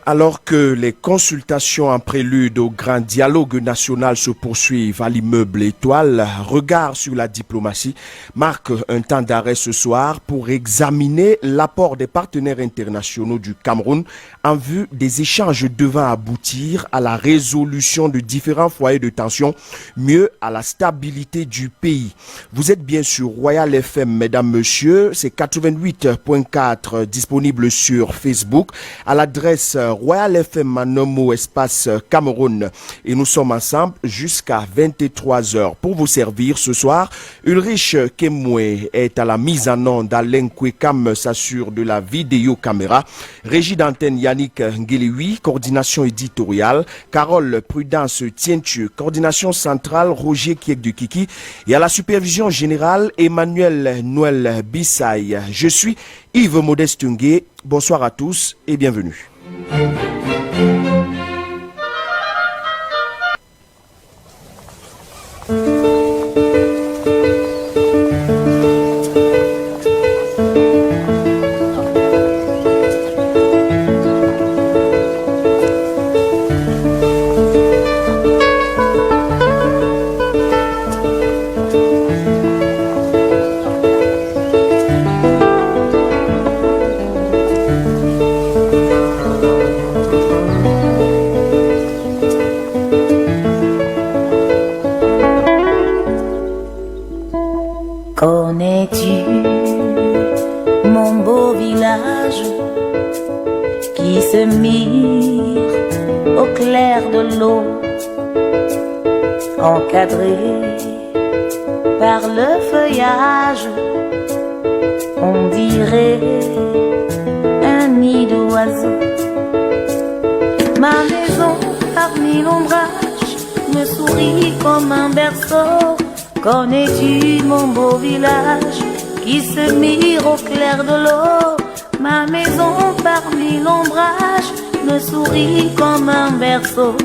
Alors que les consultations en prélude au grand dialogue national se poursuivent à l'immeuble Étoile, Regard sur la diplomatie marque un temps d'arrêt ce soir pour examiner l'apport des partenaires internationaux du Cameroun en vue des échanges devant aboutir à la résolution de différents foyers de tension, mieux à la stabilité du pays. Vous êtes bien sur Royal FM, mesdames, messieurs, c'est 88.4 disponible sur Facebook à l'adresse Royal FM Manomo espace Cameroun et nous sommes ensemble jusqu'à 23h pour vous servir ce soir. Ulrich Kemwe est à la mise en onde, Alain Kwekam s'assure de la vidéo caméra, régie d'antenne Yannick Ngelewi, coordination éditoriale, Carole Prudence Tientu, coordination centrale Roger Kiekdukiki et à la supervision générale Emmanuel Noël Bissaï. Je suis Yves Modeste Ngué, bonsoir à tous et bienvenue. Connais-tu mon beau village qui se mire au clair de l'eau, encadré par le feuillage, on dirait un nid d'oiseaux. Ma maison parmi l'ombrage me sourit comme un berceau. Connais-tu mon beau village qui se mire au clair de l'eau? Ma maison parmi l'ombrage me sourit comme un berceau.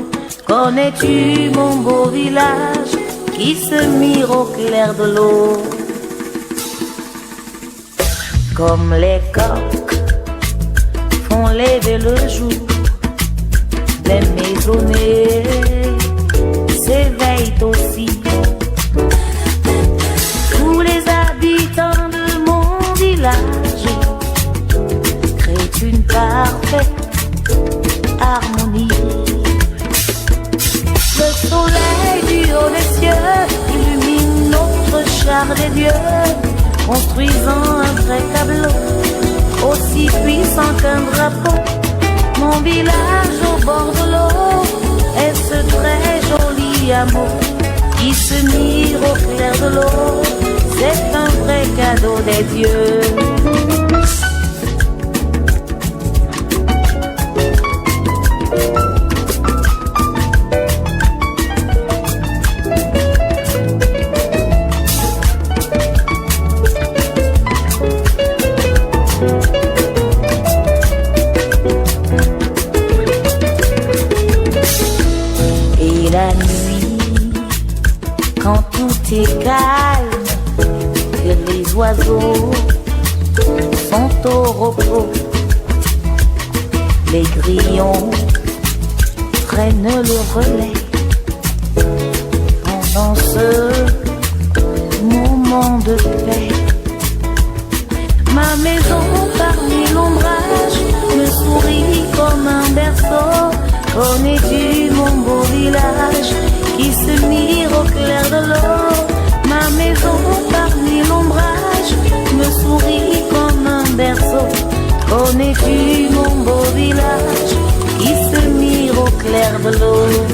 Connais-tu mon beau village qui se mire au clair de l'eau? Comme les coqs font lever le jour, les maisonnés s'éveillent aussi. Tous les habitants de mon village créent une parfaite harmonie. Le soleil du haut des cieux illumine notre char des dieux, construisant un vrai tableau aussi puissant qu'un drapeau. Mon village au bord de l'eau est ce très joli hameau qui se mire au clair de l'eau. C'est un vrai cadeau des dieux. Et la nuit, quand tout est calme, que les oiseaux sont au repos, les grillons prennent le relais pendant ce moment de paix. Ma maison parmi l'ombrage me sourit comme un berceau. Connais-tu mon beau village qui se mire au clair de l'eau? Ma maison parmi l'ombrage me sourit comme un berceau. Connais-tu mon beau village qui se mire au clair de l'eau?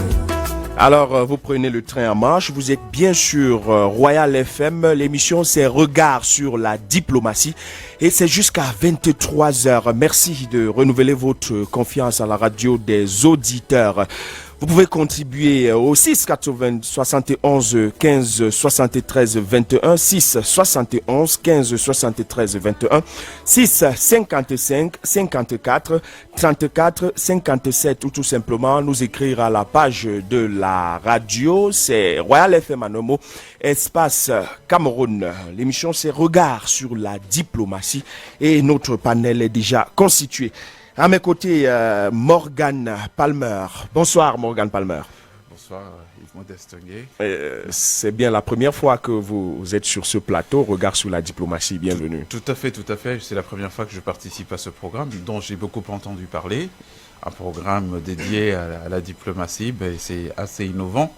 Alors, vous prenez le train en marche, vous êtes bien sûr Royal FM, l'émission c'est Regard sur la diplomatie et c'est jusqu'à 23h. Merci de renouveler votre confiance à la radio des auditeurs. Vous pouvez contribuer au 6 80 71 15 73 21, 6 71 15 73 21, 6 55 54 34 57 ou tout simplement nous écrire à la page de la radio, c'est Royal FM Manomo, espace Cameroun. L'émission c'est Regard sur la diplomatie et notre panel est déjà constitué. À mes côtés, Morgan Palmer. Bonsoir, Morgan Palmer. Bonsoir, Yves Modeste Ngué. C'est bien la première fois que vous êtes sur ce plateau. Regard sur la diplomatie, bienvenue. Tout à fait. C'est la première fois que je participe à ce programme dont j'ai beaucoup entendu parler. Un programme dédié à la diplomatie, c'est assez innovant.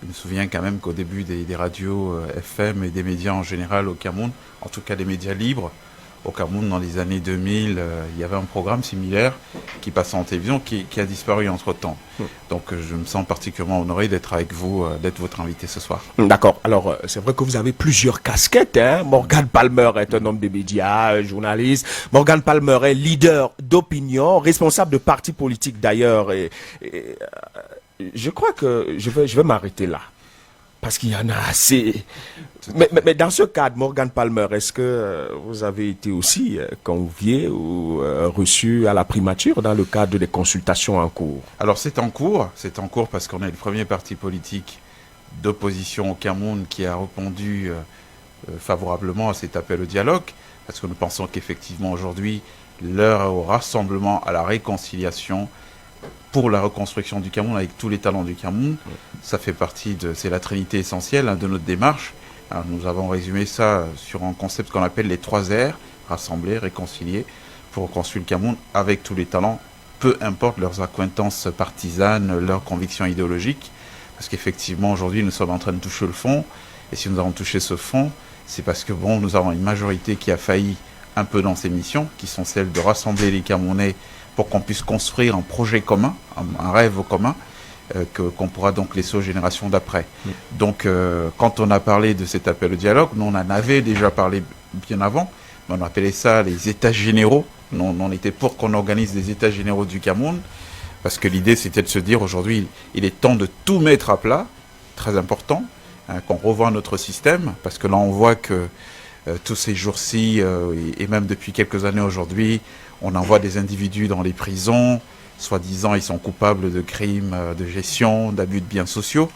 Je me souviens quand même qu'au début des radios FM et des médias en général au Cameroun, en tout cas des médias libres, au Cameroun dans les années 2000, il y avait un programme similaire qui passait en télévision qui a disparu entre-temps. Donc je me sens particulièrement honoré d'être avec vous, d'être votre invité ce soir. D'accord. Alors c'est vrai que vous avez plusieurs casquettes. Morgan Palmer est un homme de médias, journaliste. Morgan Palmer est leader d'opinion, responsable de parti politique d'ailleurs. Je crois que je vais m'arrêter là. Parce qu'il y en a assez. Mais dans ce cadre, Morgan Palmer, est-ce que vous avez été aussi convié ou reçu à la primature dans le cadre des consultations en cours? Alors c'est en cours parce qu'on est le premier parti politique d'opposition au Cameroun qui a répondu favorablement à cet appel au dialogue, parce que nous pensons qu'effectivement aujourd'hui, l'heure est au rassemblement, à la réconciliation, pour la reconstruction du Cameroun avec tous les talents du Cameroun. Ça fait partie c'est la trinité essentielle de notre démarche. Alors, nous avons résumé ça sur un concept qu'on appelle les 3 R, rassembler, réconcilier, pour reconstruire le Cameroun avec tous les talents, peu importe leurs accointances partisanes, leurs convictions idéologiques, parce qu'effectivement aujourd'hui nous sommes en train de toucher le fond, et si nous avons touché ce fond, c'est parce que nous avons une majorité qui a failli un peu dans ses missions, qui sont celles de rassembler les Camerounais pour qu'on puisse construire un projet commun, un rêve commun, qu'on pourra donc laisser aux générations d'après. Donc, quand on a parlé de cet appel au dialogue, nous on en avait déjà parlé bien avant, mais on appelait ça les États généraux. On était pour qu'on organise les États généraux du Cameroun, parce que l'idée c'était de se dire aujourd'hui, il est temps de tout mettre à plat, très important, qu'on revoie notre système, parce que là on voit que tous ces jours-ci, et même depuis quelques années aujourd'hui, on envoie des individus dans les prisons, soi-disant ils sont coupables de crimes de gestion, d'abus de biens sociaux.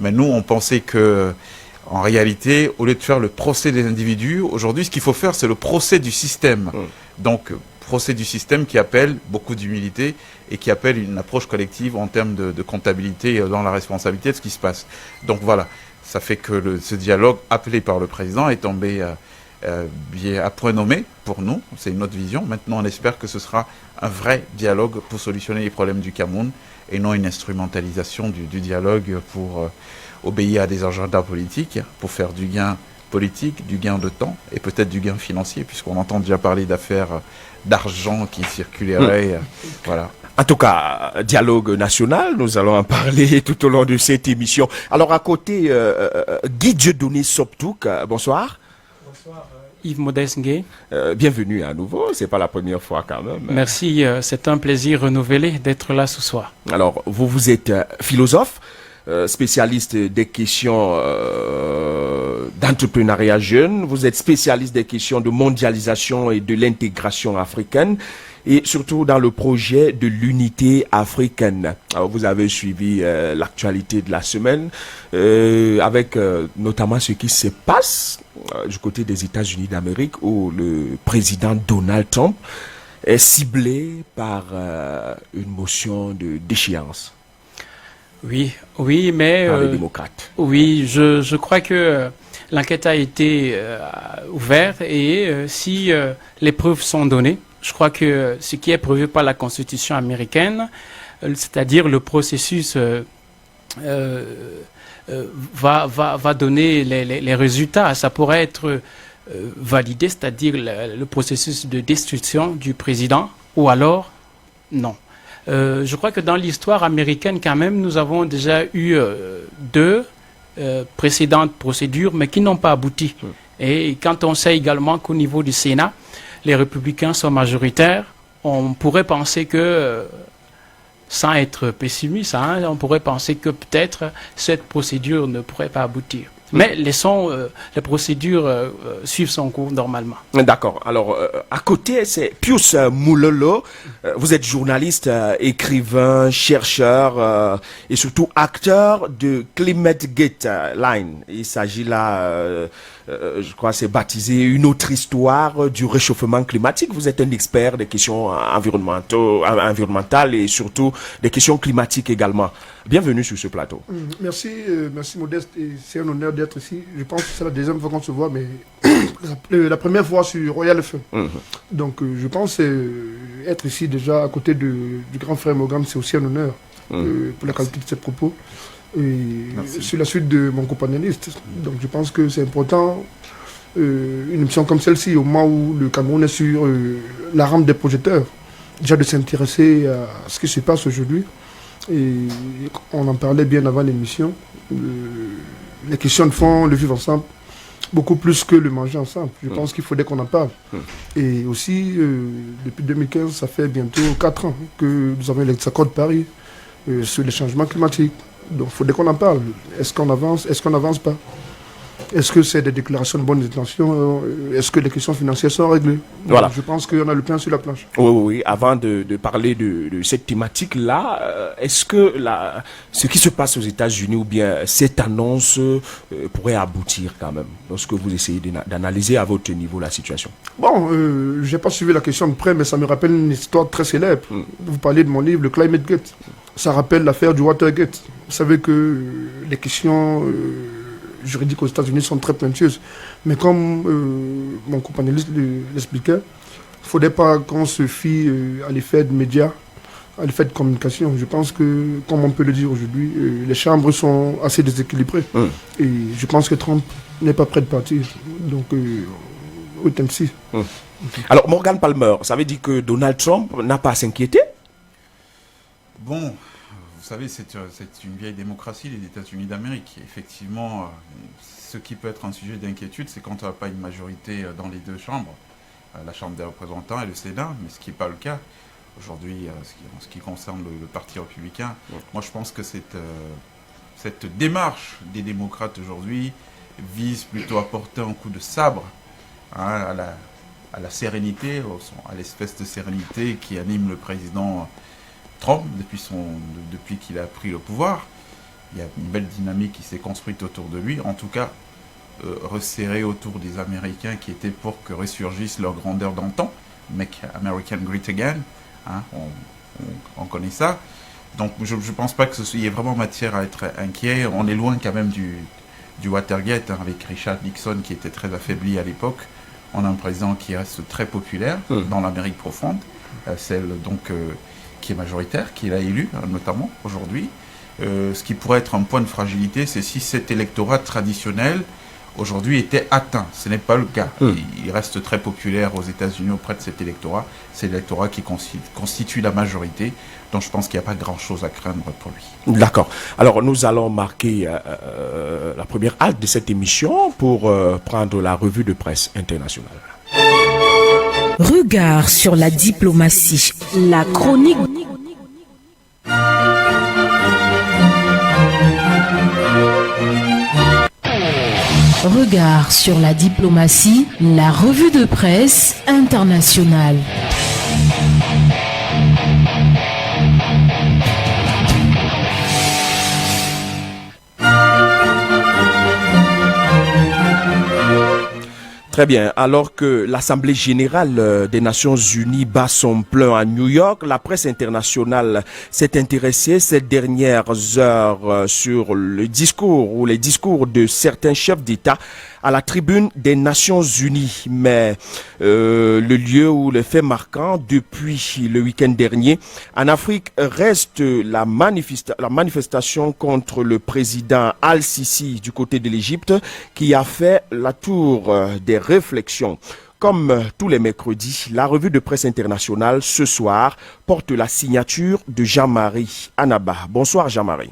Mais nous, on pensait que, en réalité, au lieu de faire le procès des individus, aujourd'hui, ce qu'il faut faire, c'est le procès du système. Donc, procès du système qui appelle beaucoup d'humilité et qui appelle une approche collective en termes de comptabilité dans la responsabilité de ce qui se passe. Donc voilà, ça fait que ce dialogue appelé par le président est tombé bien à point nommé pour nous, c'est une autre vision. Maintenant, on espère que ce sera un vrai dialogue pour solutionner les problèmes du Cameroun et non une instrumentalisation du dialogue pour obéir à des agendas politiques, pour faire du gain politique, du gain de temps et peut-être du gain financier, puisqu'on entend déjà parler d'affaires d'argent qui circulerait. Voilà. En tout cas, dialogue national, nous allons en parler tout au long de cette émission. Alors à côté, Guy Dieudonné Soptouk, bonsoir. Bonsoir, Yves Modeste Ngué. Bienvenue à nouveau, c'est pas la première fois quand même. Merci, c'est un plaisir renouvelé d'être là ce soir. Alors, vous êtes philosophe, spécialiste des questions d'entrepreneuriat jeune, vous êtes spécialiste des questions de mondialisation et de l'intégration africaine, et surtout dans le projet de l'unité africaine. Alors, vous avez suivi l'actualité de la semaine, avec notamment ce qui se passe du côté des États-Unis d'Amérique, où le président Donald Trump est ciblé par une motion de déchéance. Oui, mais... par les démocrates. Oui, je crois que l'enquête a été ouverte et si les preuves sont données, je crois que ce qui est prévu par la Constitution américaine, c'est-à-dire le processus va donner les résultats. Ça pourrait être validé, c'est-à-dire le processus de destitution du président, ou alors non. Je crois que dans l'histoire américaine, quand même, nous avons déjà eu 2 précédentes procédures, mais qui n'ont pas abouti. Et quand on sait également qu'au niveau du Sénat, les républicains sont majoritaires, on pourrait penser que, sans être pessimiste, on pourrait penser que peut-être cette procédure ne pourrait pas aboutir. Mais laissons les procédures suivre son cours normalement. D'accord. Alors, à côté, c'est Pius Moulolo. Vous êtes journaliste, écrivain, chercheur et surtout acteur de Climate Gate Line. Il s'agit là je crois, c'est baptisé une autre histoire du réchauffement climatique. Vous êtes un expert des questions environnementales et surtout des questions climatiques également. Bienvenue sur ce plateau. Merci Modeste, et c'est un honneur d'être ici. Je pense que c'est la deuxième fois qu'on se voit, mais la première fois sur Royal FM. Donc je pense être ici déjà à côté du grand frère Morgan, c'est aussi un honneur pour la qualité de ses propos. Et sur la suite de mon copanéliste. Donc je pense que c'est important, une émission comme celle-ci, au moment où le Cameroun est sur la rampe des projecteurs, déjà de s'intéresser à ce qui se passe aujourd'hui. Et on en parlait bien avant l'émission. Les questions de fond, le vivre ensemble, beaucoup plus que le manger ensemble. Je pense qu'il faudrait qu'on en parle. Et aussi, depuis 2015, ça fait bientôt 4 ans que nous avons les accords de Paris sur les changements climatiques. Donc il faudrait qu'on en parle. Est-ce qu'on avance? Est-ce qu'on n'avance pas? Est-ce que c'est des déclarations de bonnes intentions? Est-ce que les questions financières sont réglées? Voilà. Donc, je pense qu'on a le pain sur la planche. Oui. Avant de parler de cette thématique-là, est-ce que ce qui se passe aux États-Unis ou bien cette annonce pourrait aboutir quand même lorsque vous essayez d'analyser à votre niveau la situation? Bon, je n'ai pas suivi la question de près, mais ça me rappelle une histoire très célèbre. Vous parlez de mon livre, le Climate Gate. Ça rappelle l'affaire du Watergate. Vous savez que les questions juridiques aux États-Unis sont très pointueuses. Mais comme mon compagnoniste l'expliquait, il ne faudrait pas qu'on se fie à l'effet de médias, à l'effet de communication. Je pense que, comme on peut le dire aujourd'hui, les chambres sont assez déséquilibrées. Et je pense que Trump n'est pas prêt de partir. Donc, wait and see. Alors, Morgan Palmer, ça veut dire que Donald Trump n'a pas à s'inquiéter? Bon, vous savez, c'est une vieille démocratie, les États-Unis d'Amérique. Effectivement, ce qui peut être un sujet d'inquiétude, c'est quand on n'a pas une majorité dans les deux chambres, la Chambre des représentants et le Sénat, mais ce qui n'est pas le cas aujourd'hui en ce qui concerne le Parti républicain. Moi, je pense que cette démarche des démocrates aujourd'hui vise plutôt à porter un coup de sabre à la sérénité, à l'espèce de sérénité qui anime le président Trump depuis qu'il a pris le pouvoir. Il y a une belle dynamique qui s'est construite autour de lui, en tout cas resserrée autour des Américains qui étaient pour que ressurgisse leur grandeur d'antan, Make America Great Again, on connaît ça. Donc je ne pense pas qu'il y ait vraiment matière à être inquiet. On est loin quand même du Watergate, avec Richard Nixon qui était très affaibli à l'époque. On a un président qui reste très populaire dans l'Amérique profonde, celle donc qui est majoritaire, qu'il a élu notamment aujourd'hui. Ce qui pourrait être un point de fragilité, c'est si cet électorat traditionnel aujourd'hui était atteint. Ce n'est pas le cas. Il reste très populaire aux États-Unis auprès de cet électorat. C'est l'électorat qui constitue la majorité. Donc je pense qu'il n'y a pas grand-chose à craindre pour lui. D'accord. Alors nous allons marquer la première halte de cette émission pour prendre la revue de presse internationale. Regard sur la diplomatie, la chronique. Regard sur la diplomatie, la revue de presse internationale. Très bien. Alors que l'Assemblée générale des Nations Unies bat son plein à New York, la presse internationale s'est intéressée ces dernières heures sur le discours ou les discours de certains chefs d'État à la tribune des Nations Unies. Mais le lieu ou le fait marquant depuis le week-end dernier en Afrique reste la manifestation contre le président Al-Sisi du côté de l'Égypte qui a fait la tour des réflexions. Comme tous les mercredis, la revue de presse internationale ce soir porte la signature de Jean-Marie Anaba. Bonsoir Jean-Marie.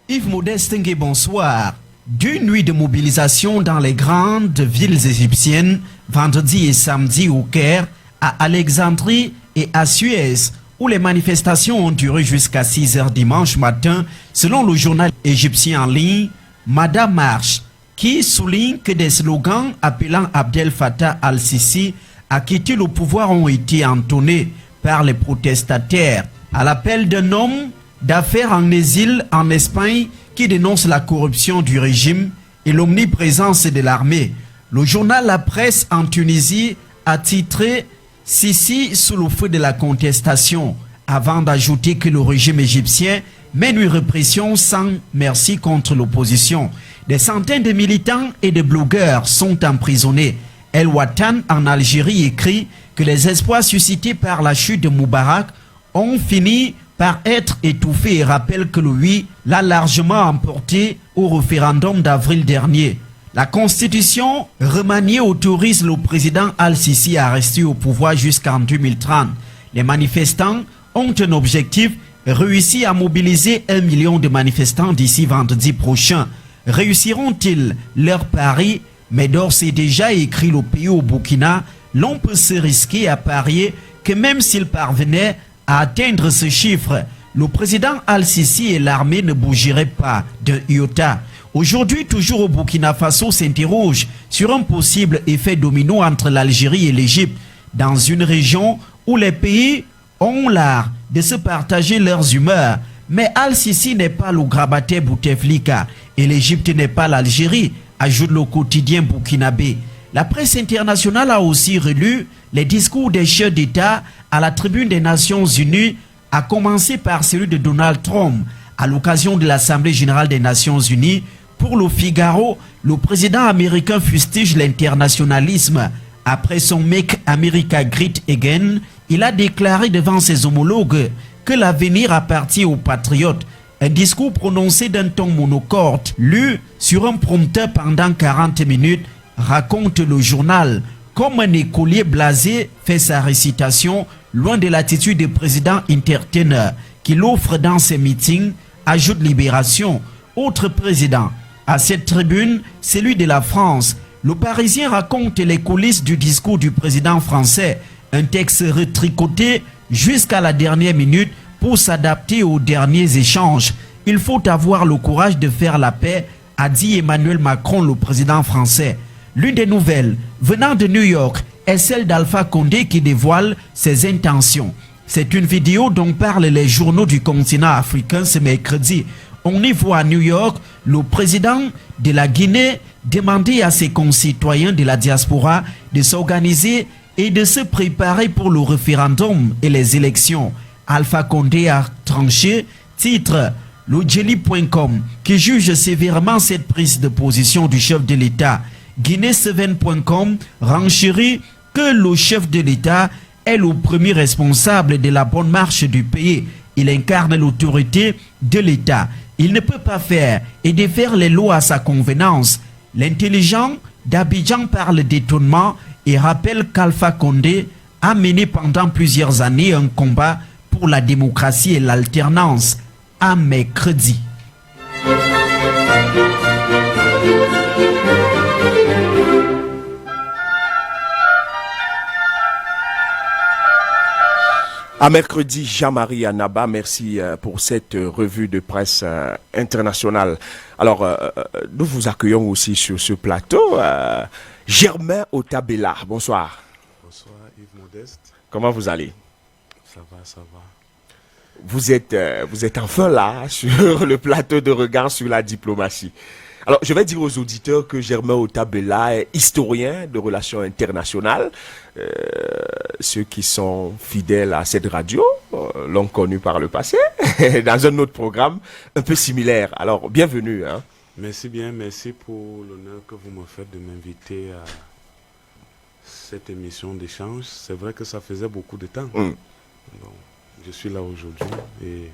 Yves Modeste, bonsoir. 2 nuits de mobilisation dans les grandes villes égyptiennes, vendredi et samedi au Caire, à Alexandrie et à Suez, où les manifestations ont duré jusqu'à 6 h dimanche matin, selon le journal égyptien en ligne, Mada Marche, qui souligne que des slogans appelant Abdel Fattah al-Sisi à quitter le pouvoir ont été entonnés par les protestataires à l'appel d'un homme d'affaires en exil en Espagne qui dénonce la corruption du régime et l'omniprésence de l'armée. Le journal La Presse en Tunisie a titré « Sisi sous le feu de la contestation » avant d'ajouter que le régime égyptien mène une répression sans merci contre l'opposition. Des centaines de militants et de blogueurs sont emprisonnés. El Watan en Algérie écrit que les espoirs suscités par la chute de Moubarak ont fini par être étouffés et rappelle que le oui l'a largement emporté au référendum d'avril dernier. La constitution remaniée autorise le président Al-Sisi à rester au pouvoir jusqu'en 2030. Les manifestants ont un objectif, réussi à mobiliser 1 million de manifestants d'ici vendredi prochain. Réussiront-ils leur pari? Mais d'ores et déjà, écrit le pays au Burkina, l'on peut se risquer à parier que même s'ils parvenaient à atteindre ce chiffre, le président Al-Sisi et l'armée ne bougeraient pas d'un iota. Aujourd'hui, toujours au Burkina Faso s'interroge sur un possible effet domino entre l'Algérie et l'Égypte, dans une région où les pays ont l'art de se partager leurs humeurs. Mais Al-Sisi n'est pas le grabataire Bouteflika et l'Égypte n'est pas l'Algérie, ajoute le quotidien burkinabé. La presse internationale a aussi relu les discours des chefs d'État à la tribune des Nations Unies, à commencer par celui de Donald Trump à l'occasion de l'Assemblée générale des Nations Unies. Pour le Figaro, le président américain fustige l'internationalisme. Après son Make America Great Again, il a déclaré devant ses homologues que l'avenir appartient aux patriotes. Un discours prononcé d'un ton monocorde, lu sur un prompteur pendant 40 minutes, raconte le journal. Comme un écolier blasé fait sa récitation, loin de l'attitude du président entertainer qu'il offre dans ses meetings, ajoute Libération. Autre président, à cette tribune, celui de la France. Le Parisien raconte les coulisses du discours du président français. Un texte retricoté jusqu'à la dernière minute pour s'adapter aux derniers échanges. Il faut avoir le courage de faire la paix, a dit Emmanuel Macron, le président français. L'une des nouvelles venant de New York est celle d'Alpha Condé qui dévoile ses intentions. C'est une vidéo dont parlent les journaux du continent africain ce mercredi. On y voit à New York le président de la Guinée demander à ses concitoyens de la diaspora de s'organiser et de se préparer pour le référendum et les élections. Alpha Condé a tranché, titre lojeli.com, qui juge sévèrement cette prise de position du chef de l'État. Guinée7.com renchérit que le chef de l'État est le premier responsable de la bonne marche du pays. Il incarne l'autorité de l'État. Il ne peut pas faire et défaire les lois à sa convenance. L'intelligent d'Abidjan parle d'étonnement et rappelle qu'Alpha Condé a mené pendant plusieurs années un combat pour la démocratie et l'alternance. À mercredi. À mercredi, Jean-Marie Anaba, merci pour cette revue de presse internationale. Alors, nous vous accueillons aussi sur ce plateau. Germain Otabella, bonsoir. Bonsoir Yves Modeste. Comment vous allez? Ça va, ça va. Vous êtes enfin là sur le plateau de regard sur la diplomatie. Alors, je vais dire aux auditeurs que Germain Otabella est historien de relations internationales. Ceux qui sont fidèles à cette radio l'ont connu par le passé, dans un autre programme un peu similaire. Alors, bienvenue. Hein. Merci bien, merci pour l'honneur que vous me faites de m'inviter à cette émission d'échange. C'est vrai que ça faisait beaucoup de temps. Donc, je suis là aujourd'hui et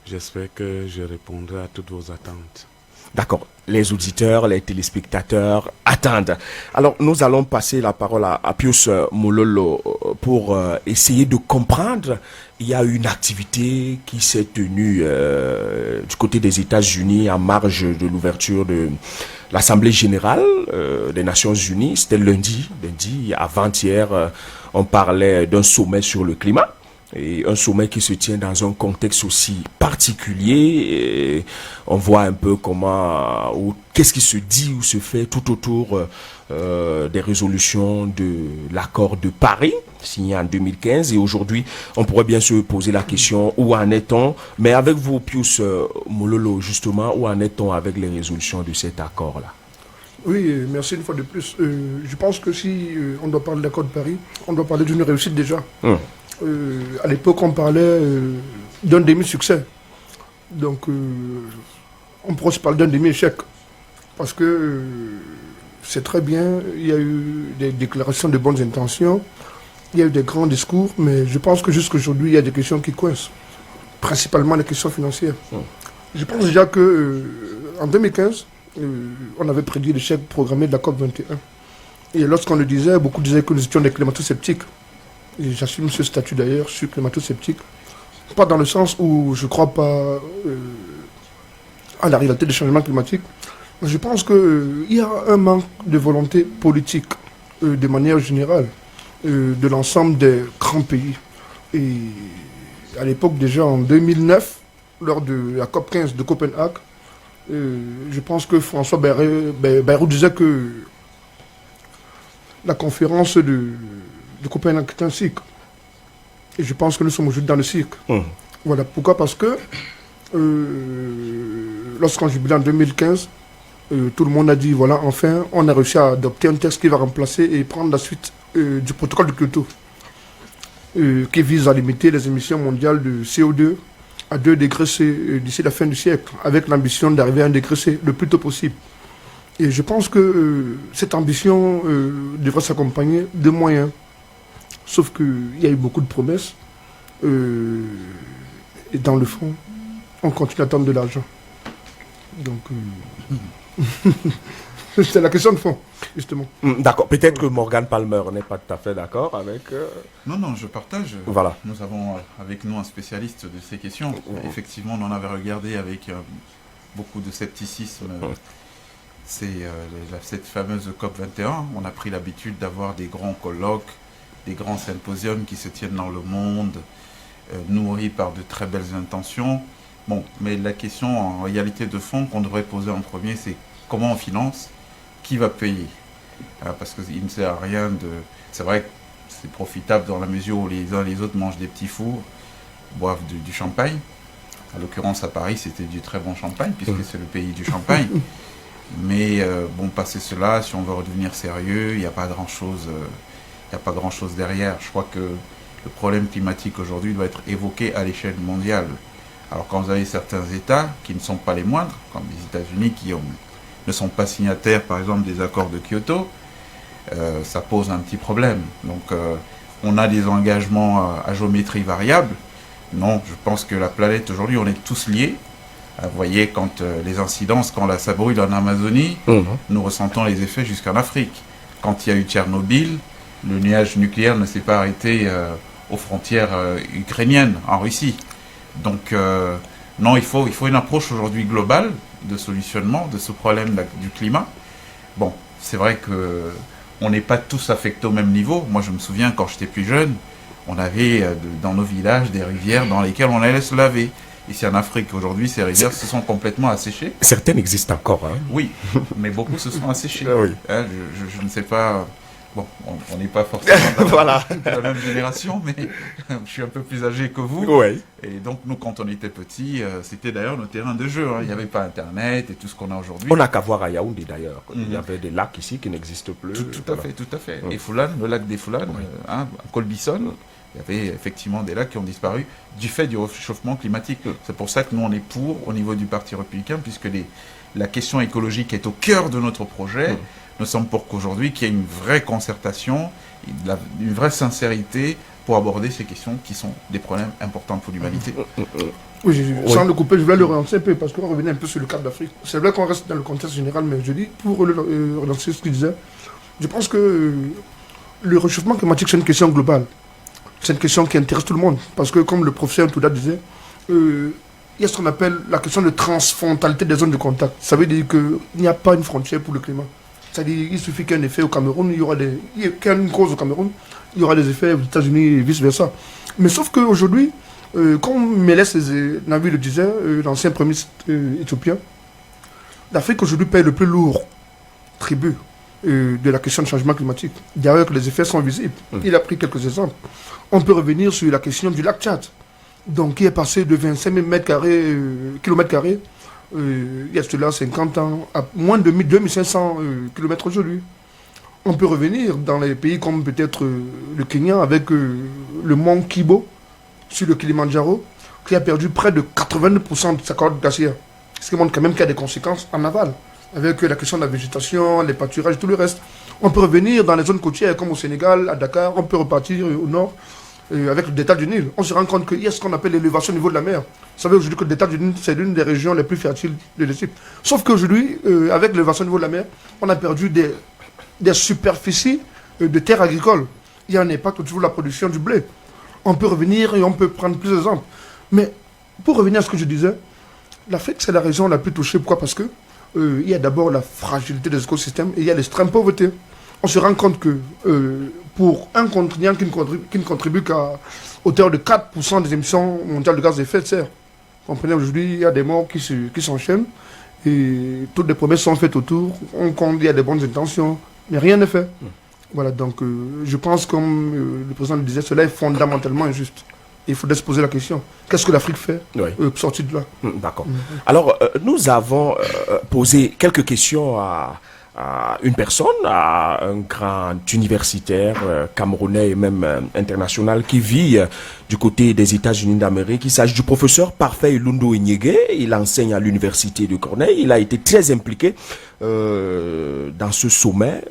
j'espère que je répondrai à toutes vos attentes. D'accord. Les auditeurs, les téléspectateurs attendent. Alors, nous allons passer la parole à Pius Mololo pour essayer de comprendre. Il y a une activité qui s'est tenue du côté des États-Unis en marge de l'ouverture de l'Assemblée générale des Nations Unies. C'était lundi, avant-hier, on parlait d'un sommet sur le climat. Et un sommet qui se tient dans un contexte aussi particulier. Et on voit un peu comment, qu'est-ce qui se dit ou se fait tout autour des résolutions de l'accord de Paris, signé en 2015. Et aujourd'hui, on pourrait bien se poser la question, où en est-on? Mais avec vous, Pius Mololo, justement, où en est-on avec les résolutions de cet accord-là? Oui, merci une fois de plus. Je pense que si on doit parler de l'accord de Paris, on doit parler d'une réussite déjà. À l'époque, on parlait d'un demi-succès. Donc, on pourrait se parler d'un demi-échec. Parce que c'est très bien, il y a eu des déclarations de bonnes intentions, il y a eu des grands discours, mais je pense que jusqu'à aujourd'hui, il y a des questions qui coincent. Principalement les questions financières. Je pense déjà que en 2015, on avait prédit l'échec programmé de la COP21. Et lorsqu'on le disait, beaucoup disaient que nous étions des climato-sceptiques. Et j'assume ce statut d'ailleurs, je suis climato-sceptique. Pas dans le sens où je ne crois pas à la réalité des changements climatiques. Je pense qu'il y a un manque de volonté politique, de manière générale, de l'ensemble des grands pays. Et à l'époque, déjà en 2009, lors de la COP15 de Copenhague, je pense que François Bayrou disait que la conférence de Copenhague est un cycle. Et je pense que nous sommes aujourd'hui dans le cycle. Voilà. Pourquoi? Parce que lorsqu'on jubilait en 2015, tout le monde a dit, voilà, enfin, on a réussi à adopter un texte qui va remplacer et prendre la suite du protocole de Kyoto, qui vise à limiter les émissions mondiales de CO2 à 2 degrés C d'ici la fin du siècle, avec l'ambition d'arriver à 1 degré C le plus tôt possible. Et je pense que cette ambition devrait s'accompagner de moyens. Sauf qu'il y a eu beaucoup de promesses. Et dans le fond, on continue à attendre de l'argent. Donc, c'est la question de fond, justement. D'accord. Peut-être que Morgan Palmer n'est pas tout à fait d'accord avec... Non, je partage. Voilà. Nous avons avec nous un spécialiste de ces questions. Effectivement, on en avait regardé avec beaucoup de scepticisme. Cette fameuse COP21. On a pris l'habitude d'avoir des grands colloques, des grands symposiums qui se tiennent dans le monde, nourris par de très belles intentions. Bon, mais la question en réalité de fond qu'on devrait poser en premier, c'est comment on finance, qui va payer? Parce qu'il ne sert à rien de... C'est vrai que c'est profitable dans la mesure où les uns et les autres mangent des petits fours, boivent du champagne. En l'occurrence à Paris, c'était du très bon champagne, puisque c'est le pays du champagne. Mais bon, passé cela, si on veut redevenir sérieux, il n'y a pas grand-chose... Il n'y a pas grand-chose derrière. Je crois que le problème climatique aujourd'hui doit être évoqué à l'échelle mondiale. Alors quand vous avez certains États qui ne sont pas les moindres, comme les États-Unis qui ne sont pas signataires par exemple des accords de Kyoto, ça pose un petit problème. Donc on a des engagements à géométrie variable. Non, je pense que la planète aujourd'hui, on est tous liés. Vous voyez, quand les incidences, quand ça brûle en Amazonie, nous ressentons les effets jusqu'en Afrique. Quand il y a eu Tchernobyl, le nuage nucléaire ne s'est pas arrêté aux frontières ukrainiennes, en Russie. Donc, non, il faut une approche aujourd'hui globale de solutionnement de ce problème du climat. Bon, c'est vrai qu'on n'est pas tous affectés au même niveau. Moi, je me souviens, quand j'étais plus jeune, on avait dans nos villages des rivières dans lesquelles on allait se laver. Ici en Afrique, aujourd'hui, ces rivières se sont complètement asséchées. Certaines existent encore. Hein. Oui, mais beaucoup se sont asséchées. Oui. Hein, je ne sais pas... Bon, on n'est pas forcément voilà. de la même génération, mais je suis un peu plus âgé que vous. Ouais. Et donc, nous, quand on était petits, c'était d'ailleurs nos terrains de jeu. Hein. Il n'y avait pas Internet et tout ce qu'on a aujourd'hui. On n'a qu'à voir à Yaoundé, d'ailleurs. Il y avait des lacs ici qui n'existent plus. Tout à fait. Et Foulane, le lac des Foulanes, à Colbison, il y avait effectivement des lacs qui ont disparu du fait du réchauffement climatique. C'est pour ça que nous, on est pour, au niveau du Parti républicain, puisque la question écologique est au cœur de notre projet. Nous sommes pour qu'aujourd'hui, qu'il y ait une vraie concertation, une vraie sincérité pour aborder ces questions qui sont des problèmes importants pour l'humanité. Oui, sans le couper, je voulais le relancer un peu, parce qu'on revenait un peu sur le cadre d'Afrique. C'est vrai qu'on reste dans le contexte général, mais je dis, pour relancer ce qu'il disait, je pense que le réchauffement climatique, c'est une question globale. C'est une question qui intéresse tout le monde, parce que comme le professeur Touda disait, il y a ce qu'on appelle la question de transfrontalité des zones de contact. Ça veut dire qu'il n'y a pas une frontière pour le climat. C'est-à-dire qu'il suffit qu'il y ait un effet au Cameroun, qu'il y ait une cause au Cameroun, il y aura des effets aux États-Unis et vice-versa. Mais sauf qu'aujourd'hui, comme Meles Zenawi le disait, l'ancien premier ministre éthiopien, l'Afrique aujourd'hui paye le plus lourd tribut de la question du changement climatique. D'ailleurs, que les effets sont visibles. Il a pris quelques exemples. On peut revenir sur la question du lac Tchad, donc qui est passé de 25 000 km² il y a cela 50 ans, à moins de 2500 km aujourd'hui. On peut revenir dans les pays comme peut-être le Kenya avec le mont Kibo sur le Kilimandjaro, qui a perdu près de 82% de sa corde glaciaire. Ce qui montre quand même qu'il y a des conséquences en aval, avec la question de la végétation, les pâturages, tout le reste. On peut revenir dans les zones côtières comme au Sénégal, à Dakar, on peut repartir au nord avec le delta du Nil. On se rend compte qu'il y a ce qu'on appelle l'élévation au niveau de la mer. Vous savez aujourd'hui que le delta du Nil, c'est l'une des régions les plus fertiles de l'Égypte. Sauf qu'aujourd'hui, avec l'élévation au niveau de la mer, on a perdu des superficies de terres agricoles. Il y a un impact autour de la production du blé. On peut revenir et on peut prendre plus d'exemples. Mais pour revenir à ce que je disais, l'Afrique, c'est la région la plus touchée. Pourquoi? Parce que il y a d'abord la fragilité des écosystèmes et il y a l'extrême pauvreté. On se rend compte que pour un continent qui ne contribue qu'à hauteur de 4% des émissions mondiales de gaz à effet de serre, vous comprenez, aujourd'hui, il y a des morts qui s'enchaînent et toutes les promesses sont faites autour. On compte, il y a des bonnes intentions, mais rien n'est fait. Voilà, donc je pense, comme le président le disait, cela est fondamentalement injuste. Il faudrait se poser la question. Qu'est-ce que l'Afrique fait pour sortir de là? D'accord. Alors, nous avons posé quelques questions à une personne, à un grand universitaire camerounais et même international qui vit du côté des États-Unis d'Amérique. Il s'agit du professeur Parfait Ilundu Enyege. Il enseigne à l'université de Cornell. Il a été très impliqué dans ce sommet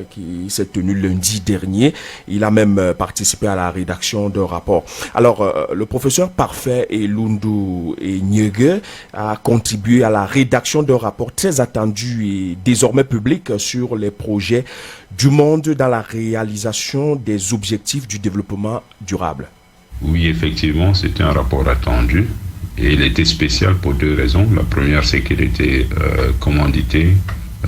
qui s'est tenu lundi dernier. Il a même participé à la rédaction d'un rapport. Alors, le professeur Parfait Ilundu Enyege a contribué à la rédaction d'un rapport très attendu et désormais public sur les projets du monde dans la réalisation des objectifs du développement durable. Oui, effectivement, c'était un rapport attendu. Et il était spécial pour deux raisons. La première, c'est qu'il était commandité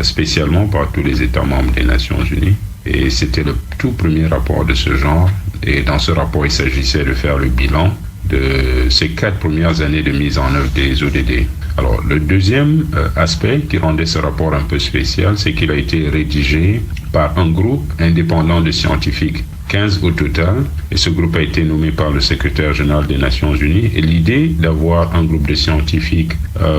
spécialement par tous les États membres des Nations Unies. Et c'était le tout premier rapport de ce genre. Et dans ce rapport, il s'agissait de faire le bilan de ces 4 premières années de mise en œuvre des ODD. Alors, le deuxième aspect qui rendait ce rapport un peu spécial, c'est qu'il a été rédigé par un groupe indépendant de scientifiques, 15 au total, et ce groupe a été nommé par le secrétaire général des Nations Unies. Et l'idée d'avoir un groupe de scientifiques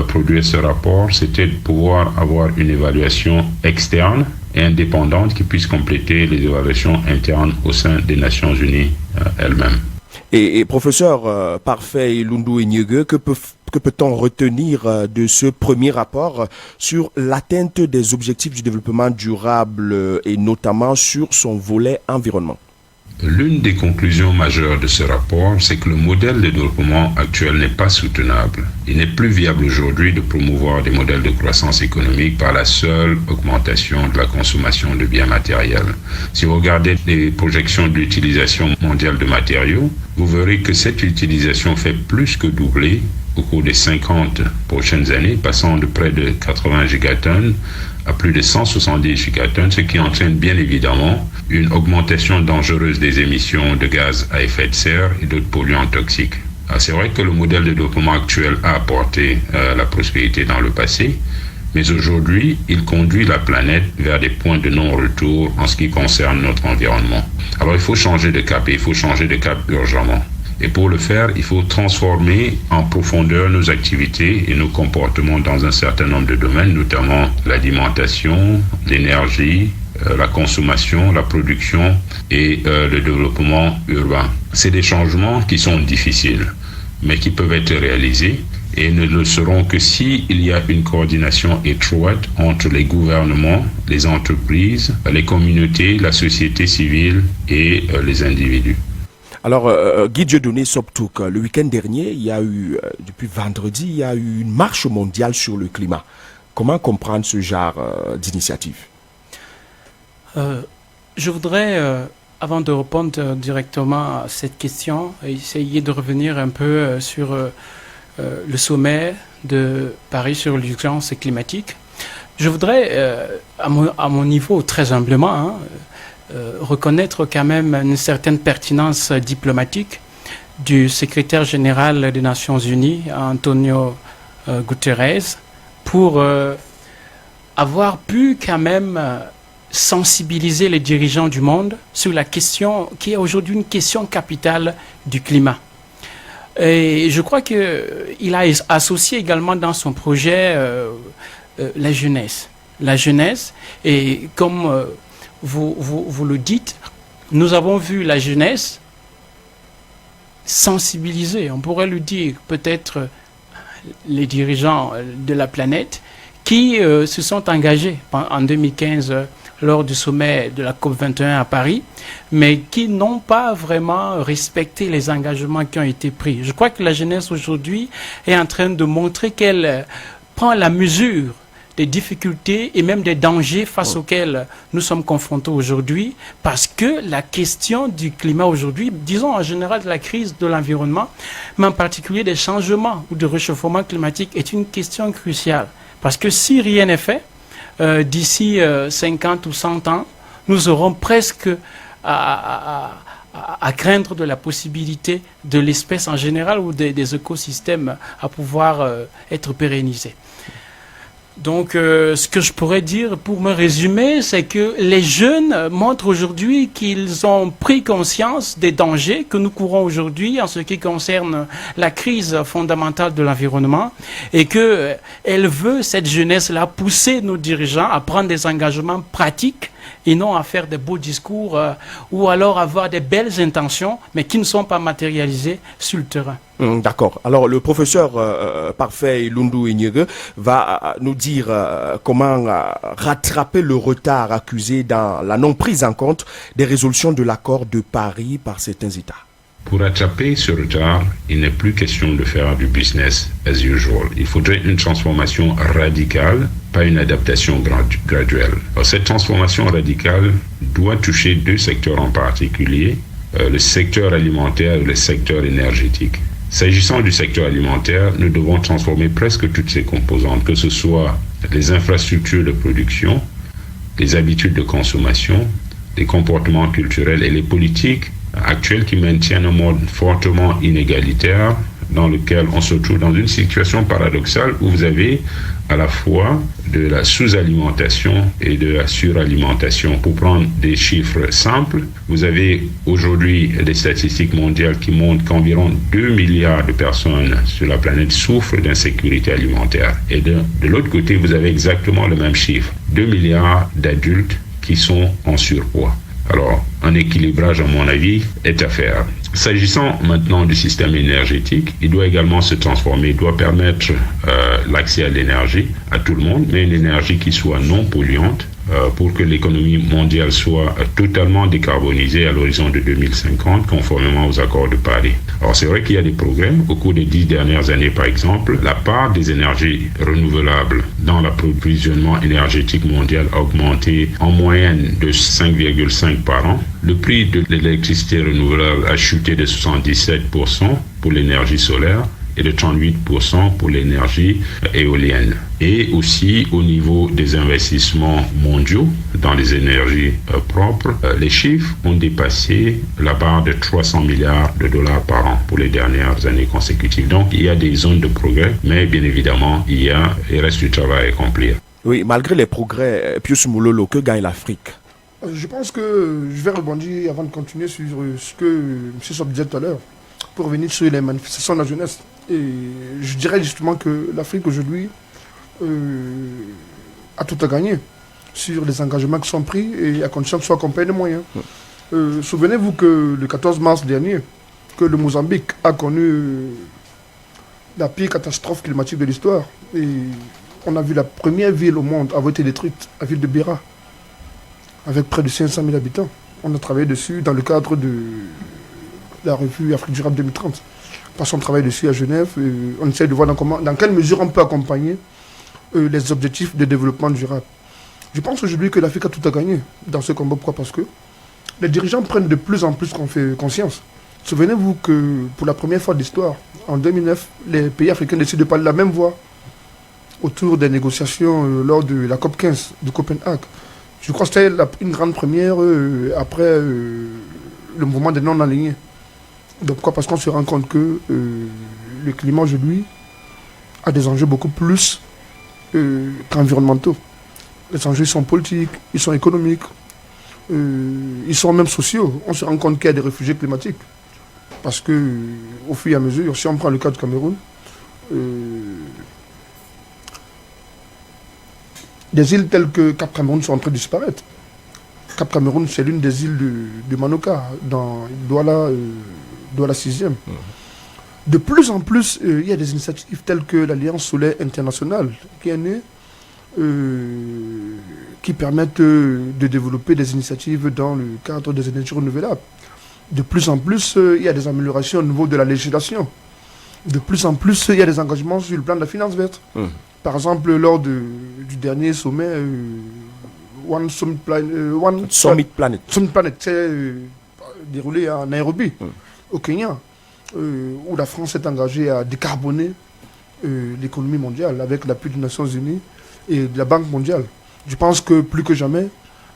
produire ce rapport, c'était de pouvoir avoir une évaluation externe et indépendante qui puisse compléter les évaluations internes au sein des Nations Unies elles-mêmes. Et professeur Parfait Ilundu Enyege, que peut-on retenir de ce premier rapport sur l'atteinte des objectifs du développement durable et notamment sur son volet environnement? L'une des conclusions majeures de ce rapport, c'est que le modèle de développement actuel n'est pas soutenable. Il n'est plus viable aujourd'hui de promouvoir des modèles de croissance économique par la seule augmentation de la consommation de biens matériels. Si vous regardez les projections de l'utilisation mondiale de matériaux, vous verrez que cette utilisation fait plus que doubler au cours des 50 prochaines années, passant de près de 80 gigatonnes à plus de 170 gigatonnes, ce qui entraîne bien évidemment une augmentation dangereuse des émissions de gaz à effet de serre et d'autres polluants toxiques. C'est vrai que le modèle de développement actuel a apporté la prospérité dans le passé, mais aujourd'hui, il conduit la planète vers des points de non-retour en ce qui concerne notre environnement. Alors il faut changer de cap et il faut changer de cap urgemment. Et pour le faire, il faut transformer en profondeur nos activités et nos comportements dans un certain nombre de domaines, notamment l'alimentation, l'énergie, la consommation, la production et le développement urbain. C'est des changements qui sont difficiles, mais qui peuvent être réalisés et ne le seront que s'il y a une coordination étroite entre les gouvernements, les entreprises, les communautés, la société civile et les individus. Alors, Guy Dieudonné Sobtouk, le week-end dernier, il y a eu, depuis vendredi, il y a eu une marche mondiale sur le climat. Comment comprendre ce genre d'initiative? Je voudrais, avant de répondre directement à cette question, essayer de revenir un peu sur le sommet de Paris sur l'urgence climatique. Je voudrais, à mon niveau, très humblement, reconnaître quand même une certaine pertinence diplomatique du secrétaire général des Nations Unies, Antonio Guterres, pour avoir pu quand même sensibiliser les dirigeants du monde sur la question qui est aujourd'hui une question capitale du climat. Et je crois qu'il a associé également dans son projet la jeunesse. La jeunesse, et comme vous le dites, nous avons vu la jeunesse sensibiliser, on pourrait le dire, peut-être les dirigeants de la planète qui se sont engagés en 2015 lors du sommet de la COP21 à Paris, mais qui n'ont pas vraiment respecté les engagements qui ont été pris. Je crois que la jeunesse aujourd'hui est en train de montrer qu'elle prend la mesure des difficultés et même des dangers face auxquels nous sommes confrontés aujourd'hui, parce que la question du climat aujourd'hui, disons en général de la crise de l'environnement, mais en particulier des changements ou du réchauffement climatique, est une question cruciale. Parce que si rien n'est fait, d'ici 50 ou 100 ans, nous aurons presque à craindre de la possibilité de l'espèce en général ou des écosystèmes à pouvoir être pérennisés. Donc, ce que je pourrais dire pour me résumer, c'est que les jeunes montrent aujourd'hui qu'ils ont pris conscience des dangers que nous courons aujourd'hui en ce qui concerne la crise fondamentale de l'environnement et que elle veut, cette jeunesse-là, pousser nos dirigeants à prendre des engagements pratiques et non à faire des beaux discours ou alors avoir des belles intentions, mais qui ne sont pas matérialisées sur le terrain. D'accord. Alors, le professeur Parfait Lundu Inyege va nous dire comment rattraper le retard accusé dans la non-prise en compte des résolutions de l'accord de Paris par certains États. Pour rattraper ce retard, il n'est plus question de faire du business as usual. Il faudrait une transformation radicale, pas une adaptation graduelle. Alors, cette transformation radicale doit toucher deux secteurs en particulier, le secteur alimentaire et le secteur énergétique. S'agissant du secteur alimentaire, nous devons transformer presque toutes ses composantes, que ce soit les infrastructures de production, les habitudes de consommation, les comportements culturels et les politiques actuelles qui maintiennent un mode fortement inégalitaire dans lequel on se trouve dans une situation paradoxale où vous avez à la fois de la sous-alimentation et de la suralimentation. Pour prendre des chiffres simples, vous avez aujourd'hui des statistiques mondiales qui montrent qu'environ 2 milliards de personnes sur la planète souffrent d'insécurité alimentaire. Et de l'autre côté, vous avez exactement le même chiffre, 2 milliards d'adultes qui sont en surpoids. Alors, un équilibrage, à mon avis, est à faire. S'agissant maintenant du système énergétique, il doit également se transformer, il doit permettre l'accès à l'énergie à tout le monde, mais une énergie qui soit non polluante pour que l'économie mondiale soit totalement décarbonisée à l'horizon de 2050, conformément aux accords de Paris. Alors c'est vrai qu'il y a des progrès. Au cours des 10 dernières années, par exemple, la part des énergies renouvelables dans l'approvisionnement énergétique mondial a augmenté en moyenne de 5,5 par an. Le prix de l'électricité renouvelable a chuté de 77% pour l'énergie solaire et de 38% pour l'énergie éolienne. Et aussi au niveau des investissements mondiaux dans les énergies propres, les chiffres ont dépassé la barre de 300 milliards de dollars par an pour les dernières années consécutives. Donc il y a des zones de progrès, mais bien évidemment il reste du travail à accomplir. Oui, malgré les progrès, Pius Moulolo, que gagne l'Afrique? Je pense que je vais rebondir avant de continuer sur ce que M. Sob disait tout à l'heure, pour revenir sur les manifestations de la jeunesse. Et je dirais justement que l'Afrique aujourd'hui a tout à gagner sur les engagements qui sont pris et à condition que ce soit accompagné de moyens. Souvenez-vous que le 14 mars dernier, que le Mozambique a connu la pire catastrophe climatique de l'histoire. Et on a vu la première ville au monde avoir été détruite, la ville de Beira, avec près de 500 000 habitants. On a travaillé dessus dans le cadre de la revue Afrique durable 2030. Parce qu'on travaille dessus à Genève, on essaie de voir dans quelle mesure on peut accompagner les objectifs de développement durable. Je pense aujourd'hui que l'Afrique a tout à gagner dans ce combat. Pourquoi? Parce que les dirigeants prennent de plus en plus conscience. Souvenez-vous que pour la première fois de l'histoire, en 2009, les pays africains décident de parler de la même voix autour des négociations lors de la COP15 de Copenhague. Je crois que c'était une grande première après le mouvement des non-alignés. Donc pourquoi? Parce qu'on se rend compte que le climat aujourd'hui a des enjeux beaucoup plus qu'environnementaux. Les enjeux sont politiques, ils sont économiques, ils sont même sociaux. On se rend compte qu'il y a des réfugiés climatiques. Parce que, au fur et à mesure, si on prend le cas du Cameroun, des îles telles que Cap Cameroun sont en train de disparaître. Cap Cameroun, c'est l'une des îles de Manoka, dans Douala 6e. De plus en plus, il y a des initiatives telles que l'Alliance solaire internationale qui est née, qui permettent de développer des initiatives dans le cadre des énergies renouvelables. De plus en plus, il y a des améliorations au niveau de la législation. De plus en plus, il y a des engagements sur le plan de la finance verte. Par exemple, lors du dernier sommet One Summit Planet s'est déroulé à Nairobi, au Kenya, où la France s'est engagée à décarboner l'économie mondiale avec l'appui des Nations Unies et de la Banque mondiale. Je pense que plus que jamais,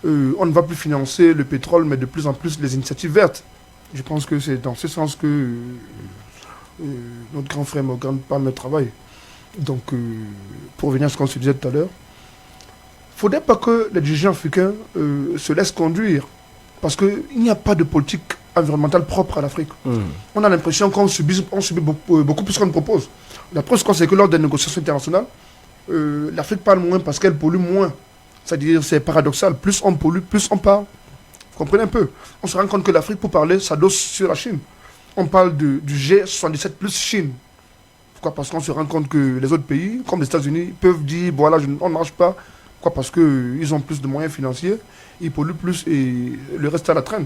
on ne va plus financer le pétrole, mais de plus en plus les initiatives vertes. Je pense que c'est dans ce sens que notre grand frère Morgan Palmer travaille. Donc, pour revenir à ce qu'on se disait tout à l'heure, il ne faudrait pas que les dirigeants africains se laissent conduire, parce qu'il n'y a pas de politique environnementale propre à l'Afrique. On a l'impression qu'on subit beaucoup plus qu'on ne propose. La preuve, c'est que lors des négociations internationales, l'Afrique parle moins parce qu'elle pollue moins. C'est-à-dire, c'est paradoxal. Plus on pollue, plus on parle. Vous comprenez un peu? On se rend compte que l'Afrique, pour parler, s'adosse sur la Chine. On parle du G77 plus Chine. Pourquoi? Parce qu'on se rend compte que les autres pays, comme les États-Unis, peuvent dire, voilà, on ne marche pas. Pourquoi? Parce qu'ils ont plus de moyens financiers, ils polluent plus et le reste à la traîne.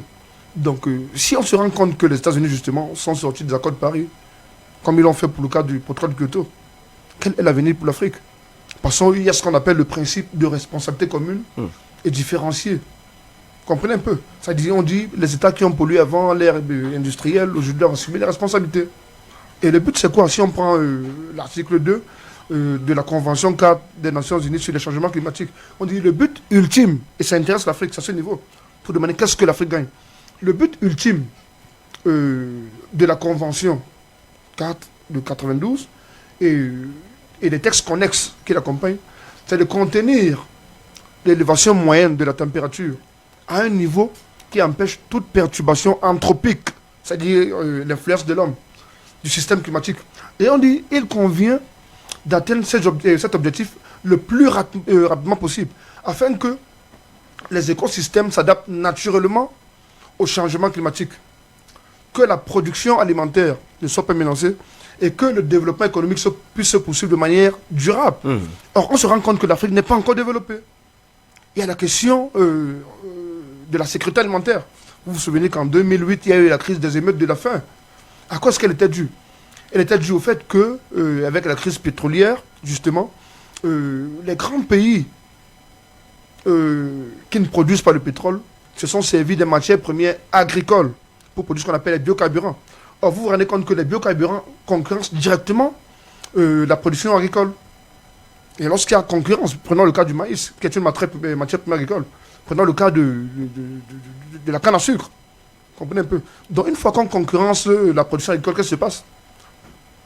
Donc, si on se rend compte que les États-Unis, justement, sont sortis des accords de Paris, comme ils l'ont fait pour le cas du protocole de Kyoto, quel est l'avenir pour l'Afrique? Parce qu'il y a ce qu'on appelle le principe de responsabilité commune et différenciée. Vous comprenez un peu? C'est-à-dire, on dit, les États qui ont pollué avant l'ère industrielle, aujourd'hui, doivent assumer les responsabilités. Et le but, c'est quoi? Si on prend l'article 2 de la Convention 4 des Nations Unies sur les changements climatiques, on dit le but ultime, et ça intéresse l'Afrique, c'est à ce niveau, pour demander qu'est-ce que l'Afrique gagne. Le but ultime de la Convention 4 de 92 et les textes connexes qui l'accompagnent, c'est de contenir l'élévation moyenne de la température à un niveau qui empêche toute perturbation anthropique, c'est-à-dire l'influence de l'homme, du système climatique. Et on dit il convient d'atteindre cet objectif le plus rapidement possible, afin que les écosystèmes s'adaptent naturellement au changement climatique, que la production alimentaire ne soit pas menacée et que le développement économique puisse se poursuivre de manière durable. Or, on se rend compte que l'Afrique n'est pas encore développée. Il y a la question de la sécurité alimentaire. Vous vous souvenez qu'en 2008, il y a eu la crise des émeutes de la faim. À quoi est-ce qu'elle était due? Elle était due au fait que, avec la crise pétrolière, justement, les grands pays qui ne produisent pas le pétrole se sont servis des matières premières agricoles pour produire ce qu'on appelle les biocarburants. Or, vous vous rendez compte que les biocarburants concurrencent directement la production agricole. Et lorsqu'il y a concurrence, prenons le cas du maïs, qui est une matière première agricole, prenons le cas de la canne à sucre. Vous comprenez un peu? Donc, une fois qu'on concurrence la production agricole, qu'est-ce qui se passe?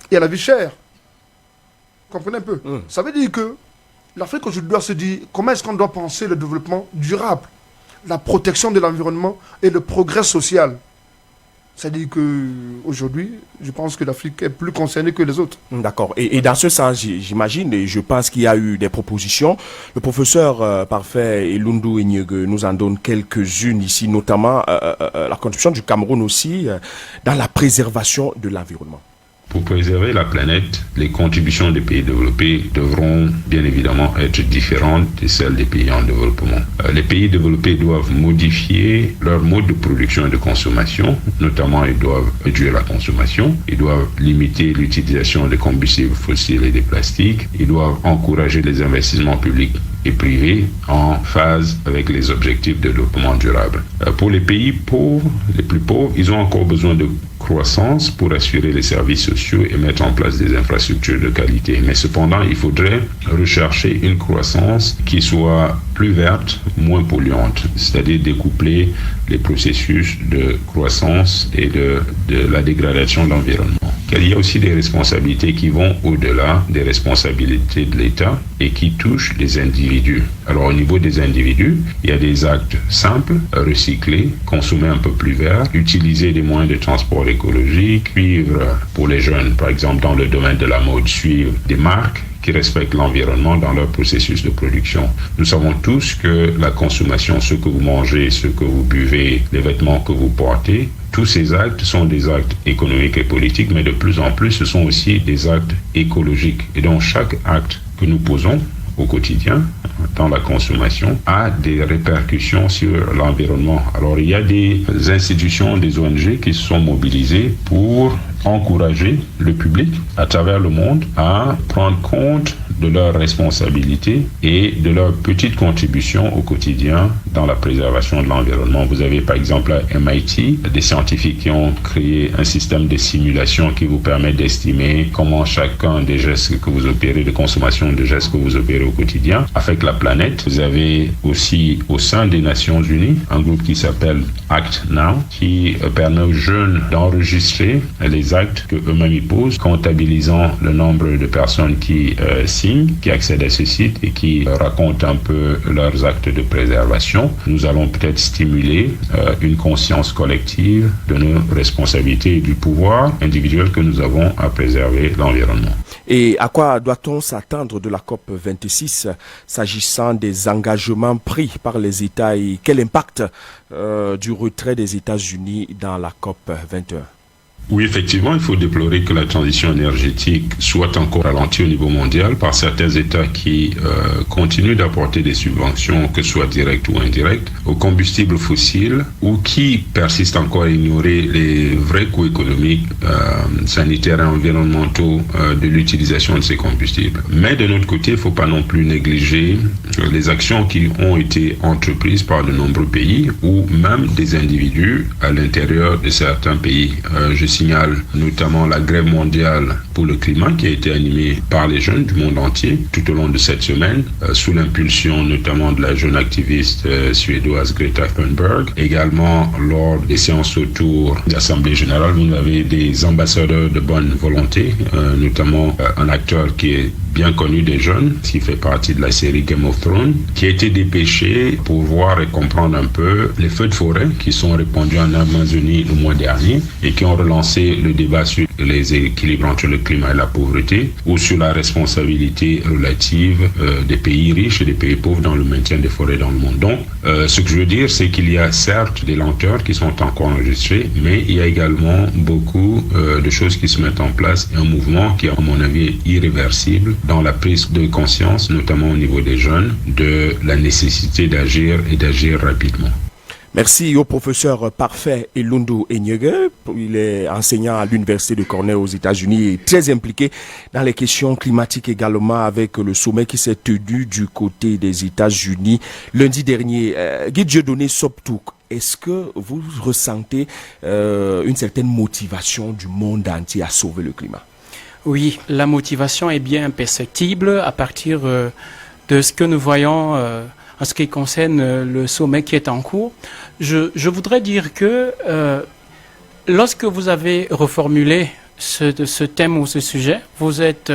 Il y a la vie chère. Vous comprenez un peu? Ça veut dire que l'Afrique aujourd'hui doit se dire comment est-ce qu'on doit penser le développement durable, la protection de l'environnement et le progrès social. C'est-à-dire qu'aujourd'hui, je pense que l'Afrique est plus concernée que les autres. D'accord. Et dans ce sens, j'imagine, et je pense qu'il y a eu des propositions. Le professeur Parfait Elundu Enyege nous en donne quelques-unes ici, notamment la contribution du Cameroun aussi dans la préservation de l'environnement. Pour préserver la planète, les contributions des pays développés devront bien évidemment être différentes de celles des pays en développement. Les pays développés doivent modifier leur mode de production et de consommation, notamment ils doivent réduire la consommation, ils doivent limiter l'utilisation des combustibles fossiles et des plastiques, ils doivent encourager les investissements publics et privés en phase avec les objectifs de développement durable. Pour les pays pauvres, les plus pauvres, ils ont encore besoin de croissance pour assurer les services sociaux et mettre en place des infrastructures de qualité. Mais cependant, il faudrait rechercher une croissance qui soit plus verte, moins polluante, c'est-à-dire découpler les processus de croissance et de la dégradation de l'environnement. qu'il y a aussi des responsabilités qui vont au-delà des responsabilités de l'État et qui touchent les individus. Alors au niveau des individus, il y a des actes simples, recycler, consommer un peu plus vert, utiliser des moyens de transport écologique, suivre pour les jeunes, par exemple dans le domaine de la mode, suivre des marques qui respectent l'environnement dans leur processus de production. Nous savons tous que la consommation, ce que vous mangez, ce que vous buvez, les vêtements que vous portez, tous ces actes sont des actes économiques et politiques, mais de plus en plus, ce sont aussi des actes écologiques. Et donc, chaque acte que nous posons au quotidien, dans la consommation, a des répercussions sur l'environnement. Alors, il y a des institutions, des ONG qui se sont mobilisées pour encourager le public à travers le monde à prendre compte de leurs responsabilités et de leur petite contribution au quotidien dans la préservation de l'environnement. Vous avez par exemple à MIT des scientifiques qui ont créé un système de simulation qui vous permet d'estimer comment chacun des gestes que vous opérez, de consommation de gestes que vous opérez au quotidien affecte la planète. Vous avez aussi au sein des Nations Unies un groupe qui s'appelle Act Now qui permet aux jeunes d'enregistrer les actes qu'eux-mêmes y posent, comptabilisant le nombre de personnes qui signent, qui accèdent à ce site et qui racontent un peu leurs actes de préservation. Nous allons peut-être stimuler une conscience collective de nos responsabilités et du pouvoir individuel que nous avons à préserver l'environnement. Et à quoi doit-on s'attendre de la COP26 s'agissant des engagements pris par les États et quel impact du retrait des États-Unis dans la COP21? Oui, effectivement, il faut déplorer que la transition énergétique soit encore ralentie au niveau mondial par certains États qui continuent d'apporter des subventions, que ce soit directes ou indirectes, aux combustibles fossiles ou qui persistent encore à ignorer les vrais coûts économiques, sanitaires et environnementaux de l'utilisation de ces combustibles. Mais de notre côté, il ne faut pas non plus négliger les actions qui ont été entreprises par de nombreux pays ou même des individus à l'intérieur de certains pays. Je signale notamment la grève mondiale pour le climat qui a été animée par les jeunes du monde entier tout au long de cette semaine, sous l'impulsion notamment de la jeune activiste suédoise Greta Thunberg. Également, lors des séances autour de l'Assemblée générale, vous avez des ambassadeurs de bonne volonté, notamment un acteur qui est bien connu des jeunes, qui fait partie de la série Game of Thrones, qui a été dépêché pour voir et comprendre un peu les feux de forêt qui sont répandus en Amazonie le mois dernier et qui ont relancé le débat sur les équilibres entre le climat et la pauvreté ou sur la responsabilité relative des pays riches et des pays pauvres dans le maintien des forêts dans le monde. Donc, ce que je veux dire, c'est qu'il y a certes des lenteurs qui sont encore enregistrées, mais il y a également beaucoup de choses qui se mettent en place et un mouvement qui, à mon avis, est irréversible dans la prise de conscience, notamment au niveau des jeunes, de la nécessité d'agir et d'agir rapidement. Merci au professeur Parfait Ilundu Enyege. Il est enseignant à l'Université de Cornell aux États-Unis et très impliqué dans les questions climatiques également avec le sommet qui s'est tenu du côté des États-Unis lundi dernier. Guy Dieudonné Soptouk, est-ce que vous ressentez une certaine motivation du monde entier à sauver le climat? Oui, la motivation est bien perceptible à partir de ce que nous voyons en ce qui concerne le sommet qui est en cours. Je voudrais dire que lorsque vous avez reformulé ce thème ou ce sujet, vous êtes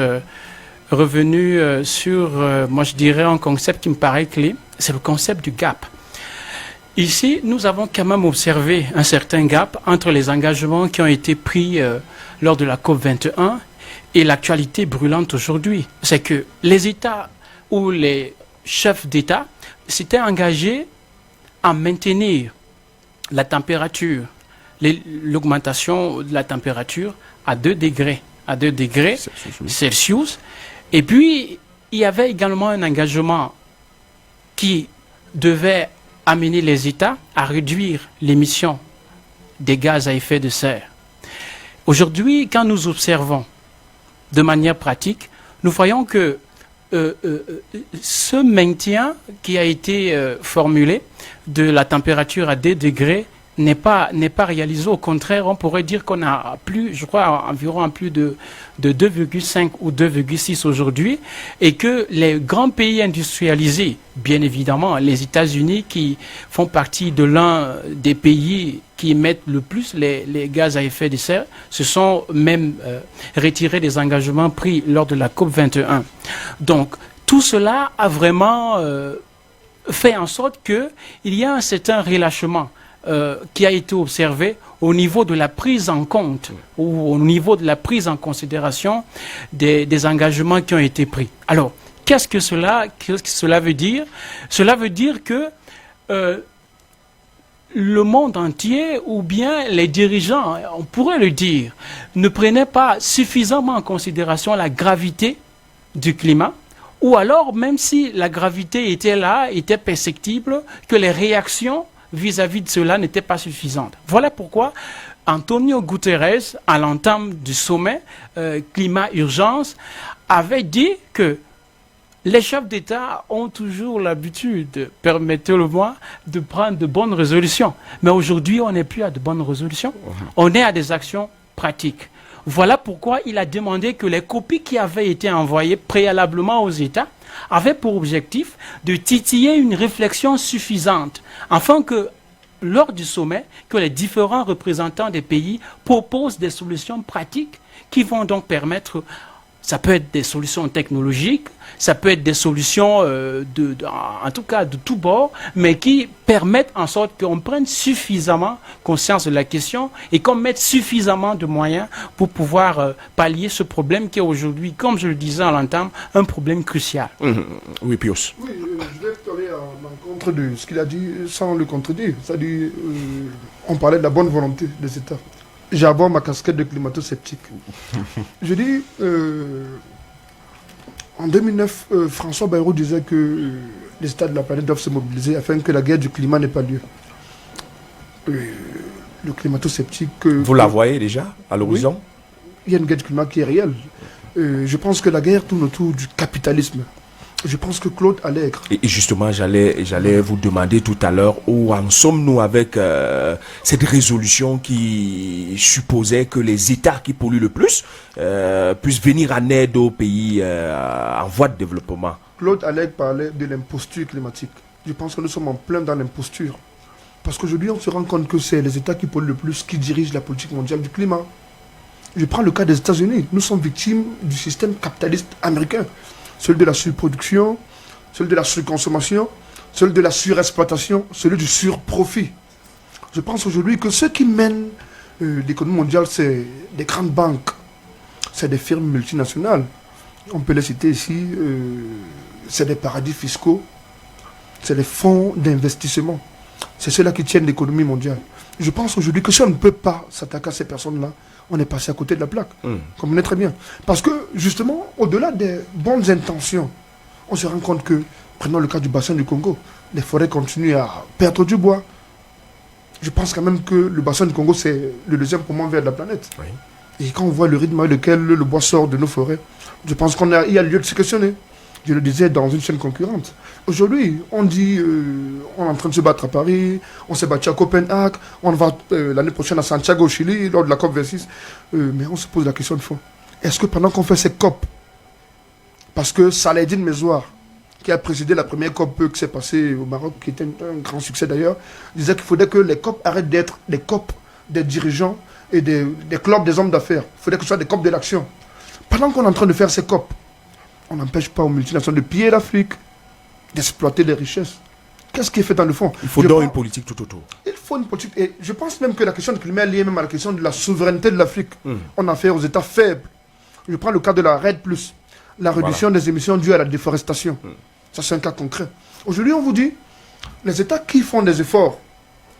revenu sur, moi je dirais, un concept qui me paraît clé, c'est le concept du gap. Ici, nous avons quand même observé un certain gap entre les engagements qui ont été pris lors de la COP21 et l'actualité brûlante aujourd'hui. C'est que les États ou les chefs d'État s'étaient engagés à maintenir la température, l'augmentation de la température à 2 degrés Celsius. Et puis, il y avait également un engagement qui devait amener les États à réduire l'émission des gaz à effet de serre. Aujourd'hui, quand nous observons de manière pratique, nous voyons que ce maintien qui a été formulé de la température à 2 degrés n'est pas réalisé. Au contraire, on pourrait dire qu'on a plus, je crois, environ plus de 2,5 ou 2,6 aujourd'hui, et que les grands pays industrialisés, bien évidemment, les États-Unis qui font partie de l'un des pays qui émettent le plus les gaz à effet de serre, se sont même retirés des engagements pris lors de la COP21. Donc, tout cela a vraiment fait en sorte qu'il y a un certain relâchement qui a été observé au niveau de la prise en compte ou au niveau de la prise en considération des engagements qui ont été pris. Alors, qu'est-ce que cela veut dire? Cela veut dire que le monde entier, ou bien les dirigeants, on pourrait le dire, ne prenaient pas suffisamment en considération la gravité du climat, ou alors, même si la gravité était là, était perceptible, que les réactions vis-à-vis de cela n'étaient pas suffisantes. Voilà pourquoi Antonio Guterres, à l'entame du sommet climat-urgence, avait dit que les chefs d'État ont toujours l'habitude, permettez-le-moi, de prendre de bonnes résolutions. Mais aujourd'hui, on n'est plus à de bonnes résolutions. On est à des actions pratiques. Voilà pourquoi il a demandé que les copies qui avaient été envoyées préalablement aux États avaient pour objectif de titiller une réflexion suffisante, afin que, lors du sommet, que les différents représentants des pays proposent des solutions pratiques qui vont donc permettre, ça peut être des solutions technologiques, ça peut être des solutions en tout cas de tous bords, mais qui permettent en sorte qu'on prenne suffisamment conscience de la question et qu'on mette suffisamment de moyens pour pouvoir pallier ce problème qui est aujourd'hui, comme je le disais à l'entame, un problème crucial. Oui, Pius. Oui, je vais aller en encontre de ce qu'il a dit sans le contredire. C'est-à-dire, on parlait de la bonne volonté des États. J'ai à bord ma casquette de climato-sceptique. Je dis, en 2009, François Bayrou disait que les États de la planète doivent se mobiliser afin que la guerre du climat n'ait pas lieu. Le climato-sceptique... Vous la voyez déjà à l'horizon? Oui, il y a une guerre du climat qui est réelle. Je pense que la guerre tourne autour du capitalisme. Je pense que Claude Allègre... Et justement, j'allais vous demander tout à l'heure où en sommes-nous avec cette résolution qui supposait que les États qui polluent le plus puissent venir en aide aux pays en voie de développement. Claude Allègre parlait de l'imposture climatique. Je pense que nous sommes en plein dans l'imposture. Parce qu'aujourd'hui, on se rend compte que c'est les États qui polluent le plus qui dirigent la politique mondiale du climat. Je prends le cas des États-Unis. Nous sommes victimes du système capitaliste américain. Celui de la surproduction, celui de la surconsommation, celui de la surexploitation, celui du surprofit. Je pense aujourd'hui que ceux qui mènent l'économie mondiale, c'est des grandes banques, c'est des firmes multinationales. On peut les citer ici, c'est des paradis fiscaux, c'est des fonds d'investissement. C'est ceux-là qui tiennent l'économie mondiale. Je pense aujourd'hui que si on ne peut pas s'attaquer à ces personnes-là, on est passé à côté de la plaque. Comprenez très bien. Parce que, justement, au-delà des bonnes intentions, on se rend compte que, prenons le cas du bassin du Congo, les forêts continuent à perdre du bois. Je pense quand même que le bassin du Congo, c'est le deuxième poumon vert de la planète. Oui. Et quand on voit le rythme avec lequel le bois sort de nos forêts, je pense qu'il y a lieu de se questionner. Je le disais dans une chaîne concurrente. Aujourd'hui, on dit, on est en train de se battre à Paris, on s'est battu à Copenhague, on va l'année prochaine à Santiago au Chili, lors de la COP26. Mais on se pose la question de fond. Est-ce que pendant qu'on fait ces COP, parce que Saladin Mezouar, qui a présidé la première COP qui s'est passée au Maroc, qui était un grand succès d'ailleurs, disait qu'il faudrait que les COP arrêtent d'être des COP des dirigeants et des clubs des hommes d'affaires. Il faudrait que ce soit des COP de l'action. Pendant qu'on est en train de faire ces COP, on n'empêche pas aux multinationales de piller l'Afrique, d'exploiter les richesses. Qu'est-ce qui est fait dans le fond? Il faut donc une politique tout autour. Il faut une politique. Et je pense même que la question du climat est liée même à la question de la souveraineté de l'Afrique. On a affaire aux États faibles. Je prends le cas de la RED+, la réduction des émissions dues à la déforestation. Ça, c'est un cas concret. Aujourd'hui, on vous dit, les États qui font des efforts,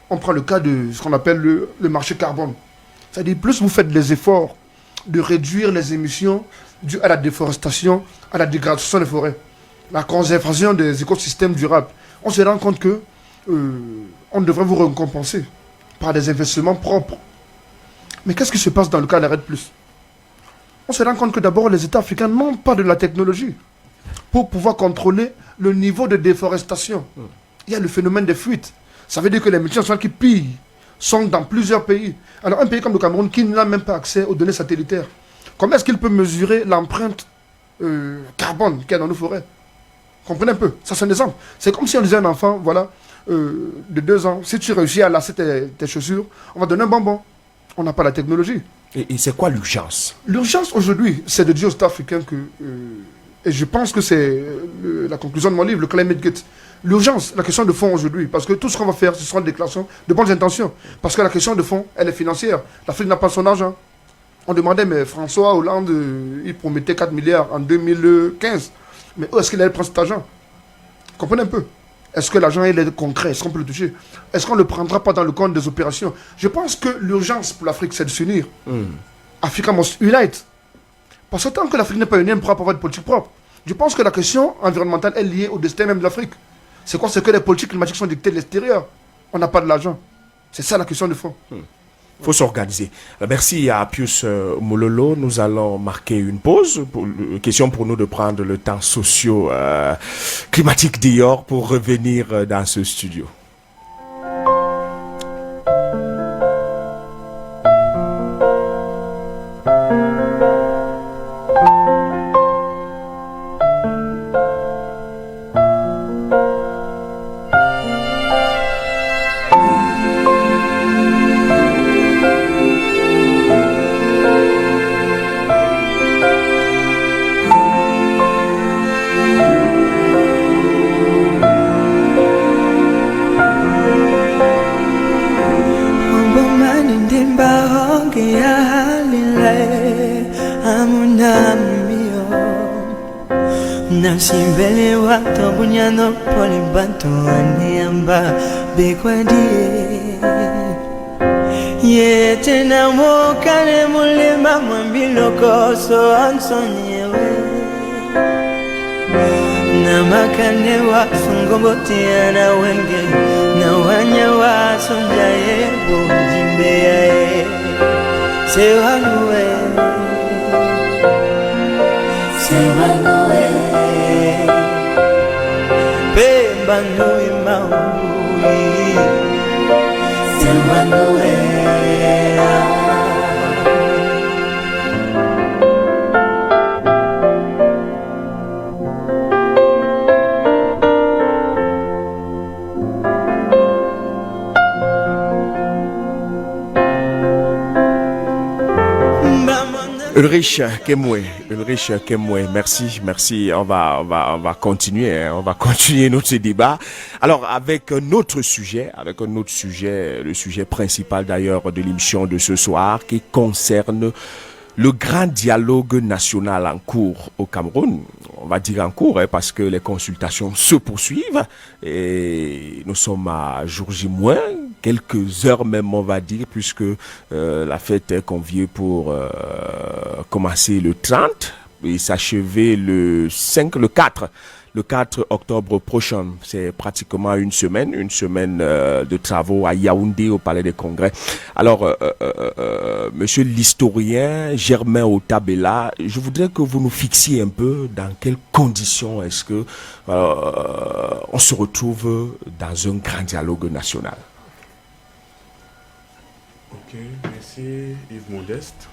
on prend le cas de ce qu'on appelle le marché carbone. C'est-à-dire, plus vous faites des efforts de réduire les émissions dues à la déforestation, à la dégradation des forêts, la conservation des écosystèmes durables, on se rend compte que on devrait vous récompenser par des investissements propres. Mais qu'est-ce qui se passe dans le cas de la RED+? On se rend compte que d'abord les États africains n'ont pas de la technologie pour pouvoir contrôler le niveau de déforestation. Il y a le phénomène des fuites. Ça veut dire que les multinationales qui pillent sont dans plusieurs pays. Alors un pays comme le Cameroun qui n'a même pas accès aux données satellitaires, comment est-ce qu'il peut mesurer l'empreinte carbone qu'il y a dans nos forêts? Comprenez un peu, ça c'est un exemple. C'est comme si on disait à un enfant, voilà, de 2 ans, si tu réussis à lasser tes chaussures, on va donner un bonbon. On n'a pas la technologie. Et c'est quoi l'urgence? L'urgence aujourd'hui, c'est de dire aux États-Africains que, et je pense que c'est la conclusion de mon livre, le Climate Gate, l'urgence, la question de fond aujourd'hui, parce que tout ce qu'on va faire, ce sera une déclaration de bonnes intentions. Parce que la question de fond, elle est financière. L'Afrique n'a pas son argent. On demandait, mais François Hollande, il promettait 4 milliards en 2015. Mais où est-ce qu'il allait prendre cet argent? Comprenez un peu. Est-ce que l'argent il est concret? Est-ce qu'on peut le toucher? Est-ce qu'on ne le prendra pas dans le compte des opérations? Je pense que l'urgence pour l'Afrique, c'est de s'unir. Africa must unite. Parce que tant que l'Afrique n'est pas unie, elle ne pourra pas avoir de politique propre. Je pense que la question environnementale est liée au destin même de l'Afrique. C'est quoi? C'est que les politiques climatiques sont dictées de l'extérieur. On n'a pas de l'argent. C'est ça la question de fond. Il faut s'organiser. Merci à Pius Mololo. Nous allons marquer une pause. Question pour nous de prendre le temps socio-climatique d'hier pour revenir dans ce studio. Nasimbele wato bunyano poli bantu aniamba bekwadie Yete na mokane mulema mwambilo koso ansonyewe Na makane wa sungobotia na wenge Na wanya wa sonjaye bojimbeae Sewanuwe Sewanuwe Banui maui Ulrich Kemwe, merci. On va continuer, on va continuer notre débat. Alors avec un autre sujet, le sujet principal d'ailleurs de l'émission de ce soir qui concerne le grand dialogue national en cours au Cameroun. On va dire en cours parce que les consultations se poursuivent et nous sommes à jour J-, quelques heures même on va dire, puisque la fête est conviée pour commencer le 30 et s'achever le 4 octobre prochain. C'est pratiquement une semaine de travaux à Yaoundé au Palais des Congrès. Alors, monsieur l'historien Germain Otabela, je voudrais que vous nous fixiez un peu dans quelles conditions est-ce que on se retrouve dans un grand dialogue national. Ok, merci Yves Modeste.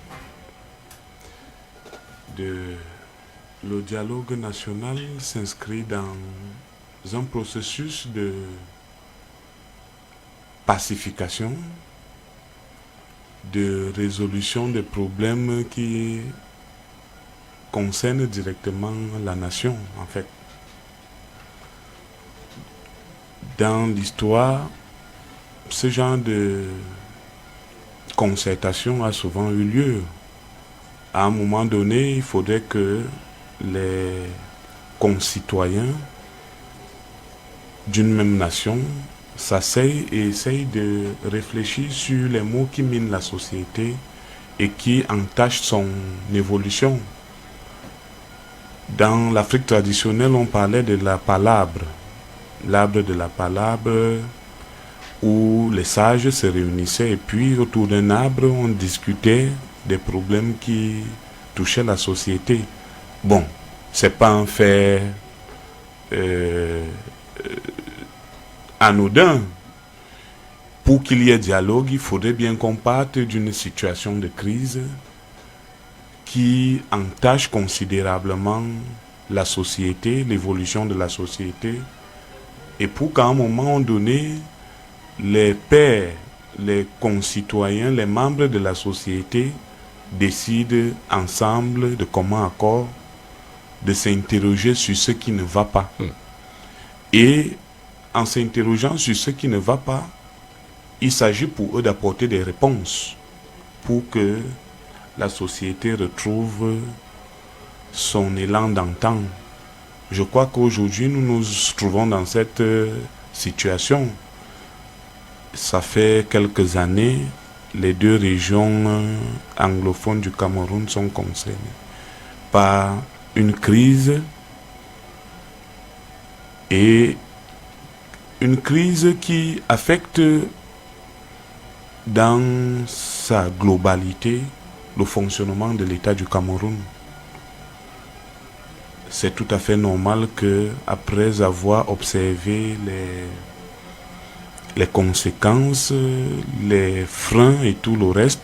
Le dialogue national s'inscrit dans un processus de pacification, de résolution des problèmes qui concernent directement la nation, en fait. Dans l'histoire, ce genre de concertation a souvent eu lieu. À un moment donné, il faudrait que les concitoyens d'une même nation s'asseyent et essayent de réfléchir sur les maux qui minent la société et qui entachent son évolution. Dans l'Afrique traditionnelle, on parlait de la palabre, l'arbre de la palabre, où les sages se réunissaient et puis autour d'un arbre, on discutait des problèmes qui touchaient la société. Bon, c'est pas un fait anodin. pour qu'il y ait dialogue, il faudrait bien qu'on parte d'une situation de crise qui entache considérablement la société, l'évolution de la société, et pour qu'à un moment donné, les pairs, les concitoyens, les membres de la société décident ensemble de commun accord de s'interroger sur ce qui ne va pas. Et en s'interrogeant sur ce qui ne va pas, il s'agit pour eux d'apporter des réponses pour que la société retrouve son élan d'antan. Je crois qu'aujourd'hui, nous nous trouvons dans cette situation. Ça fait quelques années, les 2 régions anglophones du Cameroun sont concernées par une crise, et une crise qui affecte dans sa globalité le fonctionnement de l'État du Cameroun. C'est tout à fait normal que, après avoir observé les conséquences, les freins et tout le reste,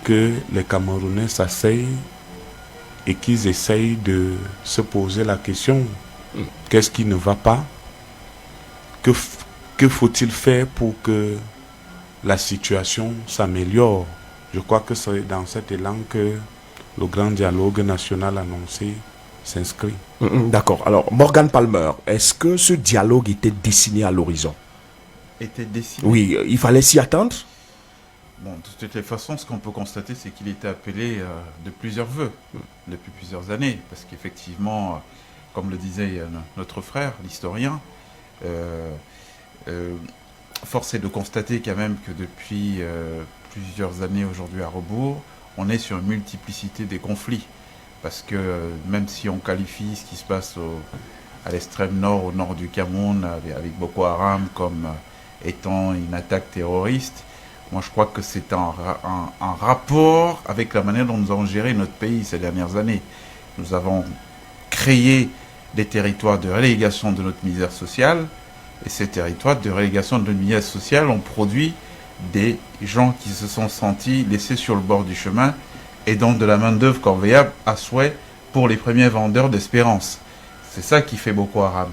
que les Camerounais s'asseyent et qu'ils essayent de se poser la question, qu'est-ce qui ne va pas? Que faut-il faire pour que la situation s'améliore? Je crois que c'est dans cet élan que le grand dialogue national annoncé s'inscrit. D'accord. Alors, Morgan Palmer, est-ce que ce dialogue était dessiné à l'horizon? Était dessiné? Oui, il fallait s'y attendre? Bon, de toutes les façons, ce qu'on peut constater, c'est qu'il était appelé de plusieurs vœux depuis plusieurs années. Parce qu'effectivement, comme le disait notre frère, l'historien, force est de constater quand même que depuis plusieurs années aujourd'hui à rebours, on est sur une multiplicité des conflits. Parce que même si on qualifie ce qui se passe à l'extrême nord, au nord du Cameroun, avec Boko Haram comme étant une attaque terroriste, moi je crois que c'est un rapport avec la manière dont nous avons géré notre pays ces dernières années. Nous avons créé des territoires de relégation de notre misère sociale, et ces territoires de relégation de notre misère sociale ont produit des gens qui se sont sentis laissés sur le bord du chemin, et donc de la main-d'œuvre corvéable à souhait pour les premiers vendeurs d'espérance. C'est ça qui fait Boko Haram.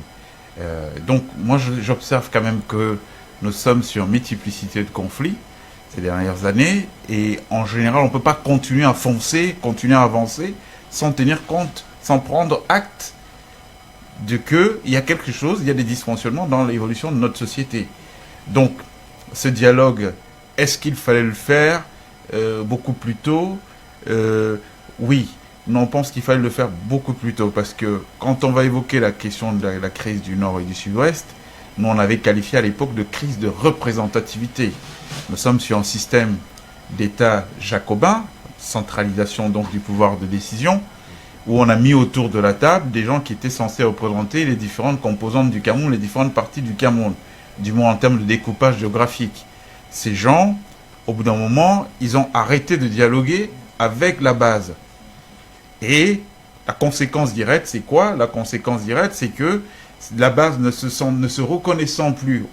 Donc moi j'observe quand même que nous sommes sur une multiplicité de conflits ces dernières années, et en général on ne peut pas continuer à foncer, continuer à avancer sans tenir compte, sans prendre acte de qu'il y a quelque chose, il y a des dysfonctionnements dans l'évolution de notre société. Donc ce dialogue, est-ce qu'il fallait le faire beaucoup plus tôt? Oui, nous on pense qu'il fallait le faire beaucoup plus tôt, parce que quand on va évoquer la question de la crise du Nord et du Sud-Ouest, nous on avait qualifié à l'époque de crise de représentativité. Nous sommes sur un système d'État jacobin, centralisation donc du pouvoir de décision, où on a mis autour de la table des gens qui étaient censés représenter les différentes composantes du Cameroun, les différentes parties du Cameroun, du moins en termes de découpage géographique. Ces gens, au bout d'un moment, ils ont arrêté de dialoguer avec la base. Et la conséquence directe, c'est quoi? La conséquence directe, c'est que la base ne se reconnaissant plus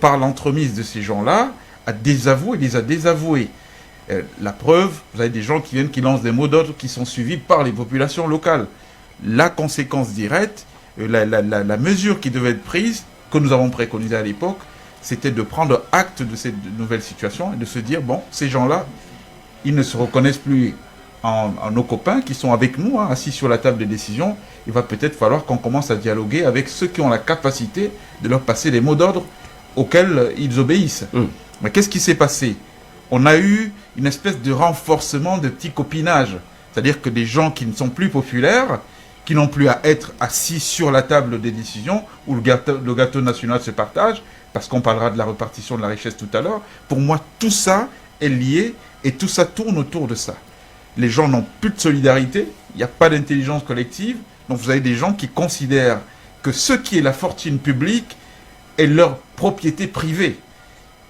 par l'entremise de ces gens-là, les a désavoués. La preuve, vous avez des gens qui viennent, qui lancent des mots d'ordre qui sont suivis par les populations locales. La conséquence directe, la mesure qui devait être prise, que nous avons préconisée à l'époque, c'était de prendre acte de cette nouvelle situation et de se dire, bon, ces gens-là, ils ne se reconnaissent plus en nos copains qui sont avec nous, assis sur la table de décision. Il va peut-être falloir qu'on commence à dialoguer avec ceux qui ont la capacité de leur passer les mots d'ordre auxquels ils obéissent. Mais qu'est-ce qui s'est passé? On a eu une espèce de renforcement de petit copinage. C'est-à-dire que des gens qui ne sont plus populaires, qui n'ont plus à être assis sur la table des décisions, où le gâteau national se partage, parce qu'on parlera de la répartition de la richesse tout à l'heure, pour moi, tout ça est lié et tout ça tourne autour de ça. Les gens n'ont plus de solidarité, il n'y a pas d'intelligence collective, donc vous avez des gens qui considèrent que ce qui est la fortune publique est leur propriété privée.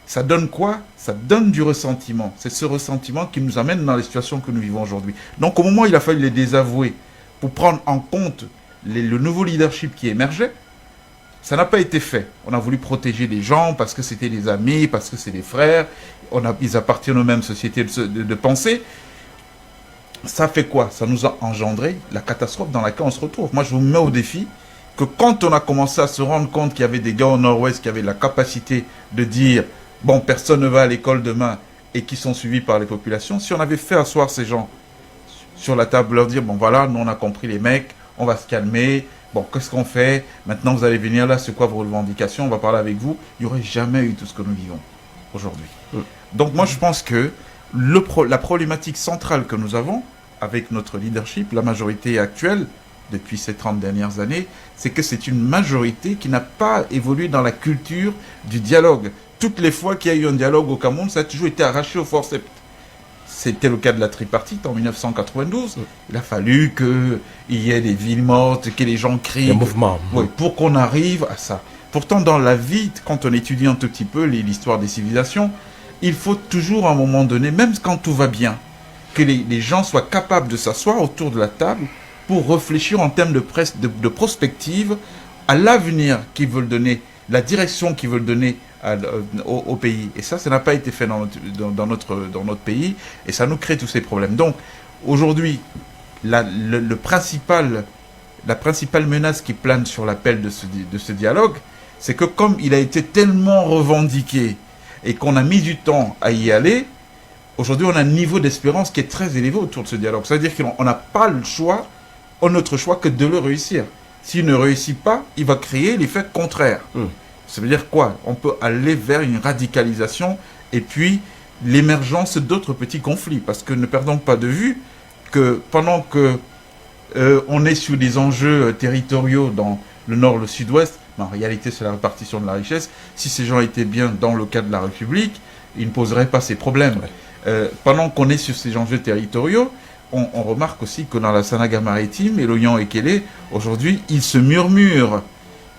Ça donne quoi? Ça donne du ressentiment. C'est ce ressentiment qui nous amène dans les situations que nous vivons aujourd'hui. Donc au moment où il a fallu les désavouer pour prendre en compte le nouveau leadership qui émergeait, Ça n'a pas été fait. On a voulu protéger les gens parce que c'était des amis, parce que c'est des frères. Ils appartiennent aux mêmes sociétés de pensée. Ça fait quoi? Ça nous a engendré la catastrophe dans laquelle on se retrouve. Moi, je vous mets au défi que quand on a commencé à se rendre compte qu'il y avait des gars au nord-ouest qui avaient la capacité de dire « Bon, personne ne va à l'école demain » et qui sont suivis par les populations, si on avait fait asseoir ces gens sur la table, leur dire « Bon, voilà, nous on a compris les mecs, on va se calmer. Bon, qu'est-ce qu'on fait? Maintenant, vous allez venir là, c'est quoi vos revendications? On va parler avec vous. » Il n'y aurait jamais eu tout ce que nous vivons aujourd'hui. Donc moi, je pense que la problématique centrale que nous avons avec notre leadership, la majorité actuelle, depuis ces 30 dernières années, c'est que c'est une majorité qui n'a pas évolué dans la culture du dialogue. Toutes les fois qu'il y a eu un dialogue au Cameroun, ça a toujours été arraché au forceps. C'était le cas de la tripartite en 1992. Il a fallu qu'il y ait des villes mortes, que les gens crient. Des mouvements. Oui, pour qu'on arrive à ça. Pourtant, dans la vie, quand on étudie un tout petit peu l'histoire des civilisations, il faut toujours, à un moment donné, même quand tout va bien, que les gens soient capables de s'asseoir autour de la table pour réfléchir en termes de prospective à l'avenir qu'ils veulent donner, la direction qu'ils veulent donner au pays. Et ça n'a pas été fait dans notre pays, et ça nous crée tous ces problèmes. Donc, aujourd'hui, la principale menace qui plane sur l'appel de ce dialogue, c'est que comme il a été tellement revendiqué et qu'on a mis du temps à y aller, aujourd'hui, on a un niveau d'espérance qui est très élevé autour de ce dialogue. C'est-à-dire qu'on n'a pas le choix, notre choix, que de le réussir. S'il ne réussit pas, il va créer l'effet contraire. Ça veut dire quoi? On peut aller vers une radicalisation et puis l'émergence d'autres petits conflits. Parce que ne perdons pas de vue que pendant que on est sur des enjeux territoriaux dans le nord, le sud-ouest, en réalité c'est la répartition de la richesse. Si ces gens étaient bien dans le cadre de la République, ils ne poseraient pas ces problèmes. Pendant qu'on est sur ces enjeux territoriaux, on remarque aussi que dans la Sanaga maritime et l'Oyan et Kélé, aujourd'hui, ils se murmurent.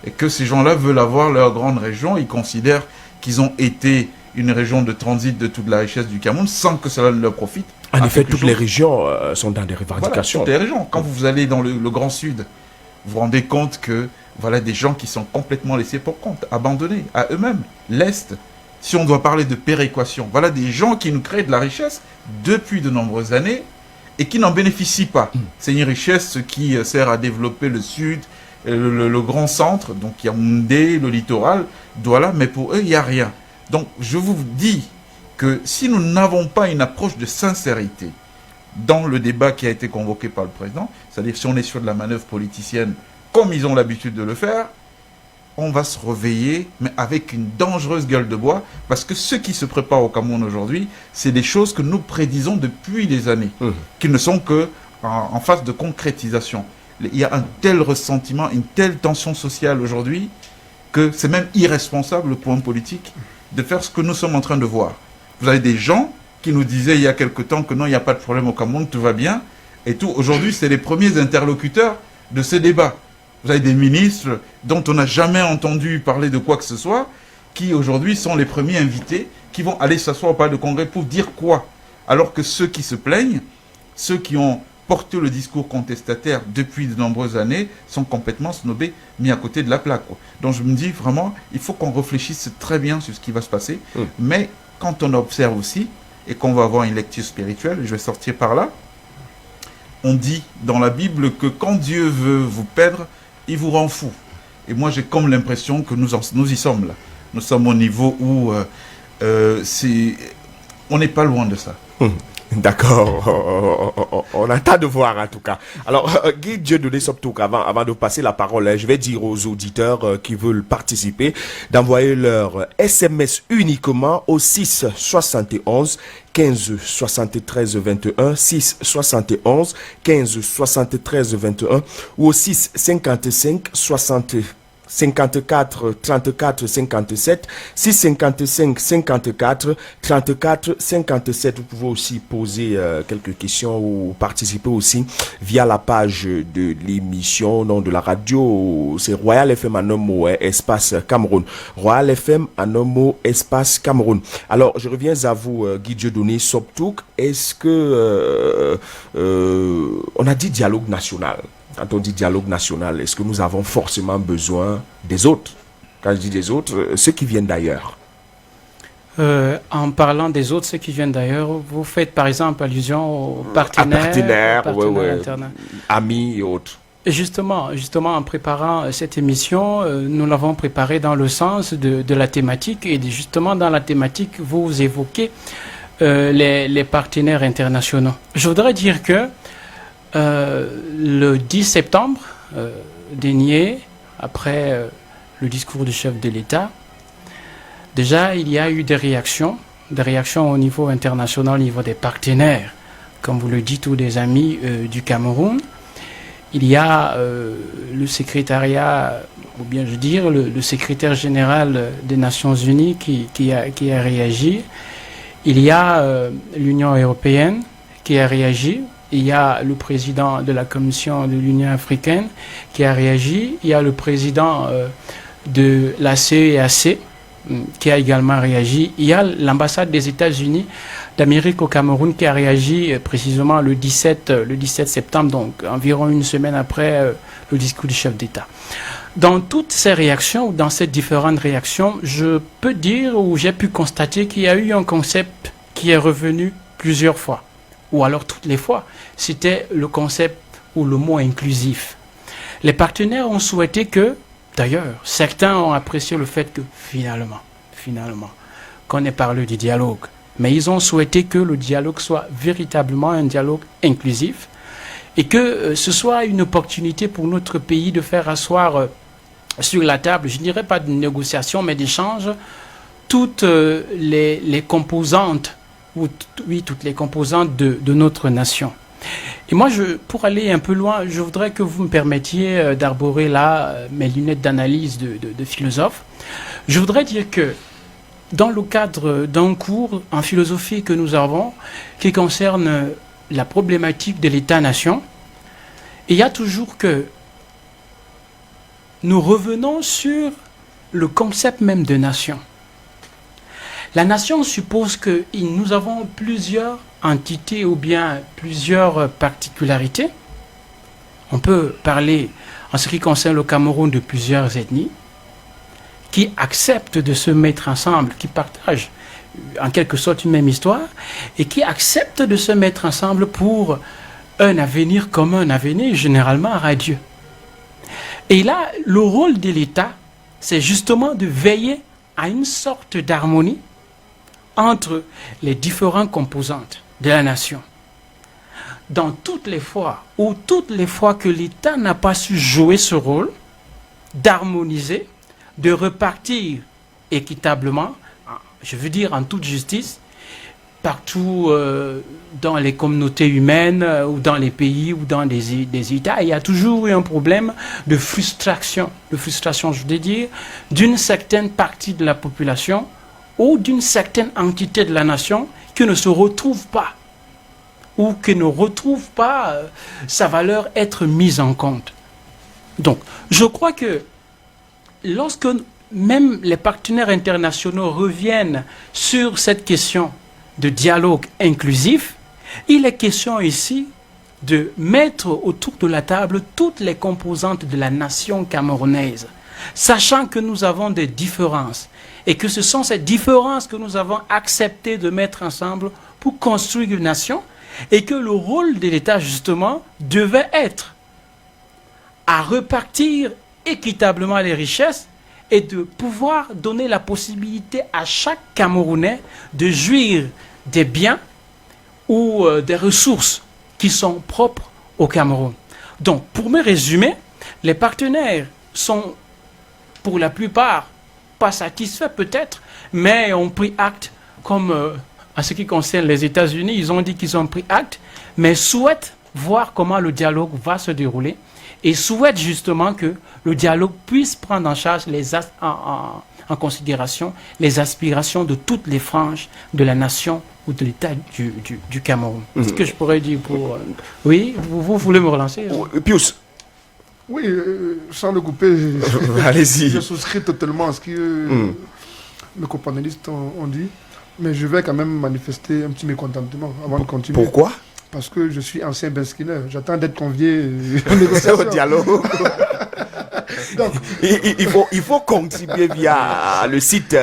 Et que ces gens-là veulent avoir leur grande région. Ils considèrent qu'ils ont été une région de transit de toute la richesse du Cameroun sans que cela ne leur profite. En effet, toutes les régions sont dans des revendications. Voilà, toutes les régions. Quand vous allez dans le Grand Sud, vous vous rendez compte que voilà des gens qui sont complètement laissés pour compte, abandonnés à eux-mêmes. L'Est, si on doit parler de péréquation, voilà des gens qui nous créent de la richesse depuis de nombreuses années et qui n'en bénéficient pas. C'est une richesse qui sert à développer le Sud, le grand centre, donc il y a Yaoundé, le littoral, Douala, mais pour eux, il n'y a rien. Donc je vous dis que si nous n'avons pas une approche de sincérité dans le débat qui a été convoqué par le président, c'est-à-dire si on est sur de la manœuvre politicienne, comme ils ont l'habitude de le faire, on va se réveiller, mais avec une dangereuse gueule de bois, parce que ce qui se prépare au Cameroun aujourd'hui, c'est des choses que nous prédisons depuis des années, qui ne sont que en phase de concrétisation. Il y a un tel ressentiment, une telle tension sociale aujourd'hui, que c'est même irresponsable pour un politique de faire ce que nous sommes en train de voir. Vous avez des gens qui nous disaient il y a quelque temps que non, il n'y a pas de problème au Cameroun, tout va bien, et tout. Aujourd'hui, c'est les premiers interlocuteurs de ce débat. Vous avez des ministres dont on n'a jamais entendu parler de quoi que ce soit, qui aujourd'hui sont les premiers invités, qui vont aller s'asseoir au palais de congrès pour dire quoi? Alors que ceux qui se plaignent, ceux qui ont porté le discours contestataire depuis de nombreuses années, sont complètement snobés, mis à côté de la plaque. Donc je me dis vraiment, il faut qu'on réfléchisse très bien sur ce qui va se passer, mais quand on observe aussi, et qu'on va avoir une lecture spirituelle, je vais sortir par là, on dit dans la Bible que quand Dieu veut vous perdre, il vous rend fou. Et moi, j'ai comme l'impression que nous y sommes là. Nous sommes au niveau où on n'est pas loin de ça. D'accord, on attend de voir en tout cas. Alors, Guy Dieudonné Soptouk, avant de passer la parole, je vais dire aux auditeurs qui veulent participer d'envoyer leur SMS uniquement au 6 71 15 73 21, 6 71 15 73 21 ou au 6 55 60 54 34 57, 6 55 54 34 57. Vous pouvez aussi poser quelques questions ou participer aussi via la page de l'émission, nom de la radio, c'est Royal FM en un mot, espace Cameroun. Royal FM en un mot, espace Cameroun. Alors, je reviens à vous, Guy Dieudonné Soptouk. Est-ce que on a dit dialogue national? Quand on dit dialogue national, est-ce que nous avons forcément besoin des autres? Quand je dis des autres, ceux qui viennent d'ailleurs. En parlant des autres, ceux qui viennent d'ailleurs, vous faites par exemple allusion aux partenaires, amis et autres. Et justement, en préparant cette émission, nous l'avons préparée dans le sens de la thématique. Et justement, dans la thématique, vous évoquez les partenaires internationaux. Je voudrais dire que le 10 septembre dernier, après le discours du chef de l'État, déjà, il y a eu des réactions au niveau international, au niveau des partenaires, comme vous le dites, tous des amis du Cameroun. Il y a le secrétariat, ou bien je veux dire, le secrétaire général des Nations Unies qui a réagi. Il y a l'Union européenne qui a réagi. Il y a le président de la Commission de l'Union africaine qui a réagi. Il y a le président de la CEAC qui a également réagi. Il y a l'ambassade des États-Unis d'Amérique au Cameroun qui a réagi précisément le 17 septembre, donc environ une semaine après le discours du chef d'État. Dans toutes ces réactions, ou dans ces différentes réactions, je peux dire ou j'ai pu constater qu'il y a eu un concept qui est revenu plusieurs fois, ou alors toutes les fois. C'était le concept ou le mot inclusif. Les partenaires ont souhaité que, d'ailleurs, certains ont apprécié le fait que finalement, qu'on ait parlé du dialogue. Mais ils ont souhaité que le dialogue soit véritablement un dialogue inclusif et que ce soit une opportunité pour notre pays de faire asseoir sur la table, je ne dirais pas de négociation, mais d'échange, toutes les composantes, toutes les composantes de notre nation. Et moi, pour aller un peu loin, je voudrais que vous me permettiez d'arborer là mes lunettes d'analyse de philosophe. Je voudrais dire que dans le cadre d'un cours en philosophie que nous avons, qui concerne la problématique de l'État-nation, il y a toujours que nous revenons sur le concept même de nation. La nation suppose que nous avons plusieurs entités ou bien plusieurs particularités. On peut parler, en ce qui concerne le Cameroun, de plusieurs ethnies qui acceptent de se mettre ensemble, qui partagent en quelque sorte une même histoire et qui acceptent de se mettre ensemble pour un avenir commun, un avenir généralement radieux. Et là, le rôle de l'État, c'est justement de veiller à une sorte d'harmonie entre les différentes composantes de la nation. Dans toutes les fois que l'État n'a pas su jouer ce rôle d'harmoniser, de repartir équitablement, je veux dire en toute justice, partout dans les communautés humaines ou dans les pays ou dans des États, il y a toujours eu un problème de frustration, je veux dire, d'une certaine partie de la population ou d'une certaine entité de la nation qui ne se retrouve pas ou qui ne retrouve pas sa valeur être mise en compte. Donc, je crois que lorsque même les partenaires internationaux reviennent sur cette question de dialogue inclusif, il est question ici de mettre autour de la table toutes les composantes de la nation camerounaise, sachant que nous avons des différences et que ce sont ces différences que nous avons accepté de mettre ensemble pour construire une nation et que le rôle de l'État justement devait être à repartir équitablement les richesses et de pouvoir donner la possibilité à chaque Camerounais de jouir des biens ou des ressources qui sont propres au Cameroun. Donc, pour me résumer, les partenaires sont, pour la plupart, pas satisfaits peut-être, mais ont pris acte, comme en ce qui concerne les États-Unis, ils ont dit qu'ils ont pris acte, mais souhaitent voir comment le dialogue va se dérouler et souhaitent justement que le dialogue puisse prendre en charge en considération les aspirations de toutes les franges de la nation ou de l'État du Cameroun. C'est ce que je pourrais dire pour... Oui, vous voulez me relancer? Pius. Oui, sans le couper, allez-y. Je souscris totalement à ce que mes companélistes ont dit, mais je vais quand même manifester un petit mécontentement avant de continuer. Pourquoi? parce que je suis ancien Benskinner. J'attends d'être convié aux négociations. Au dialogue. Donc, il faut contribuer via le site.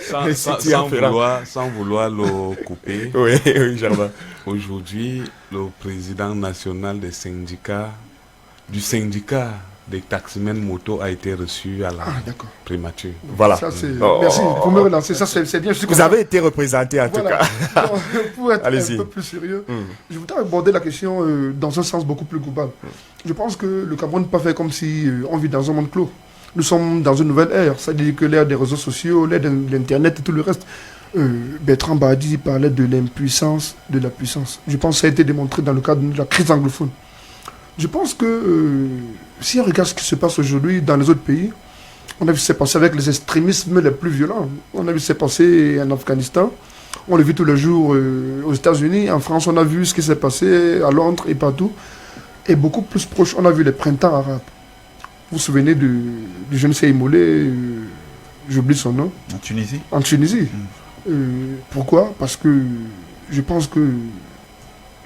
Sans vouloir le couper. Oui, oui, Germain. Aujourd'hui, le président national du syndicat des taximens moto a été reçu à la primature. Voilà. Ça, merci pour me relancer. Ça, c'est bien. Vous avez été représenté en tout cas. Pour être un peu plus sérieux, je voudrais aborder la question dans un sens beaucoup plus global. Je pense que le Cameroun ne peut pas faire comme si on vit dans un monde clos. Nous sommes dans une nouvelle ère, c'est-à-dire que l'ère des réseaux sociaux, l'ère de l'Internet et tout le reste. Bertrand Badi parlait de l'impuissance de la puissance. Je pense que ça a été démontré dans le cadre de la crise anglophone. Je pense que si on regarde ce qui se passe aujourd'hui dans les autres pays, on a vu ce qui s'est passé avec les extrémismes les plus violents. On a vu ce qui s'est passé en Afghanistan. On le vit tous les jours aux États-Unis. En France, on a vu ce qui s'est passé à Londres et partout. Et beaucoup plus proche, on a vu les printemps arabes. Vous vous souvenez du jeune Seymolé, j'oublie son nom. En Tunisie. En Tunisie. Pourquoi? Parce que je pense que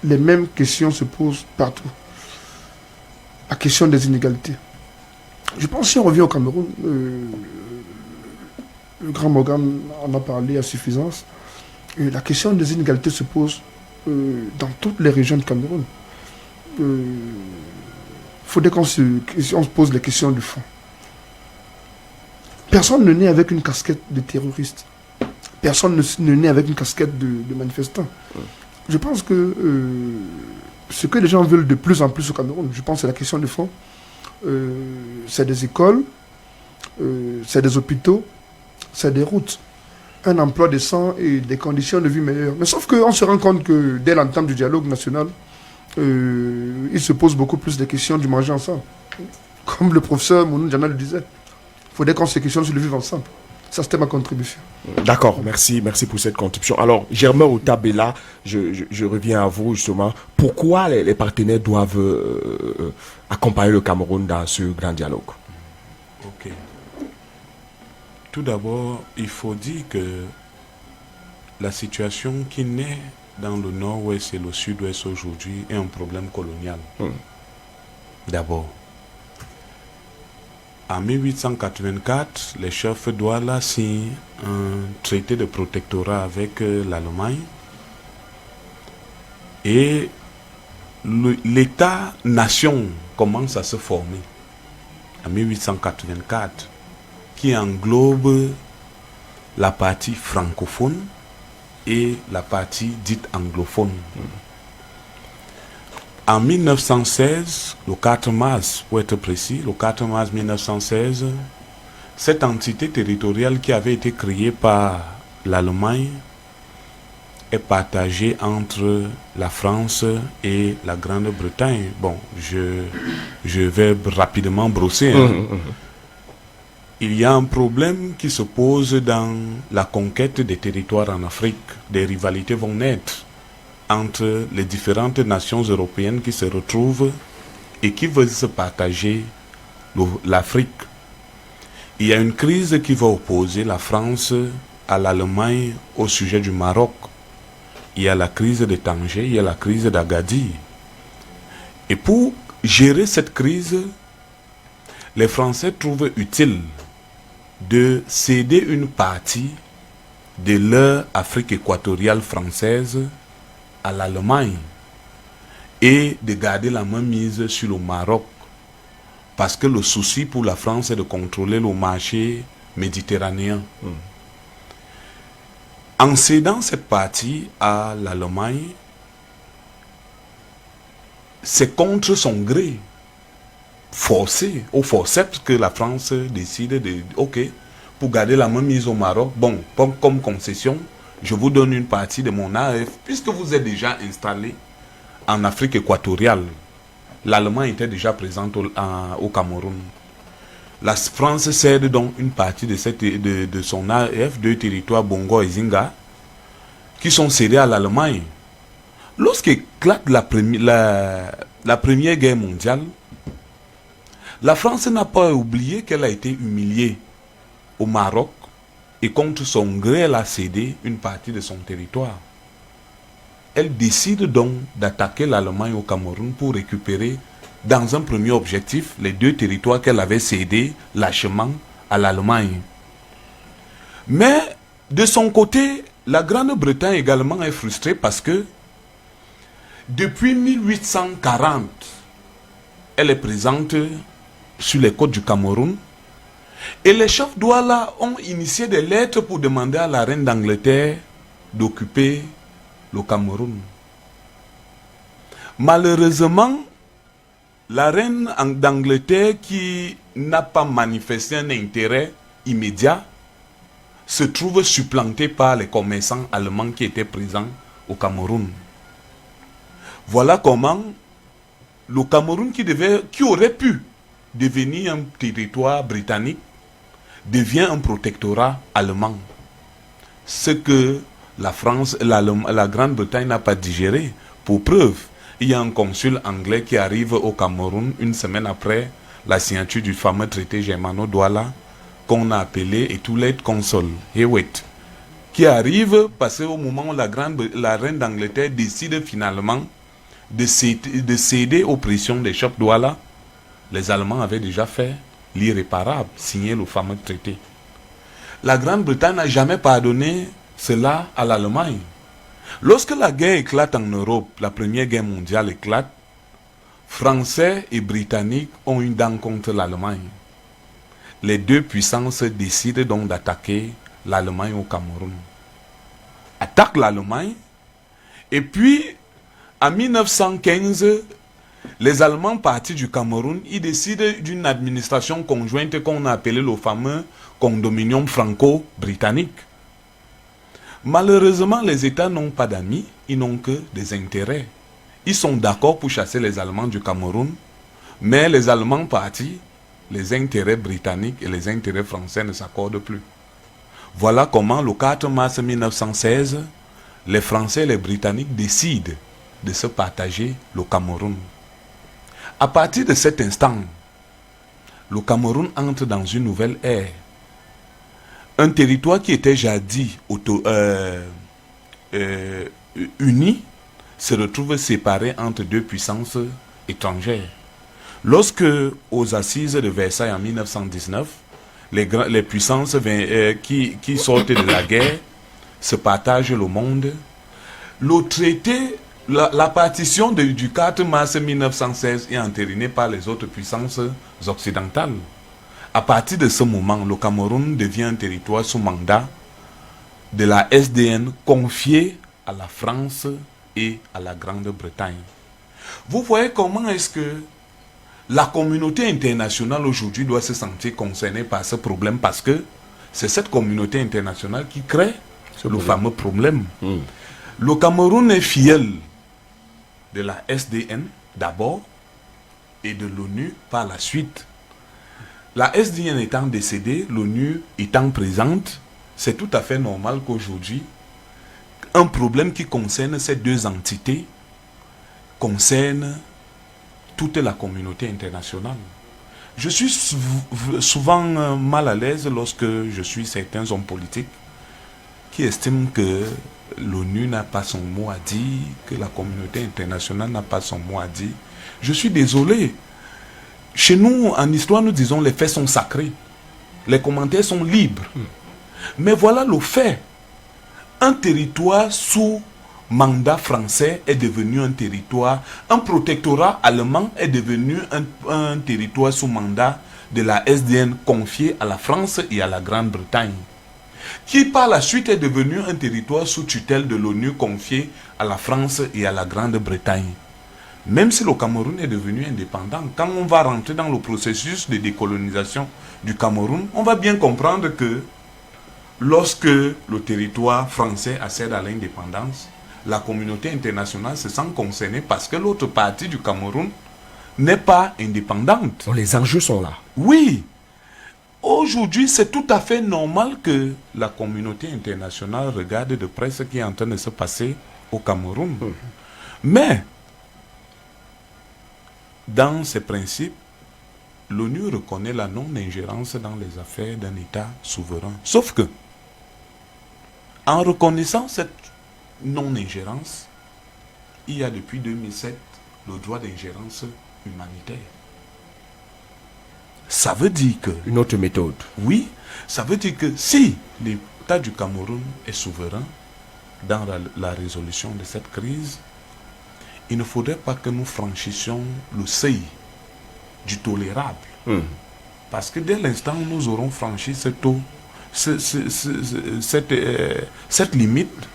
les mêmes questions se posent partout. La question des inégalités. Je pense que si on revient au Cameroun, le grand Morgan en a parlé à suffisance, la question des inégalités se pose dans toutes les régions du Cameroun. Il faudrait qu'on se pose les questions du fond. Personne ne naît avec une casquette de terroriste. Personne ne naît avec une casquette de manifestant. Je pense que ce que les gens veulent de plus en plus au Cameroun, je pense que c'est la question de fond. C'est des écoles, c'est des hôpitaux, c'est des routes, un emploi décent et des conditions de vie meilleures. Mais sauf qu'on se rend compte que dès l'entame du dialogue national, il se pose beaucoup plus des questions du manger ensemble. Comme le professeur Mounou Djana le disait, il faudrait qu'on se questionne sur le vivre ensemble. Ça, c'était ma contribution. D'accord, merci pour cette contribution. Alors, Germain Otabela, je reviens à vous justement. Pourquoi les partenaires doivent accompagner le Cameroun dans ce grand dialogue? Ok. Tout d'abord, il faut dire que la situation qui naît dans le nord-ouest et le sud-ouest aujourd'hui est un problème colonial. D'abord. En 1884, les chefs Douala signent un traité de protectorat avec l'Allemagne et l'État-nation commence à se former en 1884 qui englobe la partie francophone et la partie dite anglophone. En 1916, le 4 mars, pour être précis, le 4 mars 1916, cette entité territoriale qui avait été créée par l'Allemagne est partagée entre la France et la Grande-Bretagne. Bon, je vais rapidement brosser. Il y a un problème qui se pose dans la conquête des territoires en Afrique. Des rivalités vont naître entre les différentes nations européennes qui se retrouvent et qui veulent se partager l'Afrique. Il y a une crise qui va opposer la France à l'Allemagne au sujet du Maroc. Il y a la crise de Tanger, il y a la crise d'Agadir. Et pour gérer cette crise, les Français trouvent utile de céder une partie de leur Afrique équatoriale française à l'Allemagne et de garder la main mise sur le Maroc, parce que le souci pour la France est de contrôler le marché méditerranéen. En cédant cette partie à l'Allemagne, c'est contre son gré, forcé, au forceps, que la France décide de, ok, pour garder la main mise au Maroc, bon, comme concession, je vous donne une partie de mon AF, puisque vous êtes déjà installé en Afrique équatoriale. L'Allemagne était déjà présente au Cameroun. La France cède donc une partie de son AF, deux territoires, Bongo et Zinga, qui sont cédés à l'Allemagne. Lorsqu'éclate la Première Guerre mondiale, la France n'a pas oublié qu'elle a été humiliée au Maroc et contre son gré, elle a cédé une partie de son territoire. elle décide donc d'attaquer l'Allemagne au Cameroun pour récupérer, dans un premier objectif, les 2 territoires qu'elle avait cédés lâchement à l'Allemagne. Mais de son côté, la Grande-Bretagne également est frustrée parce que depuis 1840, elle est présente sur les côtes du Cameroun et les chefs Douala ont initié des lettres pour demander à la reine d'Angleterre d'occuper le Cameroun. Malheureusement, la reine d'Angleterre, qui n'a pas manifesté un intérêt immédiat, se trouve supplantée par les commerçants allemands qui étaient présents au Cameroun. Voilà comment le Cameroun, qui aurait pu devenir un territoire britannique, devient un protectorat allemand. Ce que la France, la Grande-Bretagne n'a pas digéré. Pour preuve, il y a un consul anglais qui arrive au Cameroun une semaine après la signature du fameux traité germano-douala qu'on a appelé Etulate Consul, Hewitt, qui arrive parce qu'au moment où la reine d'Angleterre décide finalement de céder aux pressions des chefs Douala, les Allemands avaient déjà fait l'irréparable, signé le fameux traité. La Grande-Bretagne n'a jamais pardonné cela à l'Allemagne. Lorsque la guerre éclate en Europe, la Première Guerre mondiale éclate, Français et Britanniques ont une dent contre l'Allemagne. Les 2 puissances décident donc d'attaquer l'Allemagne au Cameroun. Attaquent l'Allemagne, et puis en 1915, les Allemands partis du Cameroun, ils décident d'une administration conjointe qu'on a appelée le fameux condominium franco-britannique. Malheureusement, les États n'ont pas d'amis, ils n'ont que des intérêts. Ils sont d'accord pour chasser les Allemands du Cameroun, mais les Allemands partis, les intérêts britanniques et les intérêts français ne s'accordent plus. Voilà comment, le 4 mars 1916, les Français et les Britanniques décident de se partager le Cameroun. À partir de cet instant, le Cameroun entre dans une nouvelle ère. Un territoire qui était jadis uni se retrouve séparé entre 2 puissances étrangères. Lorsque, aux assises de Versailles en 1919, les puissances qui sortent de la guerre se partagent le monde, le traité, la partition du 4 mars 1916 est entérinée par les autres puissances occidentales. À partir de ce moment, le Cameroun devient un territoire sous mandat de la SDN confié à la France et à la Grande-Bretagne. Vous voyez comment est-ce que la communauté internationale aujourd'hui doit se sentir concernée par ce problème, parce que c'est cette communauté internationale qui crée le fameux problème. Le Cameroun est filleul de la SDN d'abord et de l'ONU par la suite. La SDN étant décédée, l'ONU étant présente, c'est tout à fait normal qu'aujourd'hui, un problème qui concerne ces 2 entités concerne toute la communauté internationale. Je suis souvent mal à l'aise lorsque je suis certains hommes politiques qui estiment que l'ONU n'a pas son mot à dire, que la communauté internationale n'a pas son mot à dire. Je suis désolé. Chez nous, en histoire, nous disons les faits sont sacrés. Les commentaires sont libres. Mais voilà le fait. Un territoire sous mandat français est devenu un territoire, un protectorat allemand est devenu un territoire sous mandat de la SDN confié à la France et à la Grande-Bretagne, qui par la suite est devenu un territoire sous tutelle de l'ONU confié à la France et à la Grande-Bretagne. Même si le Cameroun est devenu indépendant, quand on va rentrer dans le processus de décolonisation du Cameroun, on va bien comprendre que lorsque le territoire français accède à l'indépendance, la communauté internationale se sent concernée parce que l'autre partie du Cameroun n'est pas indépendante. Donc les enjeux sont là. Oui. Aujourd'hui, c'est tout à fait normal que la communauté internationale regarde de près ce qui est en train de se passer au Cameroun. Mais, dans ces principes, l'ONU reconnaît la non-ingérence dans les affaires d'un État souverain. Sauf que, en reconnaissant cette non-ingérence, il y a depuis 2007 le droit d'ingérence humanitaire. Ça veut dire que... Une autre méthode. Oui, ça veut dire que si l'État du Cameroun est souverain dans la résolution de cette crise, il ne faudrait pas que nous franchissions le seuil du tolérable. Parce que dès l'instant où nous aurons franchi cette limite,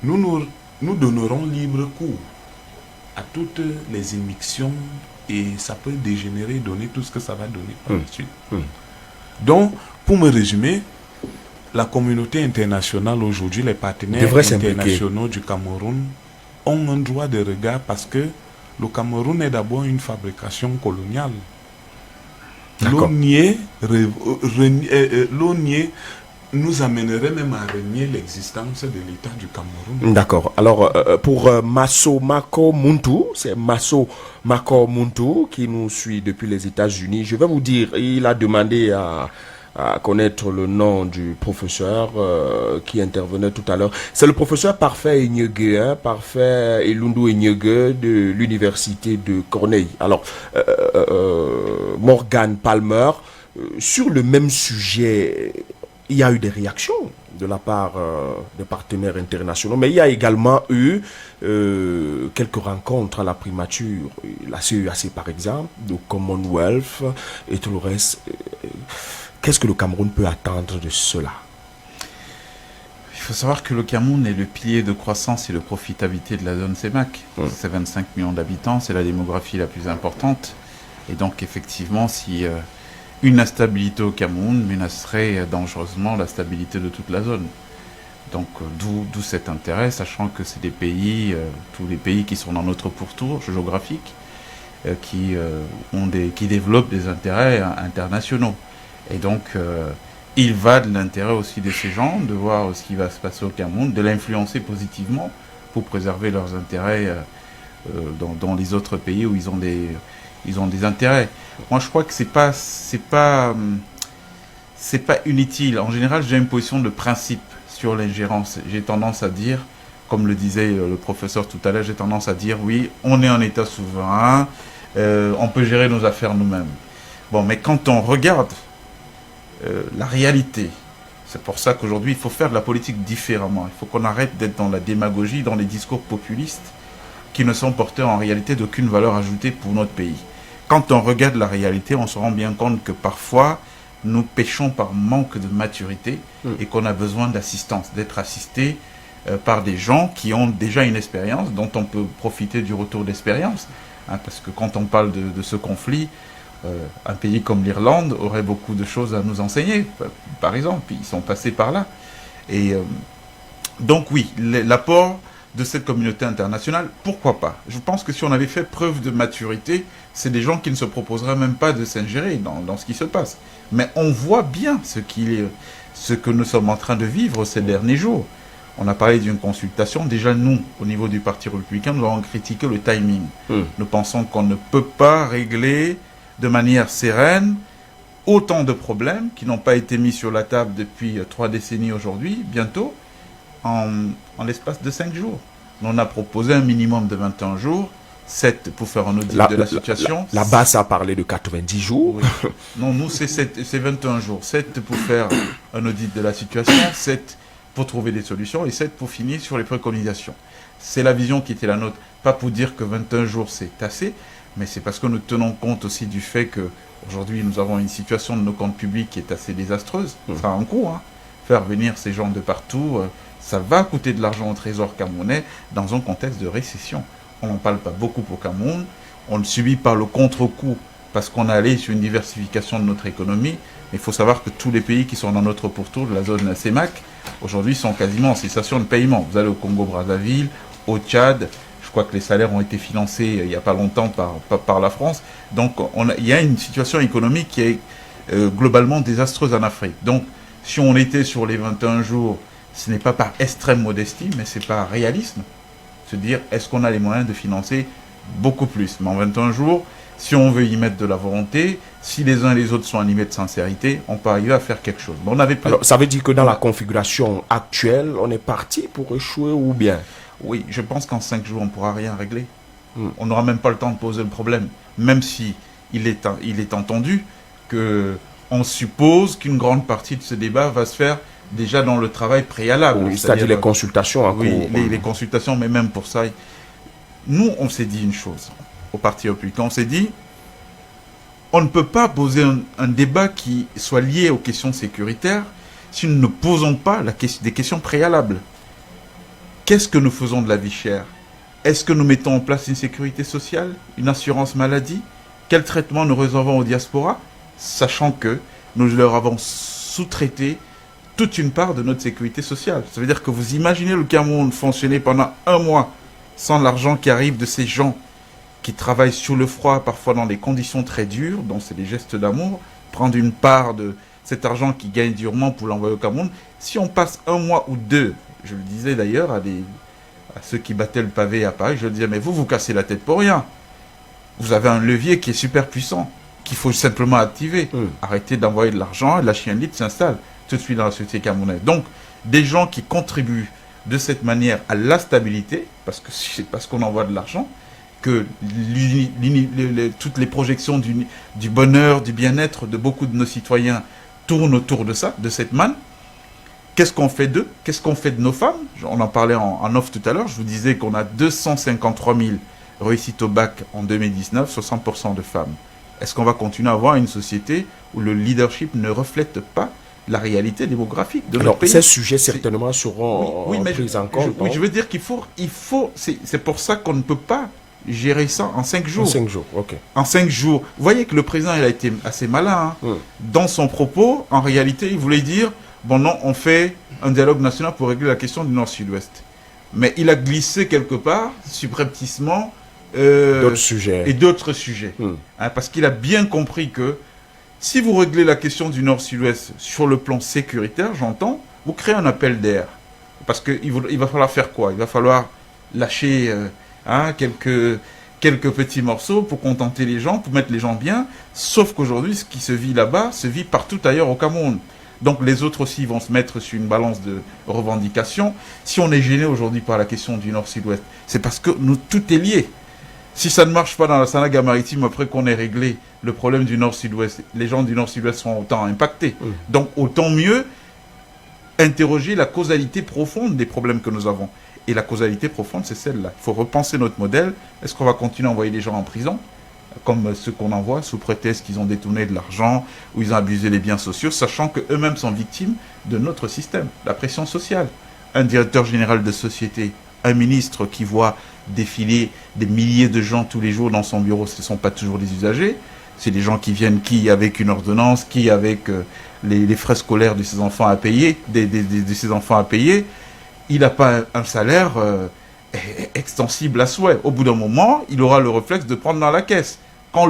nous donnerons libre cours à toutes les émictions et ça peut dégénérer, donner tout ce que ça va donner par la suite. Donc, pour me résumer, la communauté internationale aujourd'hui, les partenaires internationaux du Cameroun ont un droit de regard parce que le Cameroun est d'abord une fabrication coloniale. L'ONIE nous amènerait même à renier l'existence de l'État du Cameroun. D'accord. Alors, pour Masso Mako Muntu, c'est Masso Mako Muntu qui nous suit depuis les États-Unis. Je vais vous dire, il a demandé à connaître le nom du professeur qui intervenait tout à l'heure. C'est le professeur Parfait Enyege, Parfait Elundu Enyege de l'université de Corneille. Alors, Morgan Palmer, sur le même sujet, il y a eu des réactions de la part des partenaires internationaux, mais il y a également eu quelques rencontres à la primature, la CEAC par exemple, le Commonwealth et tout le reste. Qu'est-ce que le Cameroun peut attendre de cela? Il faut savoir que le Cameroun est le pilier de croissance et de profitabilité de la zone CEMAC. C'est 25 millions d'habitants, c'est la démographie la plus importante. Et donc effectivement, si une instabilité au Cameroun menacerait dangereusement la stabilité de toute la zone. Donc d'où cet intérêt, sachant que c'est des pays, tous les pays qui sont dans notre pourtour géographique, qui développent des intérêts internationaux. Et donc, il va de l'intérêt aussi de ces gens, de voir ce qui va se passer au Cameroun, de l'influencer positivement pour préserver leurs intérêts dans les autres pays où ils ont des intérêts. Moi, je crois que c'est pas inutile. En général, j'ai une position de principe sur l'ingérence. J'ai tendance à dire, comme le disait le professeur tout à l'heure, j'ai tendance à dire, oui, on est un État souverain, on peut gérer nos affaires nous-mêmes. Bon, mais quand on regarde la réalité, c'est pour ça qu'aujourd'hui il faut faire de la politique différemment. Il faut qu'on arrête d'être dans la démagogie, dans les discours populistes qui ne sont porteurs en réalité d'aucune valeur ajoutée pour notre pays. Quand on regarde la réalité, on se rend bien compte que parfois nous péchons par manque de maturité et qu'on a besoin d'assistance, d'être assisté par des gens qui ont déjà une expérience, dont on peut profiter du retour d'expérience. Parce que quand on parle de ce conflit, un pays comme l'Irlande aurait beaucoup de choses à nous enseigner, par exemple. Ils sont passés par là. Et donc oui, l'apport de cette communauté internationale, pourquoi pas? Je pense que si on avait fait preuve de maturité, c'est des gens qui ne se proposeraient même pas de s'ingérer dans ce qui se passe. Mais on voit bien ce que nous sommes en train de vivre ces derniers jours. On a parlé d'une consultation. Déjà, nous, au niveau du Parti républicain, nous avons critiqué le timing. Nous pensons qu'on ne peut pas régler de manière sereine autant de problèmes qui n'ont pas été mis sur la table depuis 3 décennies aujourd'hui, bientôt, en l'espace de 5 jours. On a proposé un minimum de 21 jours, 7 pour faire un audit de la situation. La base a parlé de 90 jours. Oui. Non, nous, c'est 21 jours. 7 pour faire un audit de la situation, 7 pour trouver des solutions et 7 pour finir sur les préconisations. C'est la vision qui était la nôtre. Pas pour dire que 21 jours, c'est assez, mais c'est parce que nous tenons compte aussi du fait qu'aujourd'hui, nous avons une situation de nos comptes publics qui est assez désastreuse. Ça a un coût, hein. Faire venir ces gens de partout, ça va coûter de l'argent au trésor camerounais dans un contexte de récession. On n'en parle pas beaucoup au Cameroun. On le subit par le contre-coup parce qu'on est allé sur une diversification de notre économie. Mais il faut savoir que tous les pays qui sont dans notre pourtour de la zone CEMAC, aujourd'hui, sont quasiment en cessation de paiement. Vous allez au Congo-Brazzaville, au Tchad. Je crois que les salaires ont été financés il n'y a pas longtemps par la France. Donc, il y a une situation économique qui est globalement désastreuse en Afrique. Donc, si on était sur les 21 jours, ce n'est pas par extrême modestie, mais c'est par réalisme. Se dire, est-ce qu'on a les moyens de financer beaucoup plus? Mais en 21 jours, si on veut y mettre de la volonté, si les uns et les autres sont animés de sincérité, on peut arriver à faire quelque chose. Bon, Alors, ça veut dire que dans la configuration actuelle, on est parti pour échouer ou bien? Oui, je pense qu'en 5 jours, on ne pourra rien régler. On n'aura même pas le temps de poser le problème. Même si il est entendu qu'on suppose qu'une grande partie de ce débat va se faire déjà dans le travail préalable. Oui, c'est-à-dire les consultations en cours. Oui, les consultations, mais même pour ça. Nous, on s'est dit une chose, au Parti républicain, on s'est dit, on ne peut pas poser un débat qui soit lié aux questions sécuritaires si nous ne posons pas des questions préalables. Qu'est-ce que nous faisons de la vie chère? Est-ce que nous mettons en place une sécurité sociale, une assurance maladie? Quel traitement nous réservons aux diasporas, sachant que nous leur avons sous-traité toute une part de notre sécurité sociale? Ça veut dire que vous imaginez le Cameroun fonctionner pendant 1 mois sans l'argent qui arrive de ces gens qui travaillent sous le froid, parfois dans des conditions très dures, donc c'est des gestes d'amour, prendre une part de cet argent qui gagne durement pour l'envoyer au Cameroun. Si on passe 1 mois ou 2, je le disais d'ailleurs à ceux qui battaient le pavé à Paris, je leur disais, mais vous cassez la tête pour rien. Vous avez un levier qui est super puissant, qu'il faut simplement activer. Arrêtez d'envoyer de l'argent et la chienlit s'installe tout de suite dans la société camerounaise. Donc, des gens qui contribuent de cette manière à la stabilité, parce que c'est parce qu'on envoie de l'argent, que toutes les projections du bonheur, du bien-être de beaucoup de nos citoyens tournent autour de ça, de cette manne. Qu'est-ce qu'on fait d'eux? Qu'est-ce qu'on fait de nos femmes? On en parlait en off tout à l'heure. Je vous disais qu'on a 253 000 réussites au bac en 2019, 60% de femmes. Est-ce qu'on va continuer à avoir une société où le leadership ne reflète pas la réalité démographique de notre pays? Ces sujets certainement seront pris en compte. Oui, je veux dire qu'il faut c'est pour ça qu'on ne peut pas gérer ça en 5 jours. En 5 jours, ok. En 5 jours. Vous voyez que le président, il a été assez malin. Dans son propos, en réalité, il voulait dire, bon non, on fait un dialogue national pour régler la question du Nord-Sud-Ouest. Mais il a glissé quelque part, subrepticement, d'autres sujets. Et d'autres sujets. Parce qu'il a bien compris que si vous réglez la question du Nord-Sud-Ouest sur le plan sécuritaire, j'entends, vous créez un appel d'air. Parce qu'il va falloir faire quoi? Il va falloir lâcher quelques petits morceaux pour contenter les gens, pour mettre les gens bien. Sauf qu'aujourd'hui, ce qui se vit là-bas se vit partout ailleurs au Cameroun. Donc les autres aussi vont se mettre sur une balance de revendication. Si on est gêné aujourd'hui par la question du Nord-Sud-Ouest, c'est parce que tout est lié. Si ça ne marche pas dans la Sanaga maritime après qu'on ait réglé le problème du Nord-Sud-Ouest, les gens du Nord-Sud-Ouest seront autant impactés. Donc autant mieux interroger la causalité profonde des problèmes que nous avons. Et la causalité profonde, c'est celle-là. Il faut repenser notre modèle. Est-ce qu'on va continuer à envoyer les gens en prison, comme ceux qu'on envoie, sous prétexte qu'ils ont détourné de l'argent ou ils ont abusé des biens sociaux, sachant qu'eux-mêmes sont victimes de notre système, la pression sociale. Un directeur général de société, un ministre qui voit défiler des milliers de gens tous les jours dans son bureau, ce ne sont pas toujours des usagers, c'est des gens qui viennent, qui avec une ordonnance, qui avec les frais scolaires de ses enfants à payer, de ses enfants à payer. Il n'a pas un salaire extensible à souhait. Au bout d'un moment, il aura le réflexe de prendre dans la caisse. Quand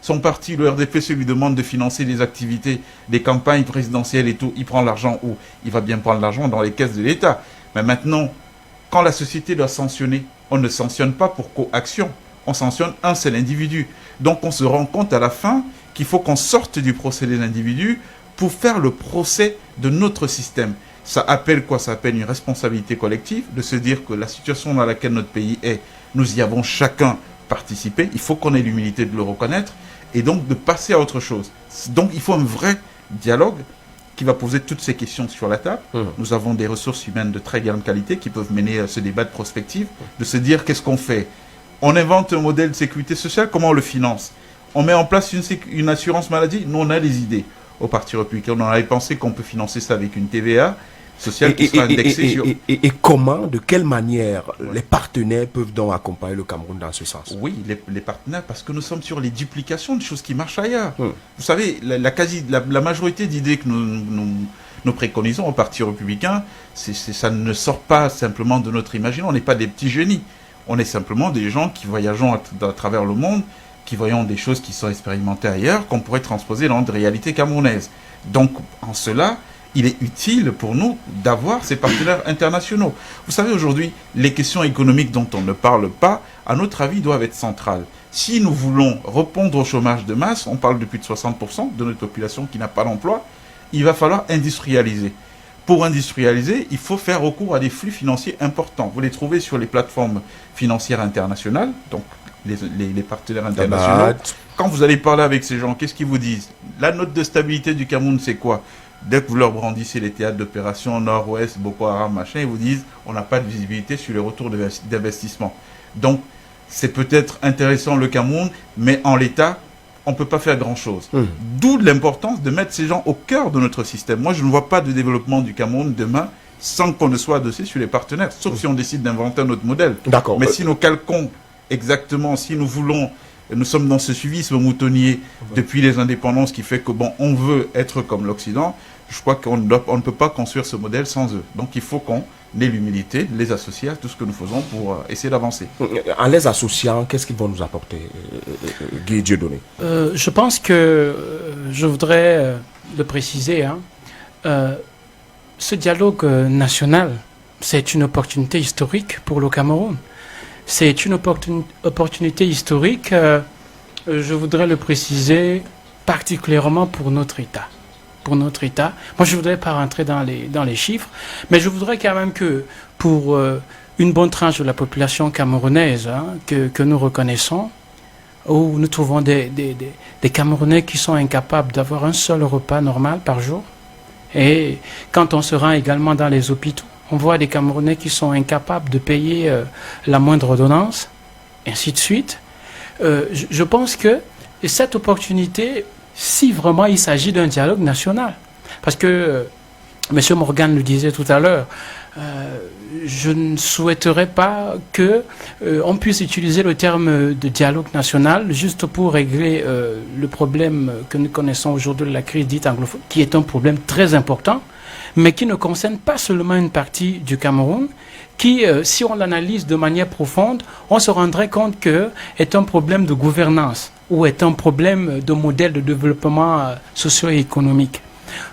son parti, le RDPC, lui demande de financer des activités, des campagnes présidentielles et tout, il prend l'argent où? Il va bien prendre l'argent dans les caisses de l'État. Mais maintenant, quand la société doit sanctionner, on ne sanctionne pas pour coaction. On sanctionne un seul individu. Donc on se rend compte à la fin qu'il faut qu'on sorte du procès des individus pour faire le procès de notre système. Ça appelle quoi? Ça appelle une responsabilité collective, de se dire que la situation dans laquelle notre pays est, nous y avons chacun participé. Il faut qu'on ait l'humilité de le reconnaître et donc de passer à autre chose. Donc il faut un vrai dialogue qui va poser toutes ces questions sur la table. Nous avons des ressources humaines de très grande qualité qui peuvent mener ce débat de prospective, de se dire qu'est-ce qu'on fait? On invente un modèle de sécurité sociale, comment on le finance? On met en place une assurance maladie? Nous, on a des idées. Au Parti républicain, on avait pensé qu'on peut financer ça avec une TVA sociale qui sera indexée sur... Et comment, de quelle manière les partenaires peuvent donc accompagner le Cameroun dans ce sens? Oui, les partenaires, parce que nous sommes sur les duplications de choses qui marchent ailleurs. Vous savez, la majorité d'idées que nous préconisons au Parti républicain, ça ne sort pas simplement de notre imagination. On n'est pas des petits génies. On est simplement des gens qui voyageons à travers le monde, qui voyons des choses qui sont expérimentées ailleurs, qu'on pourrait transposer dans notre réalité camerounaise. Donc, en cela, il est utile pour nous d'avoir ces partenaires internationaux. Vous savez, aujourd'hui, les questions économiques dont on ne parle pas, à notre avis, doivent être centrales. Si nous voulons répondre au chômage de masse, on parle de plus de 60% de notre population qui n'a pas d'emploi, il va falloir industrialiser. pour industrialiser, il faut faire recours à des flux financiers importants. Vous les trouvez sur les plateformes financières internationales, donc les partenaires internationaux. Quand vous allez parler avec ces gens, qu'est-ce qu'ils vous disent? La note de stabilité du Cameroun, c'est quoi? Dès que vous leur brandissez les théâtres d'opération Nord-Ouest, Boko Haram, machin, ils vous disent on n'a pas de visibilité sur les retours d'investissement. Donc, c'est peut-être intéressant le Cameroun, mais en l'état, on ne peut pas faire grand-chose. D'où l'importance de mettre ces gens au cœur de notre système. Moi, je ne vois pas de développement du Cameroun demain sans qu'on ne soit adossé sur les partenaires, sauf si on décide d'inventer un autre modèle. D'accord. Mais si nous calquons exactement, si nous voulons, nous sommes dans ce suivisme moutonnier depuis les indépendances qui fait que, bon, on veut être comme l'Occident, je crois qu'on ne peut pas construire ce modèle sans eux. Donc, il faut qu'on ait l'humilité de les associer à tout ce que nous faisons pour essayer d'avancer. En les associant, qu'est-ce qu'ils vont nous apporter, Guy Dieudonné? Je pense que, je voudrais le préciser, ce dialogue national, c'est une opportunité historique pour le Cameroun. C'est une opportunité historique, je voudrais le préciser, particulièrement pour notre État. Pour notre État. Moi, je ne voudrais pas rentrer dans les chiffres, mais je voudrais quand même que pour une bonne tranche de la population camerounaise que nous reconnaissons, où nous trouvons des Camerounais qui sont incapables d'avoir un seul repas normal par jour. Et quand on se rend également dans les hôpitaux, on voit des Camerounais qui sont incapables de payer la moindre ordonnance, ainsi de suite. Je pense que cette opportunité, si vraiment il s'agit d'un dialogue national, parce que M. Morgan le disait tout à l'heure, je ne souhaiterais pas que on puisse utiliser le terme de dialogue national juste pour régler le problème que nous connaissons aujourd'hui de la crise dite anglophone, qui est un problème très important, mais qui ne concerne pas seulement une partie du Cameroun, qui, si on l'analyse de manière profonde, on se rendrait compte que est un problème de gouvernance ou est un problème de modèle de développement socio-économique.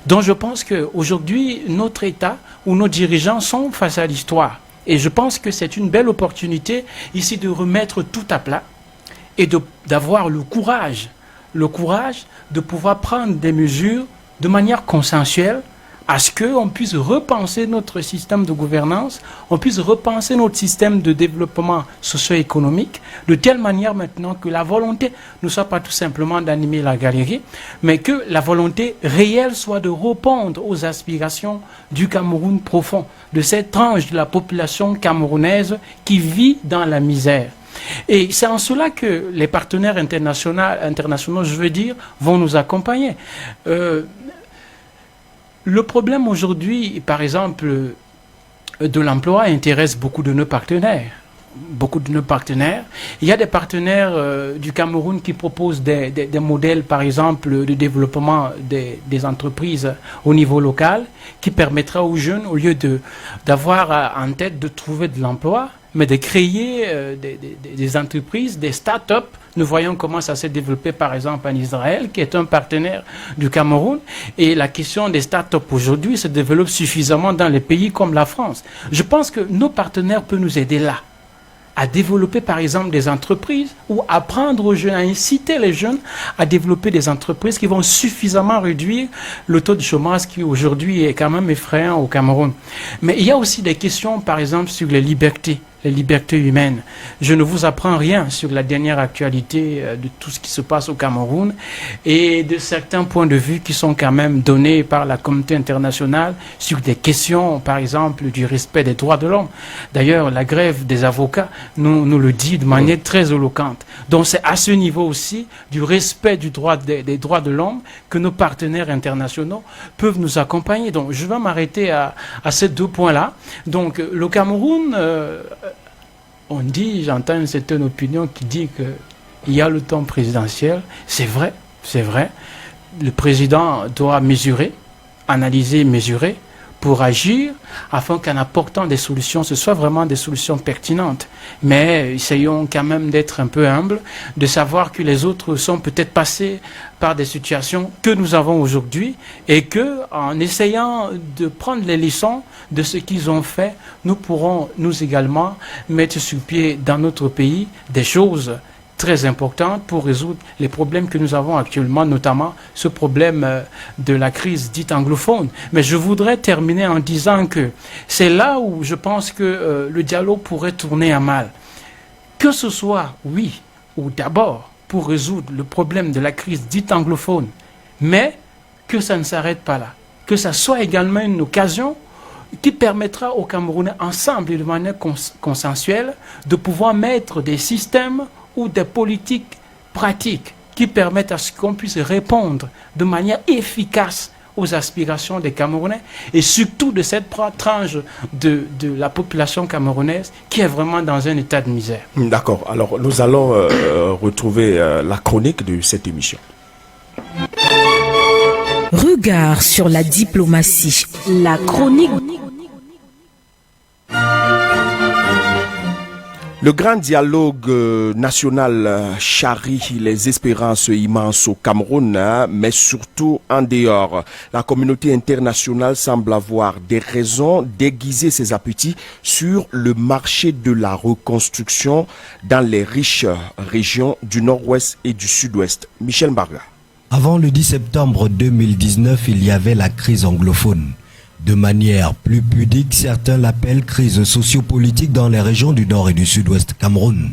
Donc je pense qu'aujourd'hui, notre État ou nos dirigeants sont face à l'histoire. Et je pense que c'est une belle opportunité ici de remettre tout à plat et d'avoir le courage de pouvoir prendre des mesures de manière consensuelle à ce qu'on puisse repenser notre système de gouvernance, on puisse repenser notre système de développement socio-économique, de telle manière maintenant que la volonté ne soit pas tout simplement d'animer la galerie, mais que la volonté réelle soit de répondre aux aspirations du Cameroun profond, de cette tranche de la population camerounaise qui vit dans la misère. Et c'est en cela que les partenaires internationaux, je veux dire, vont nous accompagner. Le problème aujourd'hui, par exemple, de l'emploi intéresse beaucoup de nos partenaires. Il y a des partenaires du Cameroun qui proposent des modèles, par exemple, de développement des entreprises au niveau local, qui permettra aux jeunes, au lieu d'avoir en tête de trouver de l'emploi, mais de créer des entreprises, des start-up. Nous voyons comment ça s'est développé, par exemple, en Israël, qui est un partenaire du Cameroun. Et la question des start-up aujourd'hui se développe suffisamment dans les pays comme la France. Je pense que nos partenaires peuvent nous aider là, à développer, par exemple, des entreprises ou apprendre aux jeunes, à inciter les jeunes à développer des entreprises qui vont suffisamment réduire le taux de chômage qui aujourd'hui est quand même effrayant au Cameroun. Mais il y a aussi des questions, par exemple, sur les libertés humaines. Je ne vous apprends rien sur la dernière actualité de tout ce qui se passe au Cameroun et de certains points de vue qui sont quand même donnés par la communauté internationale sur des questions, par exemple, du respect des droits de l'homme. D'ailleurs, la grève des avocats nous le dit de manière très éloquente. Donc c'est à ce niveau aussi du respect des droits de l'homme que nos partenaires internationaux peuvent nous accompagner. Donc je vais m'arrêter à ces deux points-là. Donc le Cameroun... on dit, j'entends une certaine opinion qui dit qu'il y a le temps présidentiel. C'est vrai. Le président doit mesurer, analyser, mesurer pour agir afin qu'en apportant des solutions, ce soit vraiment des solutions pertinentes. Mais essayons quand même d'être un peu humbles, de savoir que les autres sont peut-être passés par des situations que nous avons aujourd'hui et que, en essayant de prendre les leçons de ce qu'ils ont fait, nous pourrons nous également mettre sur pied dans notre pays des choses très importante pour résoudre les problèmes que nous avons actuellement, notamment ce problème de la crise dite anglophone. Mais je voudrais terminer en disant que c'est là où je pense que le dialogue pourrait tourner à mal. Que ce soit, oui, ou d'abord pour résoudre le problème de la crise dite anglophone, mais que ça ne s'arrête pas là. Que ça soit également une occasion qui permettra aux Camerounais, ensemble et de manière consensuelle, de pouvoir mettre des systèmes ou des politiques pratiques qui permettent à ce qu'on puisse répondre de manière efficace aux aspirations des Camerounais et surtout de cette tranche de la population camerounaise qui est vraiment dans un état de misère. D'accord. Alors, nous allons retrouver la chronique de cette émission. Regard sur la diplomatie. La chronique. Le grand dialogue national charrie les espérances immenses au Cameroun, mais surtout en dehors. La communauté internationale semble avoir des raisons d'aiguiser ses appétits sur le marché de la reconstruction dans les riches régions du nord-ouest et du sud-ouest. Michel Mbarga. Avant le 10 septembre 2019, il y avait la crise anglophone. De manière plus pudique, certains l'appellent crise sociopolitique dans les régions du nord et du sud-ouest Cameroun.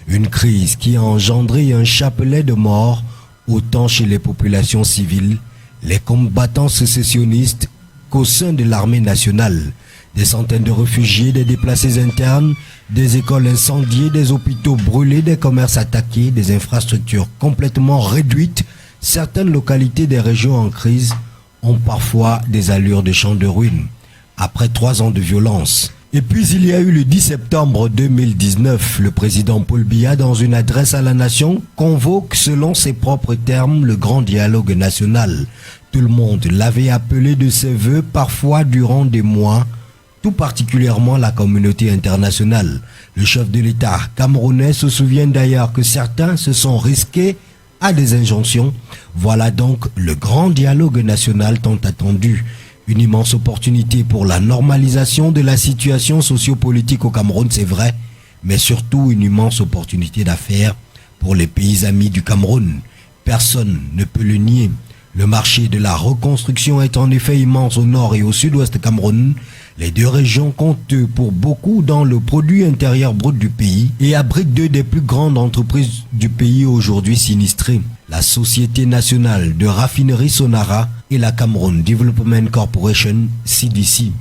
Une crise qui a engendré un chapelet de morts, autant chez les populations civiles, les combattants sécessionnistes qu'au sein de l'armée nationale. Des centaines de réfugiés, des déplacés internes, des écoles incendiées, des hôpitaux brûlés, des commerces attaqués, des infrastructures complètement réduites. Certaines localités des régions en crise ont parfois des allures de champs de ruines, après 3 ans de violence. Et puis il y a eu le 10 septembre 2019, le président Paul Biya, dans une adresse à la nation, convoque selon ses propres termes le grand dialogue national. Tout le monde l'avait appelé de ses voeux, parfois durant des mois, tout particulièrement la communauté internationale. Le chef de l'État camerounais se souvient d'ailleurs que certains se sont risqués à des injonctions. Voilà donc le grand dialogue national tant attendu. Une immense opportunité pour la normalisation de la situation sociopolitique au Cameroun, c'est vrai, mais surtout une immense opportunité d'affaires pour les pays amis du Cameroun. Personne ne peut le nier. Le marché de la reconstruction est en effet immense au nord et au sud-ouest Cameroun. Les deux régions comptent pour beaucoup dans le produit intérieur brut du pays et abritent 2 des plus grandes entreprises du pays aujourd'hui sinistrées. La Société nationale de raffinerie Sonara et la Cameroun Development Corporation, CDC.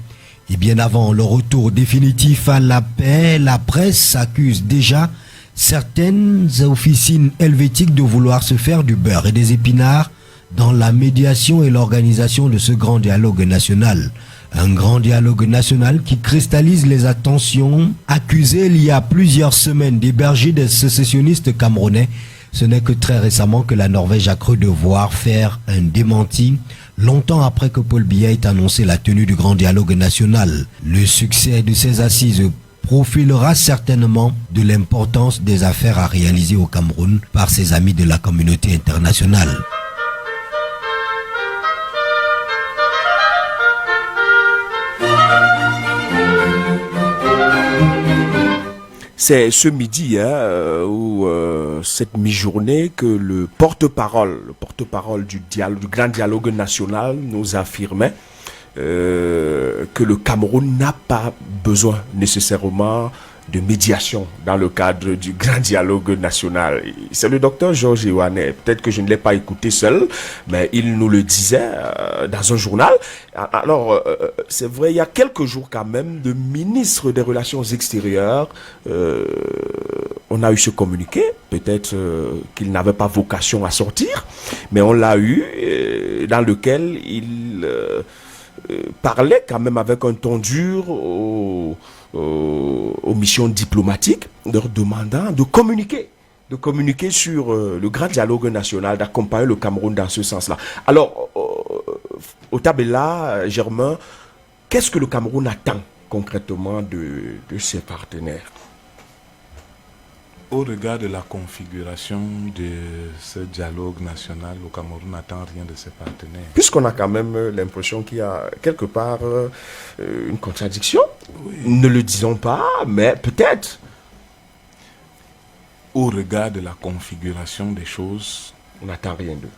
Et bien avant le retour définitif à la paix, la presse accuse déjà certaines officines helvétiques de vouloir se faire du beurre et des épinards dans la médiation et l'organisation de ce grand dialogue national. Un grand dialogue national qui cristallise les attentions accusées il y a plusieurs semaines d'héberger des sécessionnistes camerounais. Ce n'est que très récemment que la Norvège a cru devoir faire un démenti, longtemps après que Paul Biya ait annoncé la tenue du grand dialogue national. Le succès de ces assises profilera certainement de l'importance des affaires à réaliser au Cameroun par ses amis de la communauté internationale. C'est ce midi ou cette mi-journée que le porte-parole du grand dialogue national nous affirmait que le Cameroun n'a pas besoin nécessairement de médiation dans le cadre du grand dialogue national. C'est le docteur Georges Iwanet. Peut-être que je ne l'ai pas écouté seul, mais il nous le disait dans un journal. Alors, c'est vrai, il y a quelques jours quand même, le ministre des Relations extérieures, on a eu ce communiqué, peut-être qu'il n'avait pas vocation à sortir, mais on l'a eu, dans lequel il parlait quand même avec un ton dur aux missions diplomatiques, leur demandant de communiquer sur le grand dialogue national, d'accompagner le Cameroun dans ce sens-là. Alors, Otabella, Germain, qu'est-ce que le Cameroun attend concrètement de ses partenaires? Au regard de la configuration de ce dialogue national, le Cameroun n'attend rien de ses partenaires. Puisqu'on a quand même l'impression qu'il y a quelque part une contradiction, oui. Ne le disons pas, mais peut-être. au regard de la configuration des choses, on n'attend rien d'eux.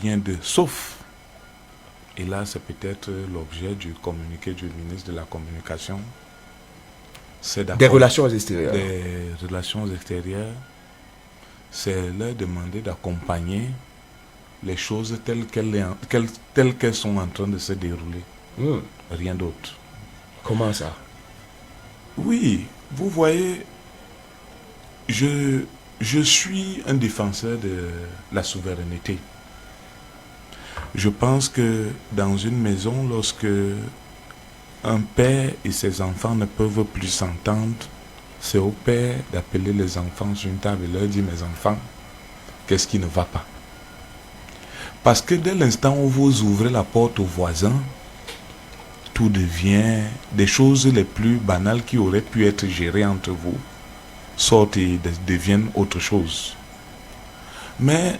Rien d'eux, sauf, et là c'est peut-être l'objet du communiqué du ministre de la Communication, c'est des relations extérieures. Des relations extérieures, c'est leur demander d'accompagner les choses telles qu'elles sont en train de se dérouler. Rien d'autre. Comment ça? Oui, vous voyez, je suis un défenseur de la souveraineté. Je pense que dans une maison, lorsque un père et ses enfants ne peuvent plus s'entendre, c'est au père d'appeler les enfants sur une table et leur dire: mes enfants, qu'est-ce qui ne va pas? Parce que dès l'instant où vous ouvrez la porte aux voisins, tout devient des choses les plus banales qui auraient pu être gérées entre vous, sortent et deviennent autre chose. Mais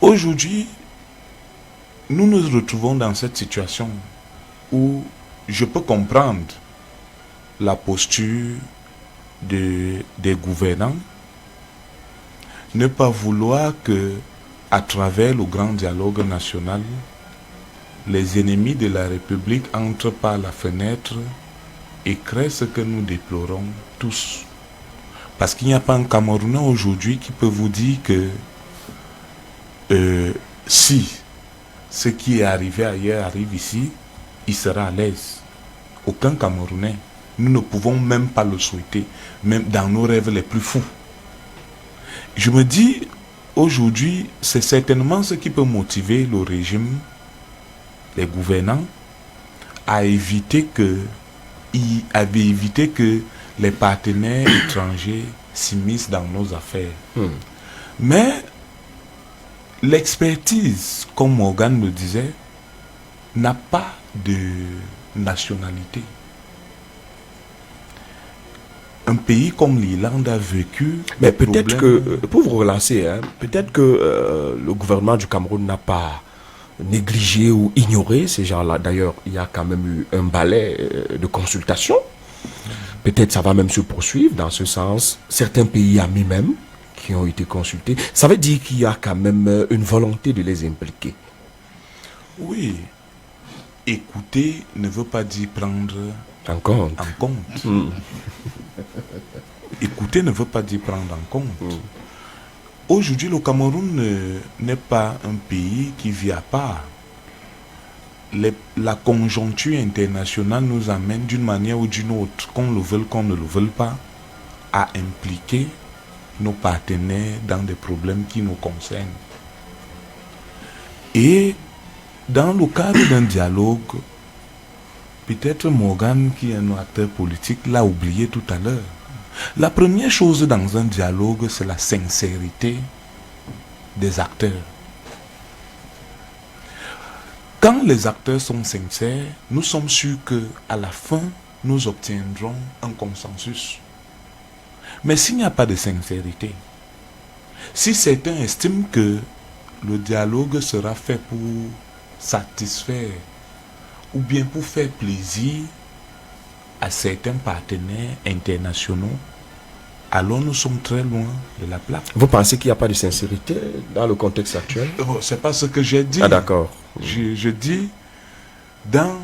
aujourd'hui, nous nous retrouvons dans cette situation où je peux comprendre la posture des gouvernants, ne pas vouloir que, à travers le grand dialogue national, les ennemis de la République entrent par la fenêtre et créent ce que nous déplorons tous. Parce qu'il n'y a pas un Camerounais aujourd'hui qui peut vous dire que si ce qui est arrivé ailleurs arrive ici, il sera à l'aise. Aucun Camerounais. Nous ne pouvons même pas le souhaiter, même dans nos rêves les plus fous. Je me dis, aujourd'hui, c'est certainement ce qui peut motiver le régime, les gouvernants, à éviter que les partenaires étrangers s'immiscent dans nos affaires. Mais l'expertise, comme Morgan le disait, n'a pas de nationalité. Un pays comme l'Irlande a vécu... Mais peut-être que, pour vous relancer, peut-être que le gouvernement du Cameroun n'a pas négligé ou ignoré ces gens-là. D'ailleurs, il y a quand même eu un balai de consultation. Peut-être ça va même se poursuivre dans ce sens. Certains pays amis même qui ont été consultés. Ça veut dire qu'il y a quand même une volonté de les impliquer. Oui. Écouter ne veut pas dire prendre en compte. Écouter ne veut pas dire prendre en compte. Aujourd'hui, le Cameroun n'est pas un pays qui vit à part. La conjoncture internationale nous amène d'une manière ou d'une autre, qu'on le veuille, qu'on ne le veuille pas, à impliquer nos partenaires dans des problèmes qui nous concernent. Et dans le cadre d'un dialogue, peut-être Morgan, qui est un acteur politique, l'a oublié tout à l'heure. La première chose dans un dialogue, c'est la sincérité des acteurs. Quand les acteurs sont sincères, nous sommes sûrs qu'à la fin, nous obtiendrons un consensus. Mais s'il n'y a pas de sincérité, si certains estiment que le dialogue sera fait pour satisfaire ou bien pour faire plaisir à certains partenaires internationaux, alors nous sommes très loin de la plaque. Vous pensez qu'il n'y a pas de sincérité dans le contexte actuel? C'est pas ce que j'ai dit. Ah d'accord. Je dis, dans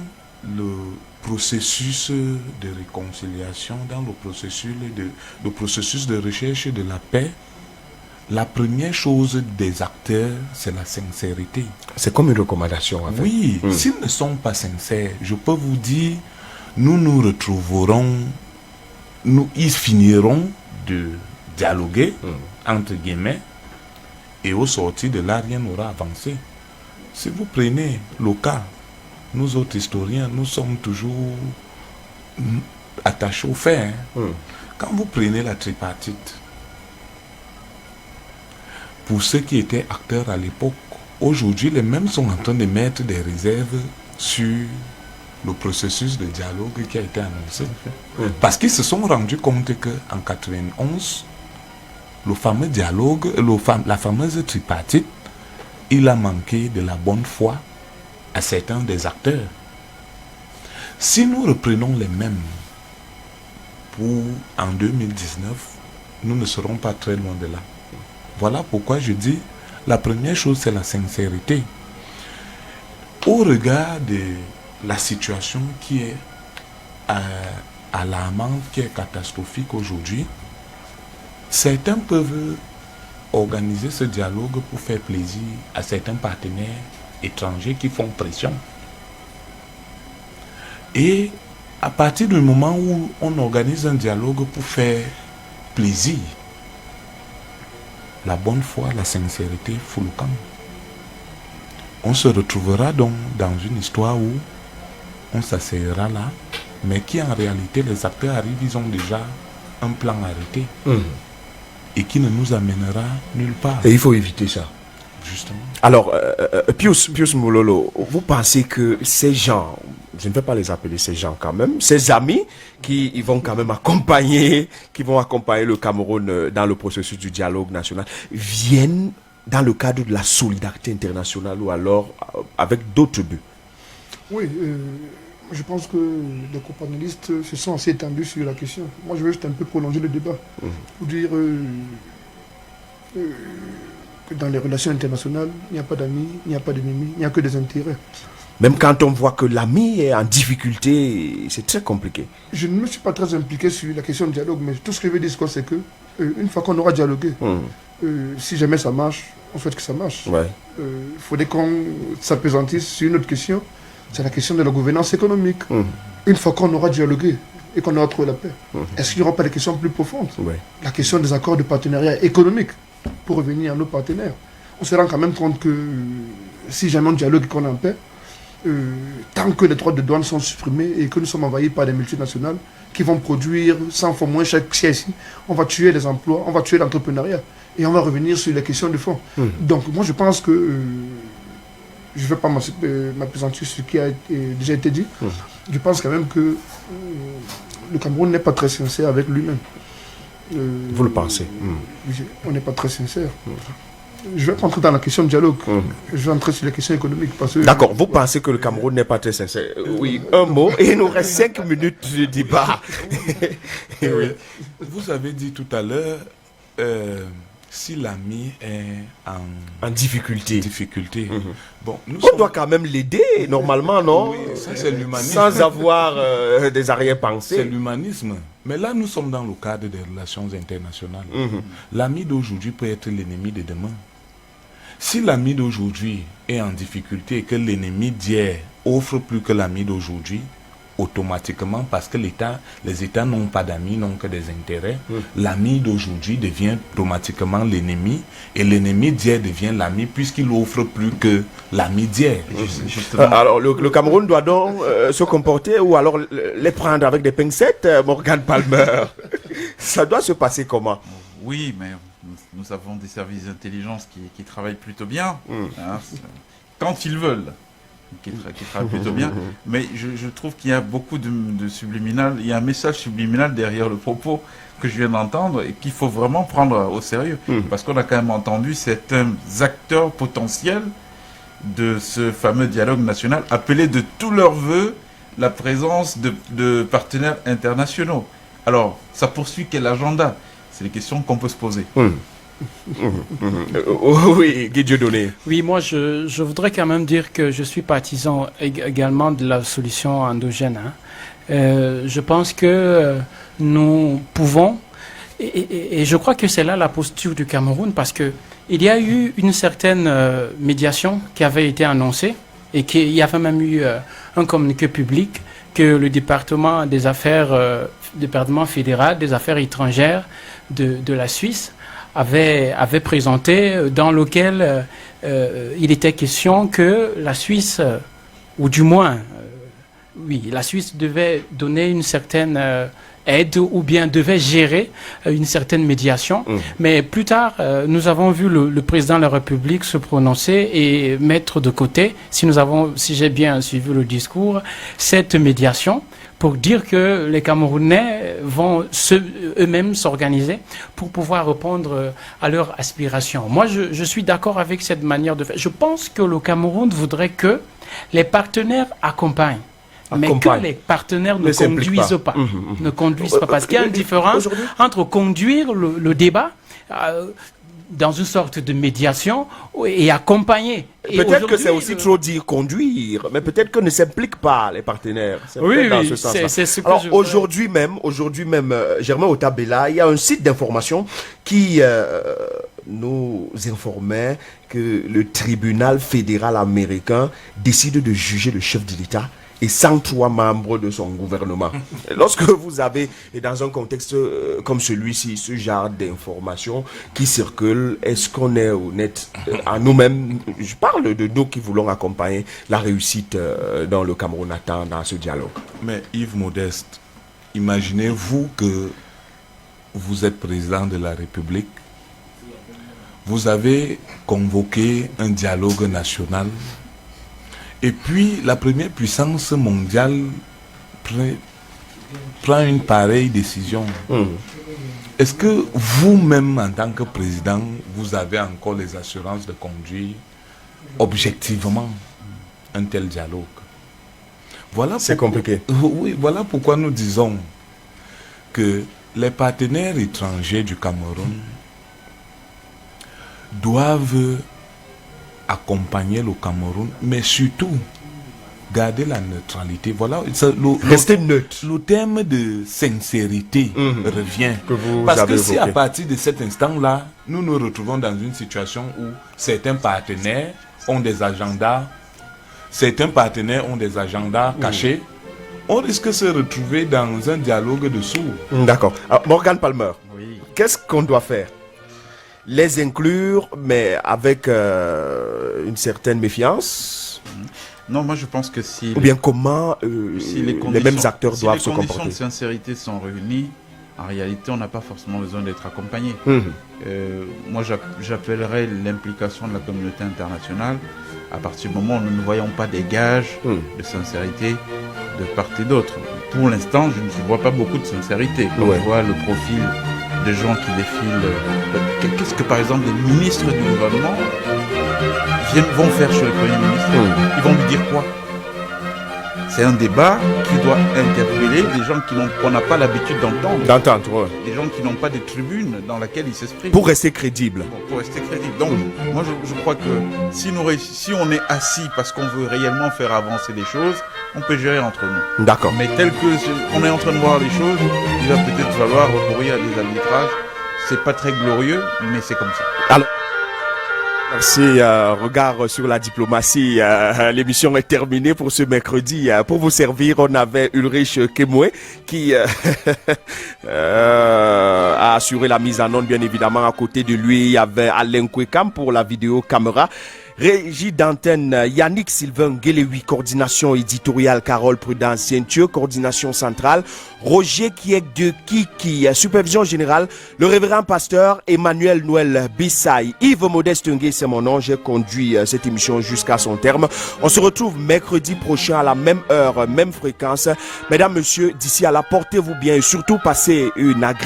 le processus de réconciliation, dans le processus de recherche de la paix, la première chose des acteurs, c'est la sincérité. C'est comme une recommandation, en fait. Oui, s'ils ne sont pas sincères, je peux vous dire, nous nous retrouverons, ils finiront de dialoguer, entre guillemets, et au sortir de là, rien n'aura avancé. Si vous prenez le cas, nous autres historiens, nous sommes toujours attachés aux faits. Quand vous prenez la tripartite, pour ceux qui étaient acteurs à l'époque, aujourd'hui, les mêmes sont en train de mettre des réserves sur le processus de dialogue qui a été annoncé. Parce qu'ils se sont rendus compte qu'en 91, le fameux dialogue, la fameuse tripartite, il a manqué de la bonne foi à certains des acteurs. Si nous reprenons les mêmes pour en 2019, nous ne serons pas très loin de là. Voilà pourquoi je dis, la première chose, c'est la sincérité. Au regard de la situation qui est alarmante, qui est catastrophique aujourd'hui, certains peuvent organiser ce dialogue pour faire plaisir à certains partenaires étrangers qui font pression. Et à partir du moment où on organise un dialogue pour faire plaisir, la bonne foi, la sincérité fout le camp. On se retrouvera donc dans une histoire où on s'asseyera là, mais qui en réalité, les acteurs arrivent, ils ont déjà un plan arrêté et qui ne nous amènera nulle part. Et il faut éviter ça. Justement. Alors, Pius Moulolo, vous pensez que ces gens, je ne vais pas les appeler ces gens quand même, ces amis qui vont quand même accompagner le Cameroun dans le processus du dialogue national, viennent dans le cadre de la solidarité internationale ou alors avec d'autres buts? Oui, je pense que les co-panélistes se sont assez étendus sur la question. Moi, je veux juste un peu prolonger le débat pour dire que dans les relations internationales, il n'y a pas d'amis, il n'y a pas d'ennemis, il n'y a que des intérêts. Même quand on voit que l'ami est en difficulté, c'est très compliqué. Je ne me suis pas très impliqué sur la question du dialogue, mais tout ce que je veux dire, c'est que une fois qu'on aura dialogué, si jamais ça marche, on souhaite que ça marche. Il faudrait qu'on s'appesantisse sur une autre question, c'est la question de la gouvernance économique. Une fois qu'on aura dialogué et qu'on aura trouvé la paix, est-ce qu'il n'y aura pas des questions plus profondes? La question des accords de partenariat économique, pour revenir à nos partenaires. On se rend quand même compte que si jamais on dialogue et qu'on est en paix, tant que les droits de douane sont supprimés et que nous sommes envahis par des multinationales qui vont produire 100 fois moins cher ici, on va tuer les emplois, on va tuer l'entrepreneuriat et on va revenir sur les questions de fond. Donc moi je pense que je ne vais pas m'appesantir sur ce qui a déjà été dit. Je pense quand même que le Cameroun n'est pas très sincère avec lui-même. Vous le pensez? On n'est pas très sincère. Je vais pas entrer dans la question de dialogue. Je vais entrer sur les questions économiques. D'accord, vous pensez que le Cameroun n'est pas très sincère? Oui, un mot, et il nous reste 5 minutes de débat. Vous avez dit tout à l'heure, si l'ami est en difficulté. Bon, on doit quand même l'aider, normalement, non? Oui, ça c'est l'humanisme. Sans avoir des arrière-pensées. C'est l'humanisme. Mais là, nous sommes dans le cadre des relations internationales. L'ami d'aujourd'hui peut être l'ennemi de demain. Si l'ami d'aujourd'hui est en difficulté et que l'ennemi d'hier offre plus que l'ami d'aujourd'hui, automatiquement, parce que les États n'ont pas d'amis, n'ont que des intérêts, l'ami d'aujourd'hui devient automatiquement l'ennemi, et l'ennemi d'hier devient l'ami, puisqu'il offre plus que l'ami d'hier. Alors, le Cameroun doit donc se comporter, ou alors les prendre avec des pincettes, Morgan Palmer? Ça doit se passer comment? Oui, mais nous avons des services d'intelligence qui travaillent plutôt bien, quand ils veulent. Qui travaille plutôt bien, mais je trouve qu'il y a beaucoup de subliminal, il y a un message subliminal derrière le propos que je viens d'entendre et qu'il faut vraiment prendre au sérieux, parce qu'on a quand même entendu certains acteurs potentiels de ce fameux dialogue national appeler de tous leurs voeux la présence de partenaires internationaux. Alors, ça poursuit quel agenda? C'est les questions qu'on peut se poser. Oui, Guy Dieudonné. Oui, moi je voudrais quand même dire que je suis partisan également de la solution endogène. Je pense que nous pouvons, et je crois que c'est là la posture du Cameroun, parce que il y a eu une certaine médiation qui avait été annoncée, et qu'il y avait même eu un communiqué public que le département des affaires, département fédéral des affaires étrangères de la Suisse avait présenté, dans lequel il était question que la Suisse, ou du moins, la Suisse devait donner une certaine aide, ou bien devait gérer une certaine médiation. Mais plus tard, nous avons vu le président de la République se prononcer et mettre de côté, si j'ai bien suivi le discours, cette médiation, pour dire que les Camerounais vont eux-mêmes s'organiser pour pouvoir répondre à leurs aspirations. Moi, je suis d'accord avec cette manière de faire. Je pense que le Cameroun voudrait que les partenaires accompagnent, mais accompagne. que les partenaires ne s'impliquent conduisent pas. Ne conduisent pas. Parce qu'il y a une différence entre conduire le débat dans une sorte de médiation et accompagner. Et peut-être que c'est aujourd'hui, aussi trop dire conduire, mais peut-être que ne s'impliquent pas les partenaires. C'est Oui, peut-être dans oui, ce sens-là. c'est ce que Alors je- aujourd'hui même, Germain Otabela, il y a un site d'information qui nous informait que le tribunal fédéral américain décide de juger le chef de l'État et 103 membres de son gouvernement. Et lorsque vous avez, et dans un contexte comme celui-ci, ce genre d'informations qui circulent, est-ce qu'on est honnête à nous-mêmes? Je parle de nous qui voulons accompagner la réussite dans le Cameroun dans ce dialogue. Mais Yves Modeste, imaginez-vous que vous êtes président de la République, vous avez convoqué un dialogue national, et puis la première puissance mondiale prend une pareille décision. Est-ce que vous-même, en tant que président, vous avez encore les assurances de conduire objectivement un tel dialogue? Voilà. C'est compliqué. Oui, voilà pourquoi nous disons que les partenaires étrangers du Cameroun doivent accompagner le Cameroun, mais surtout garder la neutralité. Voilà, rester neutre. Le terme de sincérité revient. vous Parce avez que si évoqué. à partir de cet instant-là, nous nous retrouvons dans une situation où certains partenaires ont des agendas, cachés, on risque de se retrouver dans un dialogue de sourds. D'accord. Alors, Morgan Palmer, qu'est-ce qu'on doit faire? Les inclure, mais avec une certaine méfiance? Non, moi je pense que si... Ou bien comment si les mêmes acteurs doivent se Si les conditions comporter? de sincérité sont réunies, en réalité, on n'a pas forcément besoin d'être accompagné. Moi, j'appellerais l'implication de la communauté internationale à partir du moment où nous ne voyons pas des gages de sincérité de part et d'autre. Pour l'instant, je ne vois pas beaucoup de sincérité. Quand je vois le profil de gens qui défilent, qu'est-ce que par exemple les ministres du gouvernement vont faire chez le Premier ministre? Ils vont lui dire quoi? C'est un débat qui doit interpeller des gens qu'on n'a pas l'habitude d'entendre. Des gens qui n'ont pas de tribune dans laquelle ils s'expriment. Pour rester crédible. Pour rester crédible. Donc, moi, je crois que si on est assis parce qu'on veut réellement faire avancer les choses, on peut gérer entre nous. D'accord. Mais tel que on est en train de voir les choses, il va peut-être falloir recourir à des arbitrages. C'est pas très glorieux, mais c'est comme ça. Alors, merci. Regard sur la diplomatie. L'émission est terminée pour ce mercredi. Pour vous servir, on avait Ulrich Kemoué qui a assuré la mise en onde, bien évidemment. À côté de lui, il y avait Alain Kwekam pour la vidéo caméra. Régie d'antenne, Yannick Sylvain Guéléoui, coordination éditoriale, Carole Prudence Sientieux, coordination centrale, Roger Kiek de Kiki, supervision générale, le révérend pasteur Emmanuel Noël Bissaï, Yves Modeste Ngué, c'est mon nom, j'ai conduit cette émission jusqu'à son terme. On se retrouve mercredi prochain à la même heure, même fréquence. Mesdames, messieurs, d'ici à là, portez-vous bien et surtout passez une agréable